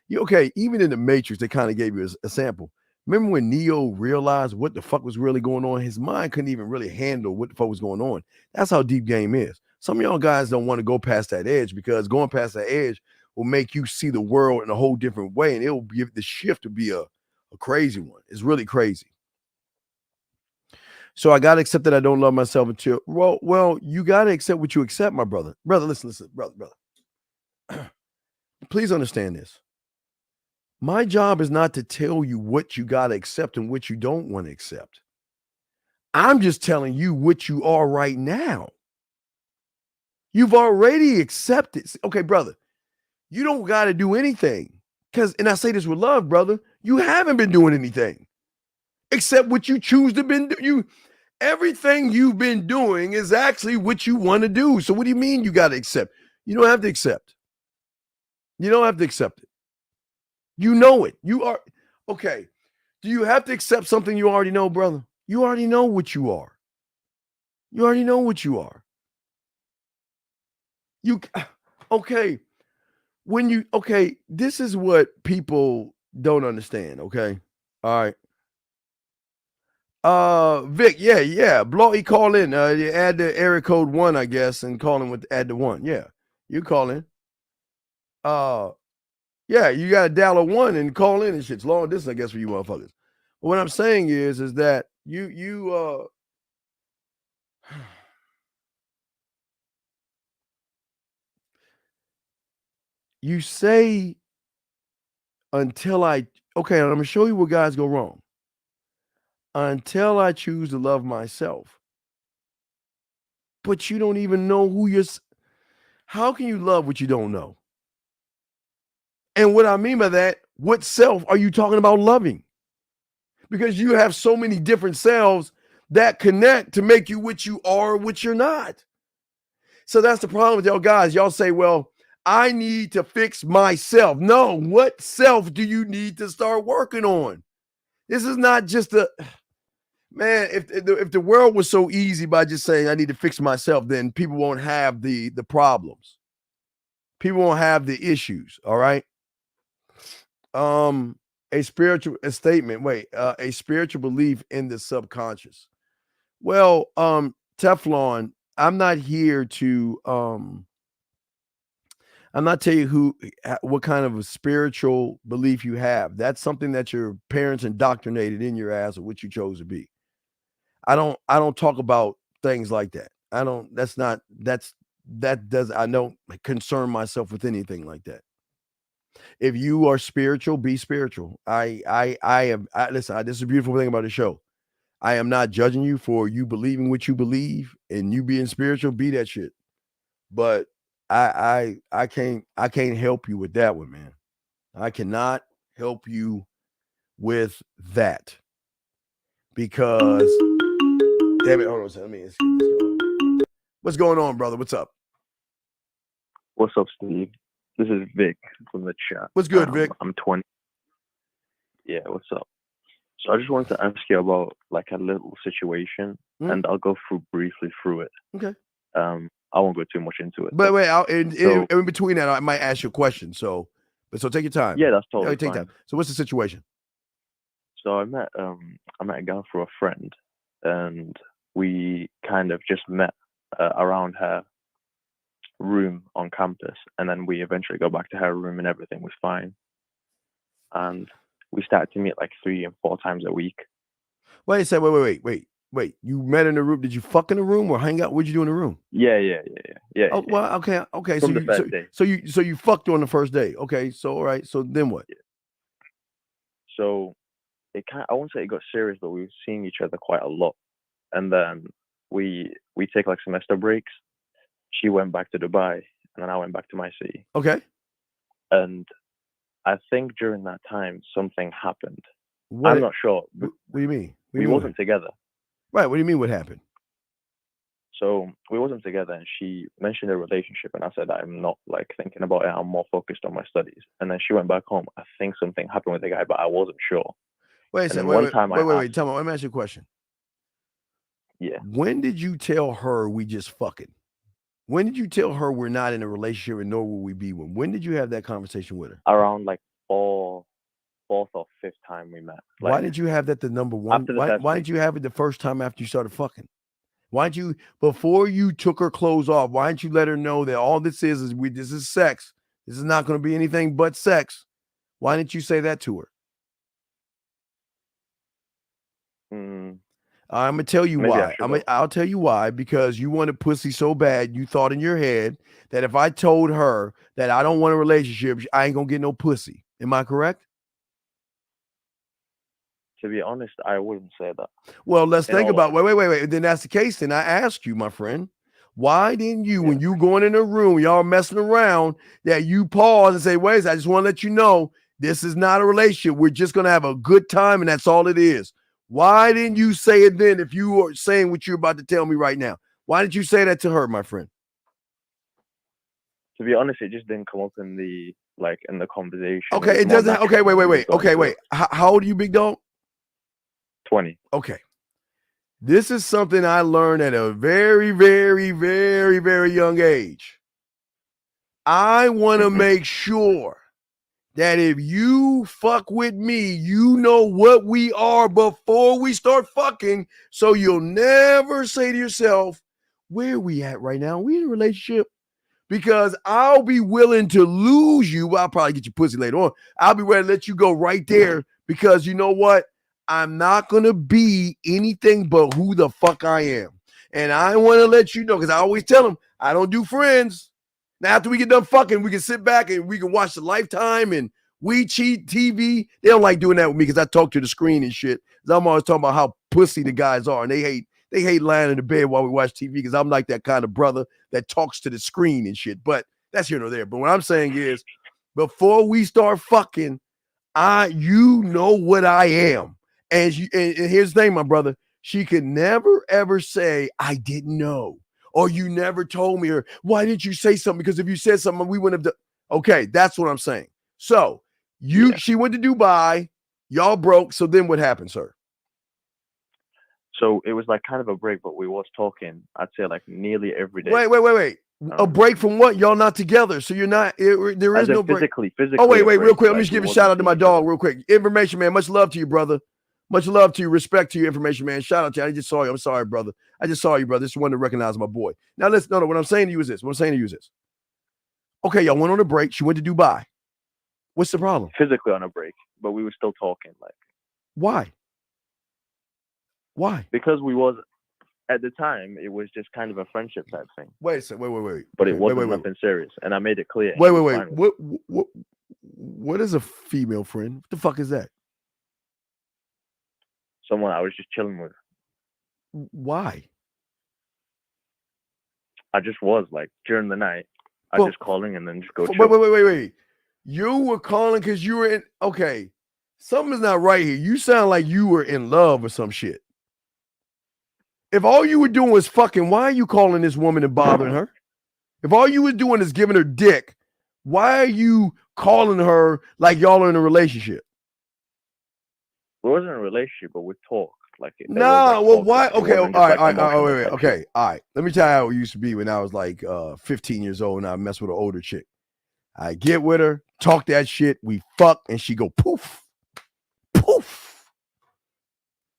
you okay. Even in the Matrix, they kind of gave you a sample. Remember when Neo realized what the fuck was really going on? His mind couldn't even really handle what the fuck was going on. That's how deep game is. Some of y'all guys don't want to go past that edge because going past that edge will make you see the world in a whole different way, and it will give the shift to be a crazy one. It's really crazy. So I gotta accept that I don't love myself until well, you gotta accept what you accept, my brother. Brother, listen, brother. Please understand this. My job is not to tell you what you gotta accept and what you don't want to accept. I'm just telling you what you are right now. You've already accepted. Okay, brother, you don't gotta do anything. And I say this with love, brother, you haven't been doing anything except what you choose to been you. Everything you've been doing is actually what you want to do. So what do you mean you got to accept? You don't have to accept. You don't have to accept it. You know it. You are okay. Do you have to accept something you already know, brother? You already know what you are. You already know what you are. You okay. This is what people don't understand, okay? All right. Vic, yeah. Blow, he call in. You add the area code 1, I guess, and call in with add the 1. Yeah. You call in. Yeah, you gotta dial a 1 and call in and shit. It's long distance, I guess, for you motherfuckers. But what I'm saying is that you say until I'm going to show you where guys go wrong. Until I choose to love myself. But you don't even know who you're. How can you love what you don't know? And what I mean by that, what self are you talking about loving? Because you have so many different selves that connect to make you what you are, what you're not. So that's the problem with y'all guys. Y'all say, well, I need to fix myself. No, what self do you need to start working on? This is not just a, man, if the world was so easy by just saying I need to fix myself, then people won't have the problems. People won't have the issues, all right? A spiritual belief in the subconscious. Well, Teflon, I'm not here to I'm not telling you what kind of a spiritual belief you have. That's something that your parents indoctrinated in your ass or what you chose to be. I don't talk about things like that. I don't concern myself with anything like that. If you are spiritual, be spiritual. Listen, this is a beautiful thing about the show. I am not judging you for you believing what you believe and you being spiritual, be that shit. But I can't help you with that one, man. I cannot help you with that. Because damn it, hold on a second. Let me what's going on, brother? What's up? What's up, Steve? This is Vic from the chat. What's good, Vic? I'm 20. Yeah, what's up? So I just wanted to ask you about like a little situation, and I'll go briefly through it. Okay. I won't go too much into it. But wait, in between that, I might ask you a question. So take your time. Yeah, that's totally take fine. time. So what's the situation? So I met a girl through a friend, and we kind of just met around her room on campus, and then we eventually go back to her room, and everything was fine. And we started to meet like 3 and 4 times a week. Wait a second. Wait. You met in the room? Did you fuck in the room or hang out? What'd you do in the room? Yeah. Oh, well, okay. From the first day. So you fucked on the first day. Okay. So all right. So then what? Yeah. So I won't say it got serious, but we were seeing each other quite a lot. And then we take like semester breaks. She went back to Dubai, and then I went back to my city. Okay. And I think during that time something happened. I'm not sure. What do you mean? We wasn't together. Right. What do you mean? What happened? So we wasn't together, and she mentioned a relationship, and I said I'm not like thinking about it. I'm more focused on my studies. And then she went back home. I think something happened with the guy, but I wasn't sure. Wait a second. Wait. Tell me. Let me ask you a question. Yeah. When did you tell her we just fucking? When did you tell her we're not in a relationship and nor will we be one? When did you have that conversation with her? Around like fourth or fifth time we met. Like, why did you have that the number one? Why did you have it the first time after you started fucking? Why didn't you, before you took her clothes off, why didn't you let her know that all this is this is sex? This is not going to be anything but sex. Why didn't you say that to her? I'm going to tell you why. I'll tell you why. Because you wanted pussy so bad, you thought in your head that if I told her that I don't want a relationship, I ain't going to get no pussy. Am I correct? To be honest, I wouldn't say that. Well, let's think about, wait. Then that's the case. Then I ask you, my friend, why didn't you, when you going in a room, y'all messing around, that you pause and say, wait, I just want to let you know, this is not a relationship. We're just going to have a good time, and that's all it is. Why didn't you say it then if you are saying what you're about to tell me right now? Why didn't you say that to her, my friend? To be honest, it just didn't come up in the conversation. Okay, it doesn't. Okay, wait. Okay, wait. How old are you, big dog? 20. Okay. This is something I learned at a very, very, very, very young age. I want to make sure that if you fuck with me, you know what we are before we start fucking, so you'll never say to yourself, where are we at right now? We in a relationship? Because I'll be willing to lose you. I'll probably get your pussy later on. I'll be ready to let you go right there because you know what? I'm not going to be anything but who the fuck I am. And I want to let you know, because I always tell them, I don't do friends. Now, after we get done fucking, we can sit back and we can watch the Lifetime and We cheat TV. They don't like doing that with me because I talk to the screen and shit. I'm always talking about how pussy the guys are, and they hate lying in the bed while we watch TV because I'm like that kind of brother that talks to the screen and shit. But that's here nor there. But what I'm saying is, before we start fucking, you know what I am. And here's the thing, my brother. She could never, ever say, I didn't know. Or you never told me. Or why didn't you say something? Because if you said something, we wouldn't have done. Okay, that's what I'm saying. So she went to Dubai. Y'all broke. So then what happened, sir? So it was like kind of a break, but we was talking, I'd say like nearly every day. Wait. A break from what? Y'all not together. So you're not, there is no break. Physically. Oh, wait, real quick. Let me just give a shout out to my dog real quick. Information, man. Much love to you, brother. Much love to you. Respect to your information, man. Shout out to you. I just saw you. I'm sorry, brother. I just saw you, brother. Just wanted to recognize my boy. Now, listen, no. What I'm saying to you is this. Okay, y'all went on a break. She went to Dubai. What's the problem? Physically on a break, but we were still talking. Like, why? Because we was, at the time, it was just kind of a friendship type thing. Wait. But it wasn't nothing serious, and I made it clear. Wait. What is a female friend? What the fuck is that? Someone I was just chilling with. Why? I just was like during the night. I just calling and then just go. Chill. Wait. You were calling because you were in. Okay, something's not right here. You sound like you were in love or some shit. If all you were doing was fucking, why are you calling this woman and bothering her? If all you were doing is giving her dick, why are you calling her like y'all are in a relationship? We wasn't in a relationship, but we talked. Why? Okay, all right. Let me tell you how it used to be when I was like 15 years old and I messed with an older chick. I get with her, talk that shit, we fuck, and she go poof.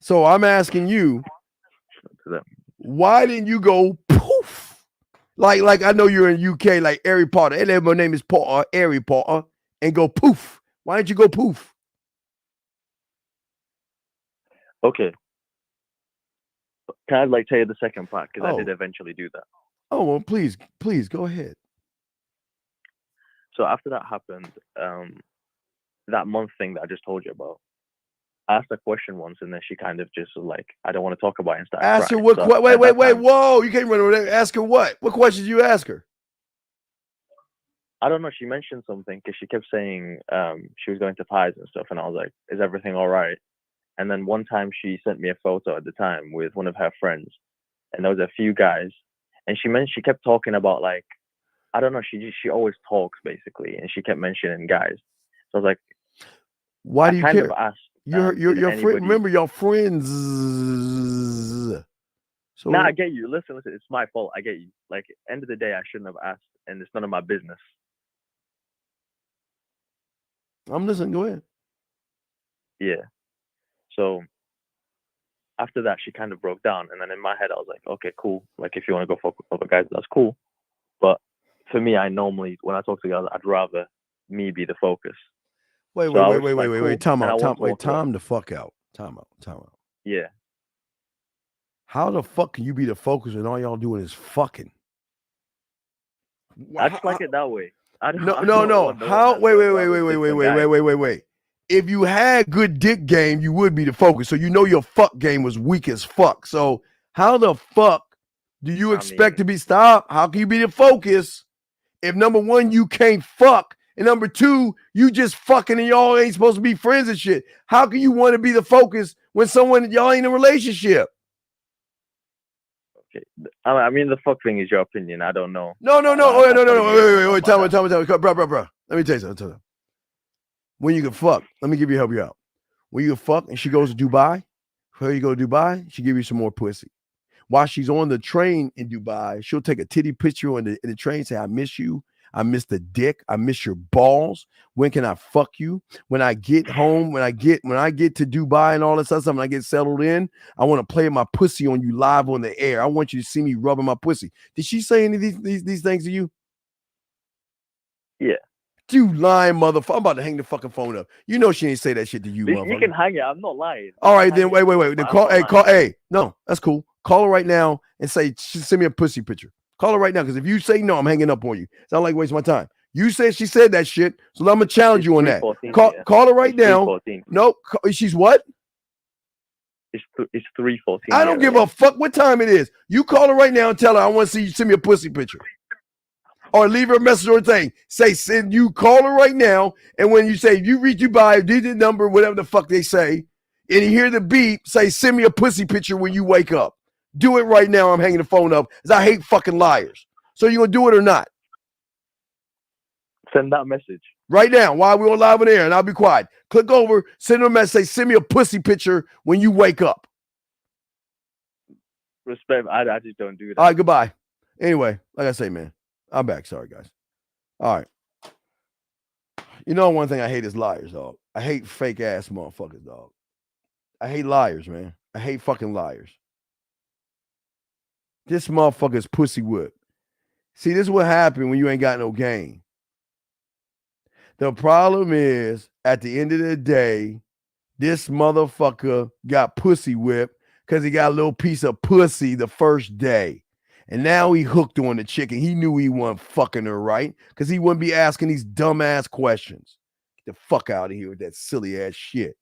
So I'm asking you, why didn't you go poof? Like I know you're in UK, like Harry Potter. Hey, my name is Harry Potter, and go poof. Why didn't you go poof? Okay. Can I tell you the second part? Because I did eventually do that. Oh, well, please go ahead. So after that happened, that month thing that I just told you about, I asked a question once, and then she kind of just like, I don't want to talk about it and started Ask her crying. what? So wait, whoa! You can't run over there. Ask her what? What questions did you ask her? I don't know. She mentioned something because she kept saying she was going to pies and stuff, and I was like, "Is everything all right?" And then one time she sent me a photo at the time with one of her friends, and there was a few guys, and she kept talking about like, I don't know, she always talks basically, and she kept mentioning guys. So I was like, why do you care? Of asked, your friend. Remember, your friends. So I get you. Listen, it's my fault. I get you. Like, end of the day, I shouldn't have asked, and it's none of my business. I'm listening. Go ahead. Yeah. So after that, she kind of broke down, and then in my head, I was like, okay, cool. Like, if you want to go fuck with other guys, that's cool. But for me, I normally, when I talk to guys, I'd rather me be the focus. Wait. Time out. Time the fuck out. Time out. Yeah. How the fuck can you be the focus and all y'all doing is fucking? I just like it that way. No. How? Wait. If you had good dick game, you would be the focus. So you know your fuck game was weak as fuck. So how the fuck do you expect to be stopped? How can you be the focus if number one, you can't fuck, and number two, you just fucking and y'all ain't supposed to be friends and shit? How can you want to be the focus when y'all ain't in a relationship? Okay. I mean, the fuck thing is your opinion. I don't know. No. Wait. Tell me. Bro. Let me tell you something. When you can fuck, let me help you out. When you can fuck and she goes to Dubai, her you go to Dubai, she give you some more pussy. While she's on the train in Dubai, she'll take a titty picture on the train, say, I miss you. I miss the dick. I miss your balls. When can I fuck you? When I get home, when I get to Dubai and all this stuff, when I get settled in, I want to play my pussy on you live on the air. I want you to see me rubbing my pussy. Did she say any of these things to you? Yeah. You lying motherfucker. I'm about to hang the fucking phone up. You know she ain't say that shit to you, motherfucker. You can hang it. I'm not lying. All right, then wait. Then call. Hey, no, that's cool. Call her right now and say, send me a pussy picture. Call her right now, because if you say no, I'm hanging up on you. It's not like wasting my time. You said she said that shit, so I'm gonna challenge you on that. 3:14, Call her right now. 3:14. No, she's what? It's 3:14. I don't give a fuck what time it is. You call her right now and tell her I want to see you send me a pussy picture. Or leave her a message or thing. Send you call her right now, and when you say you read you by digit number, whatever the fuck they say, and you hear the beep, say send me a pussy picture when you wake up. Do it right now. I'm hanging the phone up because I hate fucking liars. So you gonna do it or not? Send that message right now while we're on live on air, and I'll be quiet. Click over, send her a message, send me a pussy picture when you wake up. Respect. I just don't do that. All right, goodbye. Anyway, like I say, man, I'm back. Sorry, guys. All right. You know one thing I hate is liars, dog. I hate fake ass motherfuckers, dog. I hate liars, man. I hate fucking liars. This motherfucker's pussy whip. See, this is what happened when you ain't got no game. The problem is, at the end of the day, this motherfucker got pussy whipped because he got a little piece of pussy the first day. And now he hooked on the chicken. He knew he wasn't fucking her right because he wouldn't be asking these dumbass questions. Get the fuck out of here with that silly ass shit.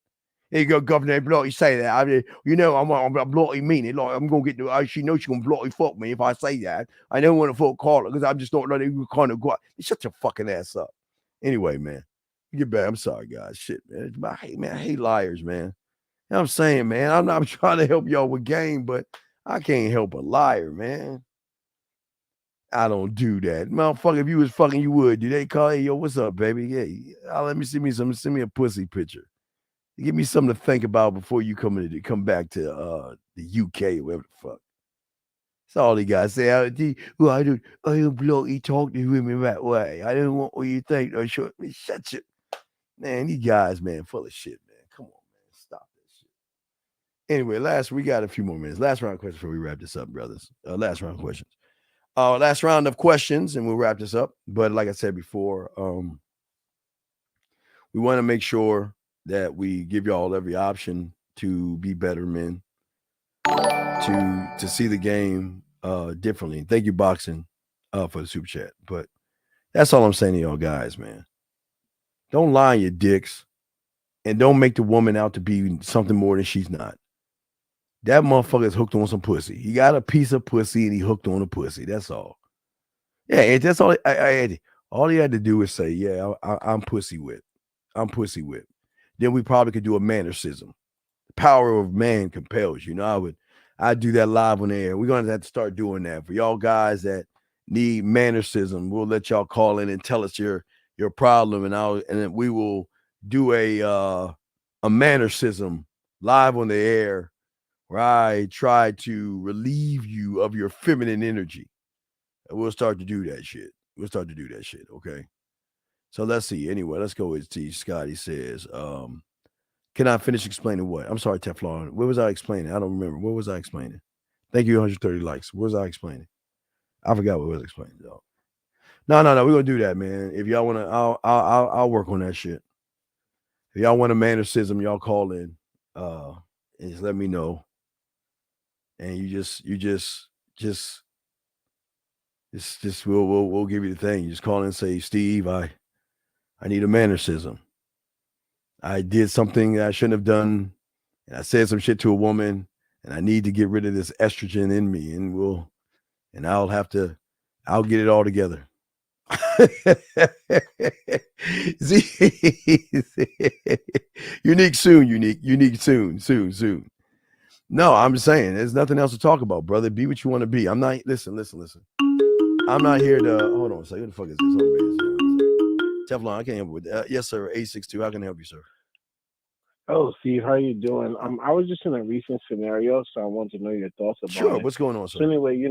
There you go, Governor. Bloody say that. I mean, you know, I'm bloody mean it. Like, I'm gonna get to. She knows she's gonna bloody fuck me if I say that. I don't want to fuck Carla because I'm just not letting you kind of go out. Shut your fucking ass up. Anyway, man, get back. I'm sorry, guys. Shit, man. I hate liars, man. You know what I'm saying, man. I'm trying to help y'all with game, but I can't help a liar, man. I don't do that. Motherfucker, if you was fucking, you would. Do they call, hey, yo, what's up, baby? Yeah, let me see me some. Send me a pussy picture. Give me something to think about before you come back to the UK or whatever the fuck. That's all he got to say. I don't bloody talk to women that way. I don't want what you think. Shut your man. These guys, man, full of shit, man. Come on, man, stop this shit. Anyway, we got a few more minutes. Last round of questions before we wrap this up, brothers. Last round of questions. Last round of questions, and we'll wrap this up. But like I said before, we want to make sure that we give y'all every option to be better men, to see the game differently. Thank you, Boxing, for the super chat. But that's all I'm saying to y'all guys, man. Don't lie on your dicks, and don't make the woman out to be something more than she's not. That motherfucker is hooked on some pussy. He got a piece of pussy, and he hooked on a pussy. That's all. Yeah, that's all. All he had to do is say, "Yeah, I'm pussy whipped. I'm pussy whipped." Then we probably could do a mannerism. The power of man compels. You know, I'd do that live on air. We're gonna have to start doing that for y'all guys that need mannerism. We'll let y'all call in and tell us your problem, and then we will do a mannerism live on the air where I try to relieve you of your feminine energy. And we'll start to do that shit. Okay. So let's see. Anyway, let's go with T. Scotty says, can I finish explaining what? I'm sorry, Teflon. What was I explaining? I don't remember. What was I explaining? Thank you, 130 likes. What was I explaining? I forgot what I was explaining, though. No. We're gonna do that, man. If y'all wanna, I'll work on that shit. If y'all want a mannerism, y'all call in, and just let me know. And you just we'll give you the thing. You just call in and say, Steve, I need a mannerism. I did something that I shouldn't have done, and I said some shit to a woman, and I need to get rid of this estrogen in me, and I'll get it all together. Unique soon. No, I'm just saying, there's nothing else to talk about, brother. Be what you want to be. I'm not, listen. I'm not here to, hold on a second. What the fuck is this? Teflon, I can't help you with that. Yes, sir. 862. How can I help you, sir? Oh, Steve, how you doing? I was just in a recent scenario, so I wanted to know your thoughts about it. Sure. What's going on, sir? So anyway,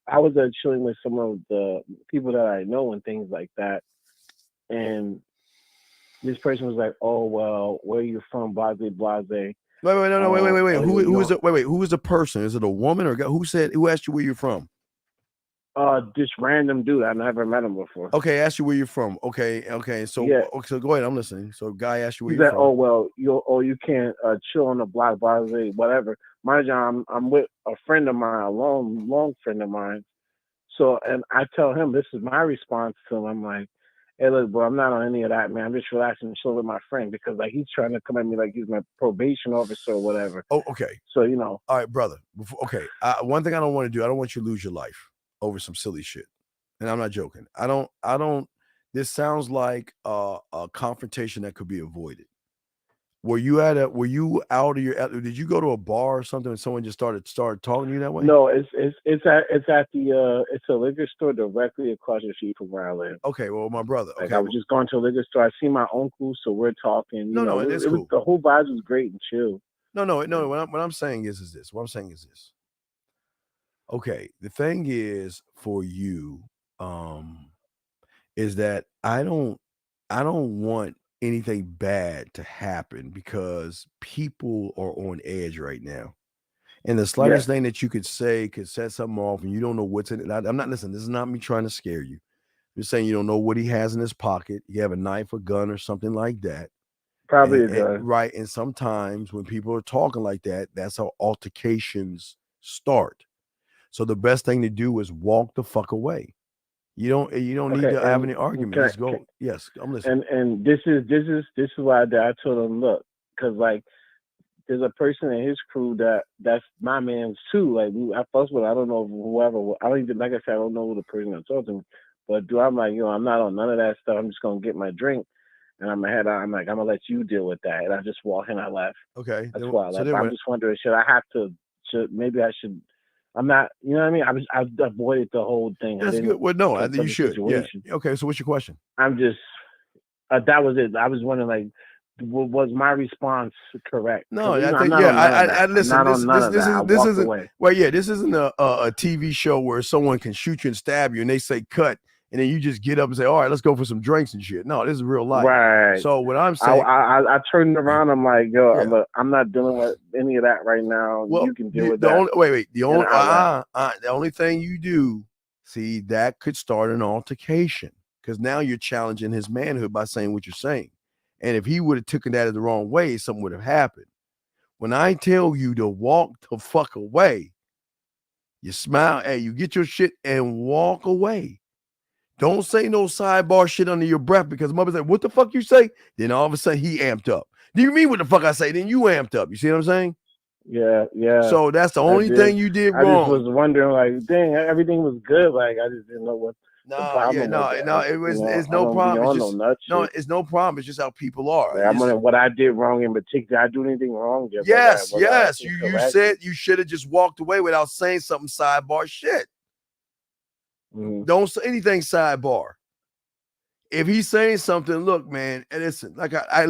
I was chilling with some of the people that I know and things like that, and this person was like, "Oh, well, where are you from? Blase, blase." Wait. Who is the person? Is it a woman or a guy? Who asked you where you're from? This random dude. I never met him before. Okay, asked you where you're from. Okay. So yeah. So go ahead. I'm listening. So guy asked you where He's you're like, from. "Oh, well, you can't chill on the block, blase, whatever." Mind you, I'm with a friend of mine, a long friend of mine. So, and I tell him, this is my response to him. I'm like, hey, look, bro, I'm not on any of that, man. I'm just relaxing and chilling with my friend because like he's trying to come at me like he's my probation officer or whatever. Oh, okay. So you know. All right, brother. One thing I don't want to do, I don't want you to lose your life over some silly shit. And I'm not joking. I don't. This sounds like a confrontation that could be avoided. Were you out of did you go to a bar or something and someone just started talking to you that way? No, it's a liquor store directly across the street from where I live. Okay, well, my brother. Okay, like I was just going to a liquor store. I see my uncle, so we're talking. No, it was cool. The whole vibe was great and chill. No. What I'm saying is this. What I'm saying is this. Okay, the thing is for you, is that I don't want anything bad to happen because people are on edge right now. And the slightest thing that you could say could set something off and you don't know what's in it. I'm not listening. This is not me trying to scare you. I'm just saying you don't know what he has in his pocket. You have a knife, a gun, or something like that. Probably a gun. Right. And sometimes when people are talking like that, that's how altercations start. So the best thing to do is walk the fuck away. You don't need to have any argument. Just go. Yes, I'm listening. And this is why I told him, look, because like there's a person in his crew that's my man's too. Like I fuss with, I don't know whoever. I don't even, like I said, I don't know who the person I'm talking to. But I'm like, I'm not on none of that stuff. I'm just gonna get my drink, and I'm gonna let you deal with that. And I just walked and I left. Okay, that's why I left. I'm just wondering, maybe I should. I'm not, you know what I mean? I avoided the whole thing. That's good. Well, no, you should. Yeah. Okay, so what's your question? I'm just, that was it. I was wondering, like, was my response correct? No, I think, I listen. This isn't. Well, yeah, this isn't a TV show where someone can shoot you and stab you, and they say cut, and then you just get up and say, "All right, let's go for some drinks and shit." No, this is real life. Right. So what I'm saying, I turned around. I'm like, yo, I'm not dealing with any of that right now. Well, you can deal with that. The only thing you do, see, that could start an altercation because now you're challenging his manhood by saying what you're saying. And if he would have taken that the wrong way, something would have happened. When I tell you to walk the fuck away, you smile, hey, you get your shit and walk away. Don't say no sidebar shit under your breath because mother said, what the fuck you say? Then all of a sudden he amped up. Do you mean what the fuck I say? Then you amped up. You see what I'm saying? Yeah. So that's the only thing you did wrong. I just was wondering, like, dang, everything was good. Like, I just didn't know what. It's no problem. It's no problem. It's just how people are. Like, I'm wondering what I did wrong in particular. Did I do anything wrong? Yes. You said you should have just walked away without saying something sidebar shit. Mm-hmm. Don't say anything sidebar. If he's saying something, look, man, and listen, like I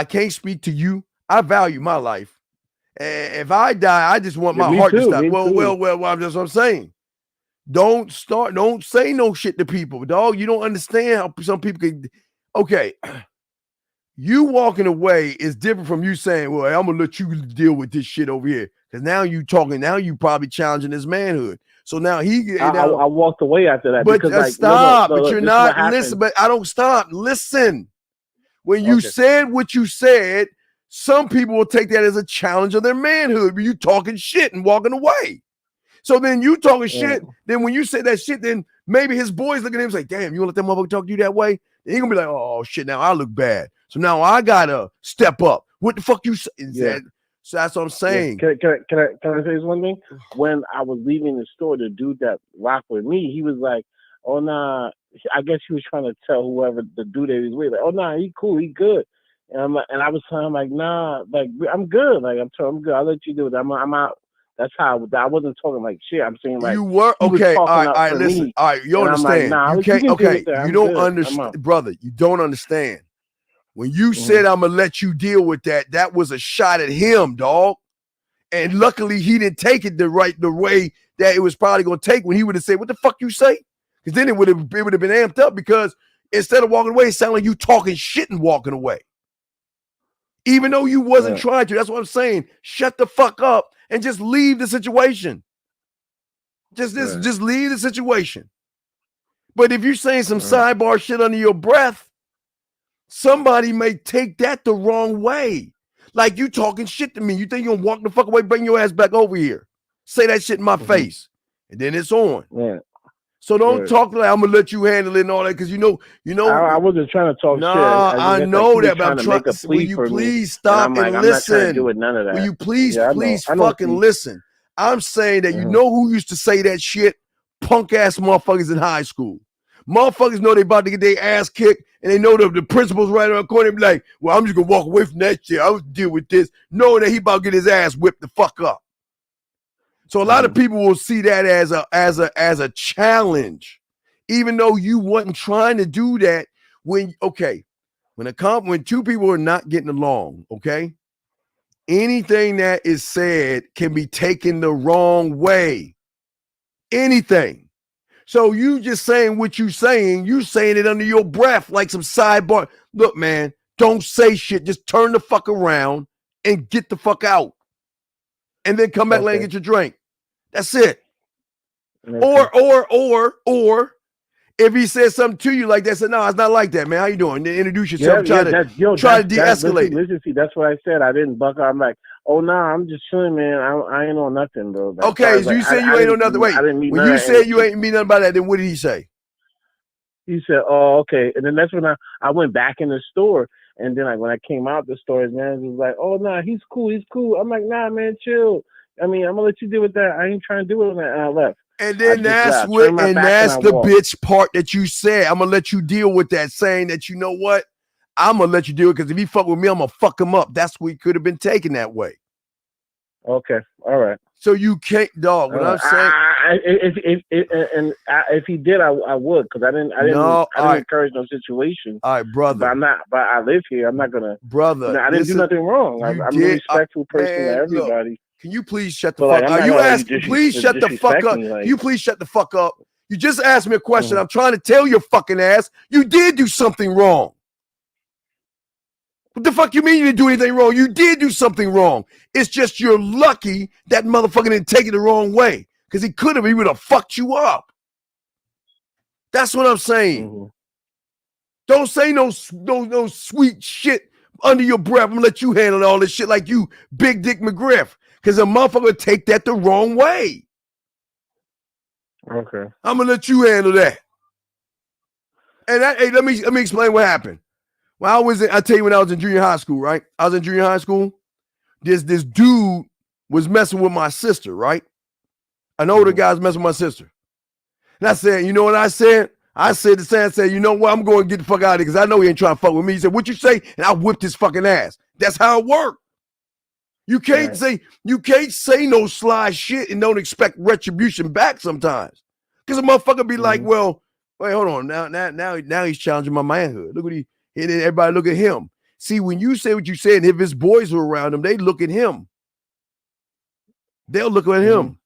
can't speak to you. I value my life. If I die, I just want my heart to stop. Well, I'm saying. Don't say no shit to people, dog. You don't understand how some people can. Okay, you walking away is different from you saying, "Well, I'm gonna let you deal with this shit over here." Because now you talking. Now you probably challenging his manhood. So now I walked away after that. But because, stop. But you're not listen. But I don't stop. Listen. When you said what you said, some people will take that as a challenge of their manhood. But you talking shit and walking away. So then you talking shit. Then when you say that shit, then maybe his boys look at him and say, damn, you want to let that motherfucker talk to you that way? Then he gonna be like, oh shit, now I look bad. So now I gotta step up. What the fuck you say? So that's what I'm saying. Can I say this one thing? When I was leaving the store, the dude that rocked with me, he was like, oh nah. I guess he was trying to tell whoever the dude that he was with, like, oh nah, he cool, he good. And I'm like, and I was telling him like, nah, like I'm good. Like I'm good. I'll let you do it. I'm out. That's how I wasn't talking like shit. I'm saying like you were okay. All right, listen. All right, you understand? Like, nah, you can't. Okay, you don't understand, brother. You don't understand. When you said I'm gonna let you deal with that, that was a shot at him, dog. And luckily he didn't take it the way that it was probably gonna take when he would have said, "What the fuck you say?" Because then it would have been amped up. Because instead of walking away, it sounded like you talking shit and walking away. Even though you wasn't trying to. That's what I'm saying. Shut the fuck up and just leave the situation. Just leave the situation. But if you're saying some sidebar shit under your breath, somebody may take that the wrong way. Like you talking shit to me. You think you're gonna walk the fuck away, bring your ass back over here. Say that shit in my face. And then it's on. Yeah. So don't Right. talk like I'm gonna let you handle it and all that, because you know. I wasn't trying to talk shit. Nah, I guess, know like, that, but I'm to trying. make a Will plea you for me, please and stop I'm like, and I'm not trying to do listen? with none of that. Will you please, Yeah, please I know. fucking listen? I'm saying that you Mhm. know who used to say that shit? Punk ass motherfuckers in high school. Motherfuckers know they about to get their ass kicked, and they know the principal's right around the corner. They be like, well, I'm just gonna walk away from that shit. I'm gonna deal with this, knowing that he about to get his ass whipped the fuck up. So a lot of people will see that as a challenge, even though you wasn't trying to do that. When two people are not getting along, okay, anything that is said can be taken the wrong way. Anything. So you just saying what you saying it under your breath like some sidebar. Look, man, don't say shit. Just turn the fuck around and get the fuck out. And then come back later and get your drink. That's it. Okay. Or if he says something to you like that, say, no, it's not like that, man. How you doing? Then introduce yourself. Try to de-escalate it. Listen, see, that's what I said. I didn't buck out. I'm like, oh no, I'm just chilling, man. I ain't on nothing, bro. Like, Okay, so you say you ain't on nothing. Wait, I didn't meet when none you of that said you energy. ain't mean nothing about that, then what did he say? He said, oh, okay. And then that's when I went back in the store. And then when I came out the store, his manager was like, oh, nah, he's cool. I'm like, nah, man, chill. I mean, I'm going to let you deal with that. I ain't trying to do it. And I left. And then that's the walked. Bitch part that you said. I'm going to let you deal with that, saying that, you know what? I'm going to let you do it, because if he fuck with me, I'm going to fuck him up. That's what he could have been taken that way. Okay. All right. So you can't, dog. What I'm saying, if he did, I would, because I didn't encourage no situation. All right, brother. But I live here. I'm not gonna, brother. I didn't do nothing wrong. I'm a respectful person to everybody. Look, can you please shut the fuck up? Are you asking? Please shut the fuck up. Can you please shut the fuck up? You just asked me a question. I'm trying to tell your fucking ass you did do something wrong. What the fuck you mean you didn't do anything wrong? You did do something wrong. It's just you're lucky that motherfucker didn't take it the wrong way, because he would have fucked you up. That's what I'm saying. Don't say no sweet shit under your breath. I'm gonna let you handle all this shit like you Big Dick McGriff, because a motherfucker would take that the wrong way. Okay. I'm gonna let you handle that. And hey, let me explain what happened. When I tell you, when I was in junior high school, right? I was in junior high school. This dude was messing with my sister, right? An older guy was messing with my sister. And I said, you know what I said? I said the same. I said, you know what? I'm going to get the fuck out of here, because I know he ain't trying to fuck with me. He said, what you say? And I whipped his fucking ass. That's how it worked. You can't say no sly shit and don't expect retribution back sometimes. Because a motherfucker be like, well, wait, hold on. Now he's challenging my manhood. Look what and then everybody look at him. See, when you say what you said, and if his boys were around him, they look at him. They'll look at him.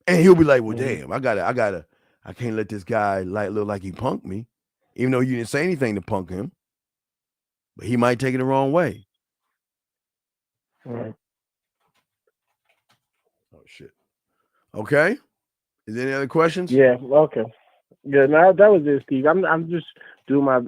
And he'll be like, well, damn, I can't let this guy look like he punked me, even though you didn't say anything to punk him. But he might take it the wrong way. Right. Oh, shit. Okay. Is there any other questions? Yeah, okay. Yeah, no, that was it, Steve. I'm just doing my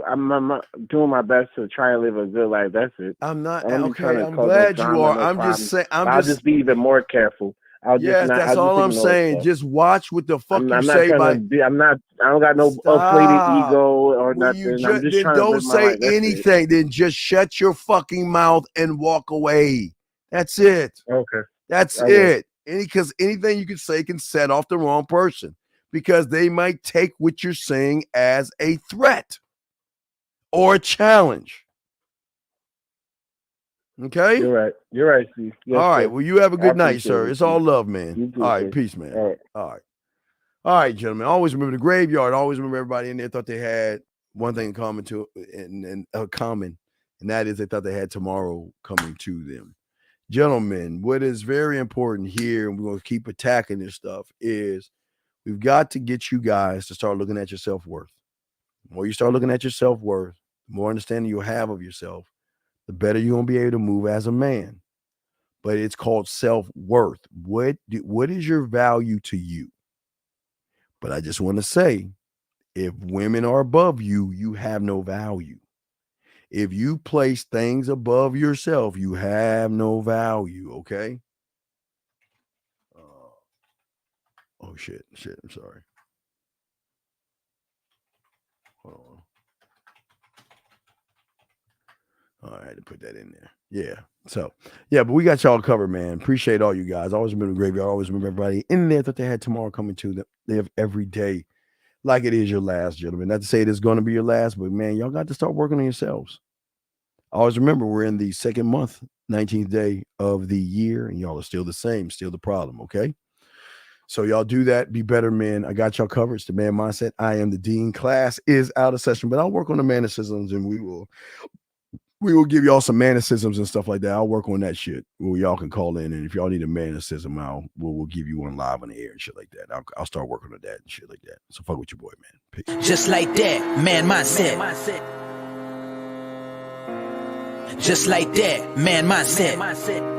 best to try and live a good life. That's it. I'm not okay. I'm glad you are. I'm just saying. I'll just be even more careful. That's all I'm saying. Stuff. Just watch what the fuck you I'm not say. Trying to be, I don't got no inflated ego or nothing. I'm just trying to don't live my say life. That's anything. Then just shut your fucking mouth and walk away. That's it. Okay. That's it. Because anything you can say can set off the wrong person, because they might take what you're saying as a threat or a challenge. Okay? You're right, Steve. Yes, all right. sir. Well, you have a good night, sir. It's all love, man. You too, all right. sir. Peace, man. All right. All right, gentlemen. Always remember the graveyard. Always remember everybody in there thought they had one thing in common and that is they thought they had tomorrow coming to them. Gentlemen, what is very important here, and we're going to keep attacking this stuff, is we've got to get you guys to start looking at your self-worth. The more you start looking at your self-worth, the more understanding you have of yourself, the better you're going to be able to move as a man. But it's called self-worth. What is your value to you? But I just want to say, if women are above you, you have no value. If you place things above yourself, you have no value, okay? Oh shit. I'm sorry. Hold on. All right, I had to put that in there. Yeah. So, yeah, but we got y'all covered, man. Appreciate all you guys. Always remember the graveyard. Always remember everybody in there that they had tomorrow coming to them. They have every day like it is your last, gentlemen. Not to say it is going to be your last, but man, y'all got to start working on yourselves. Always remember we're in the second month, 19th day of the year, and y'all are still the same, still the problem, okay? So y'all do that. Be better, man. I got y'all covered. It's the Man Mindset. I am the Dean. Class is out of session, but I'll work on the manicisms, and we will give y'all some manicisms and stuff like that. I'll work on that shit. Well, y'all can call in, and if y'all need a manicism, we'll give you one live on the air and shit like that. I'll start working on that and shit like that. So fuck with your boy, man. Peace. Just like that, Man Mindset. Just like that, Man Mindset.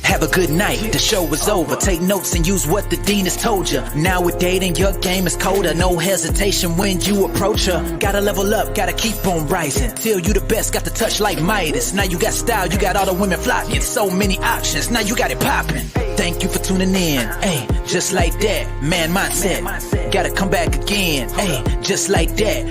Have a good night, the show is over. Take notes and use what the dean has told you. Now with dating, your game is colder. No hesitation when you approach her. Gotta level up, gotta keep on rising. Till you the best, got the touch like Midas. Now you got style, you got all the women flocking. So many options, now you got it popping. Thank you for tuning in. Hey, just like that, Man Mindset. Gotta come back again. Hey, just like that.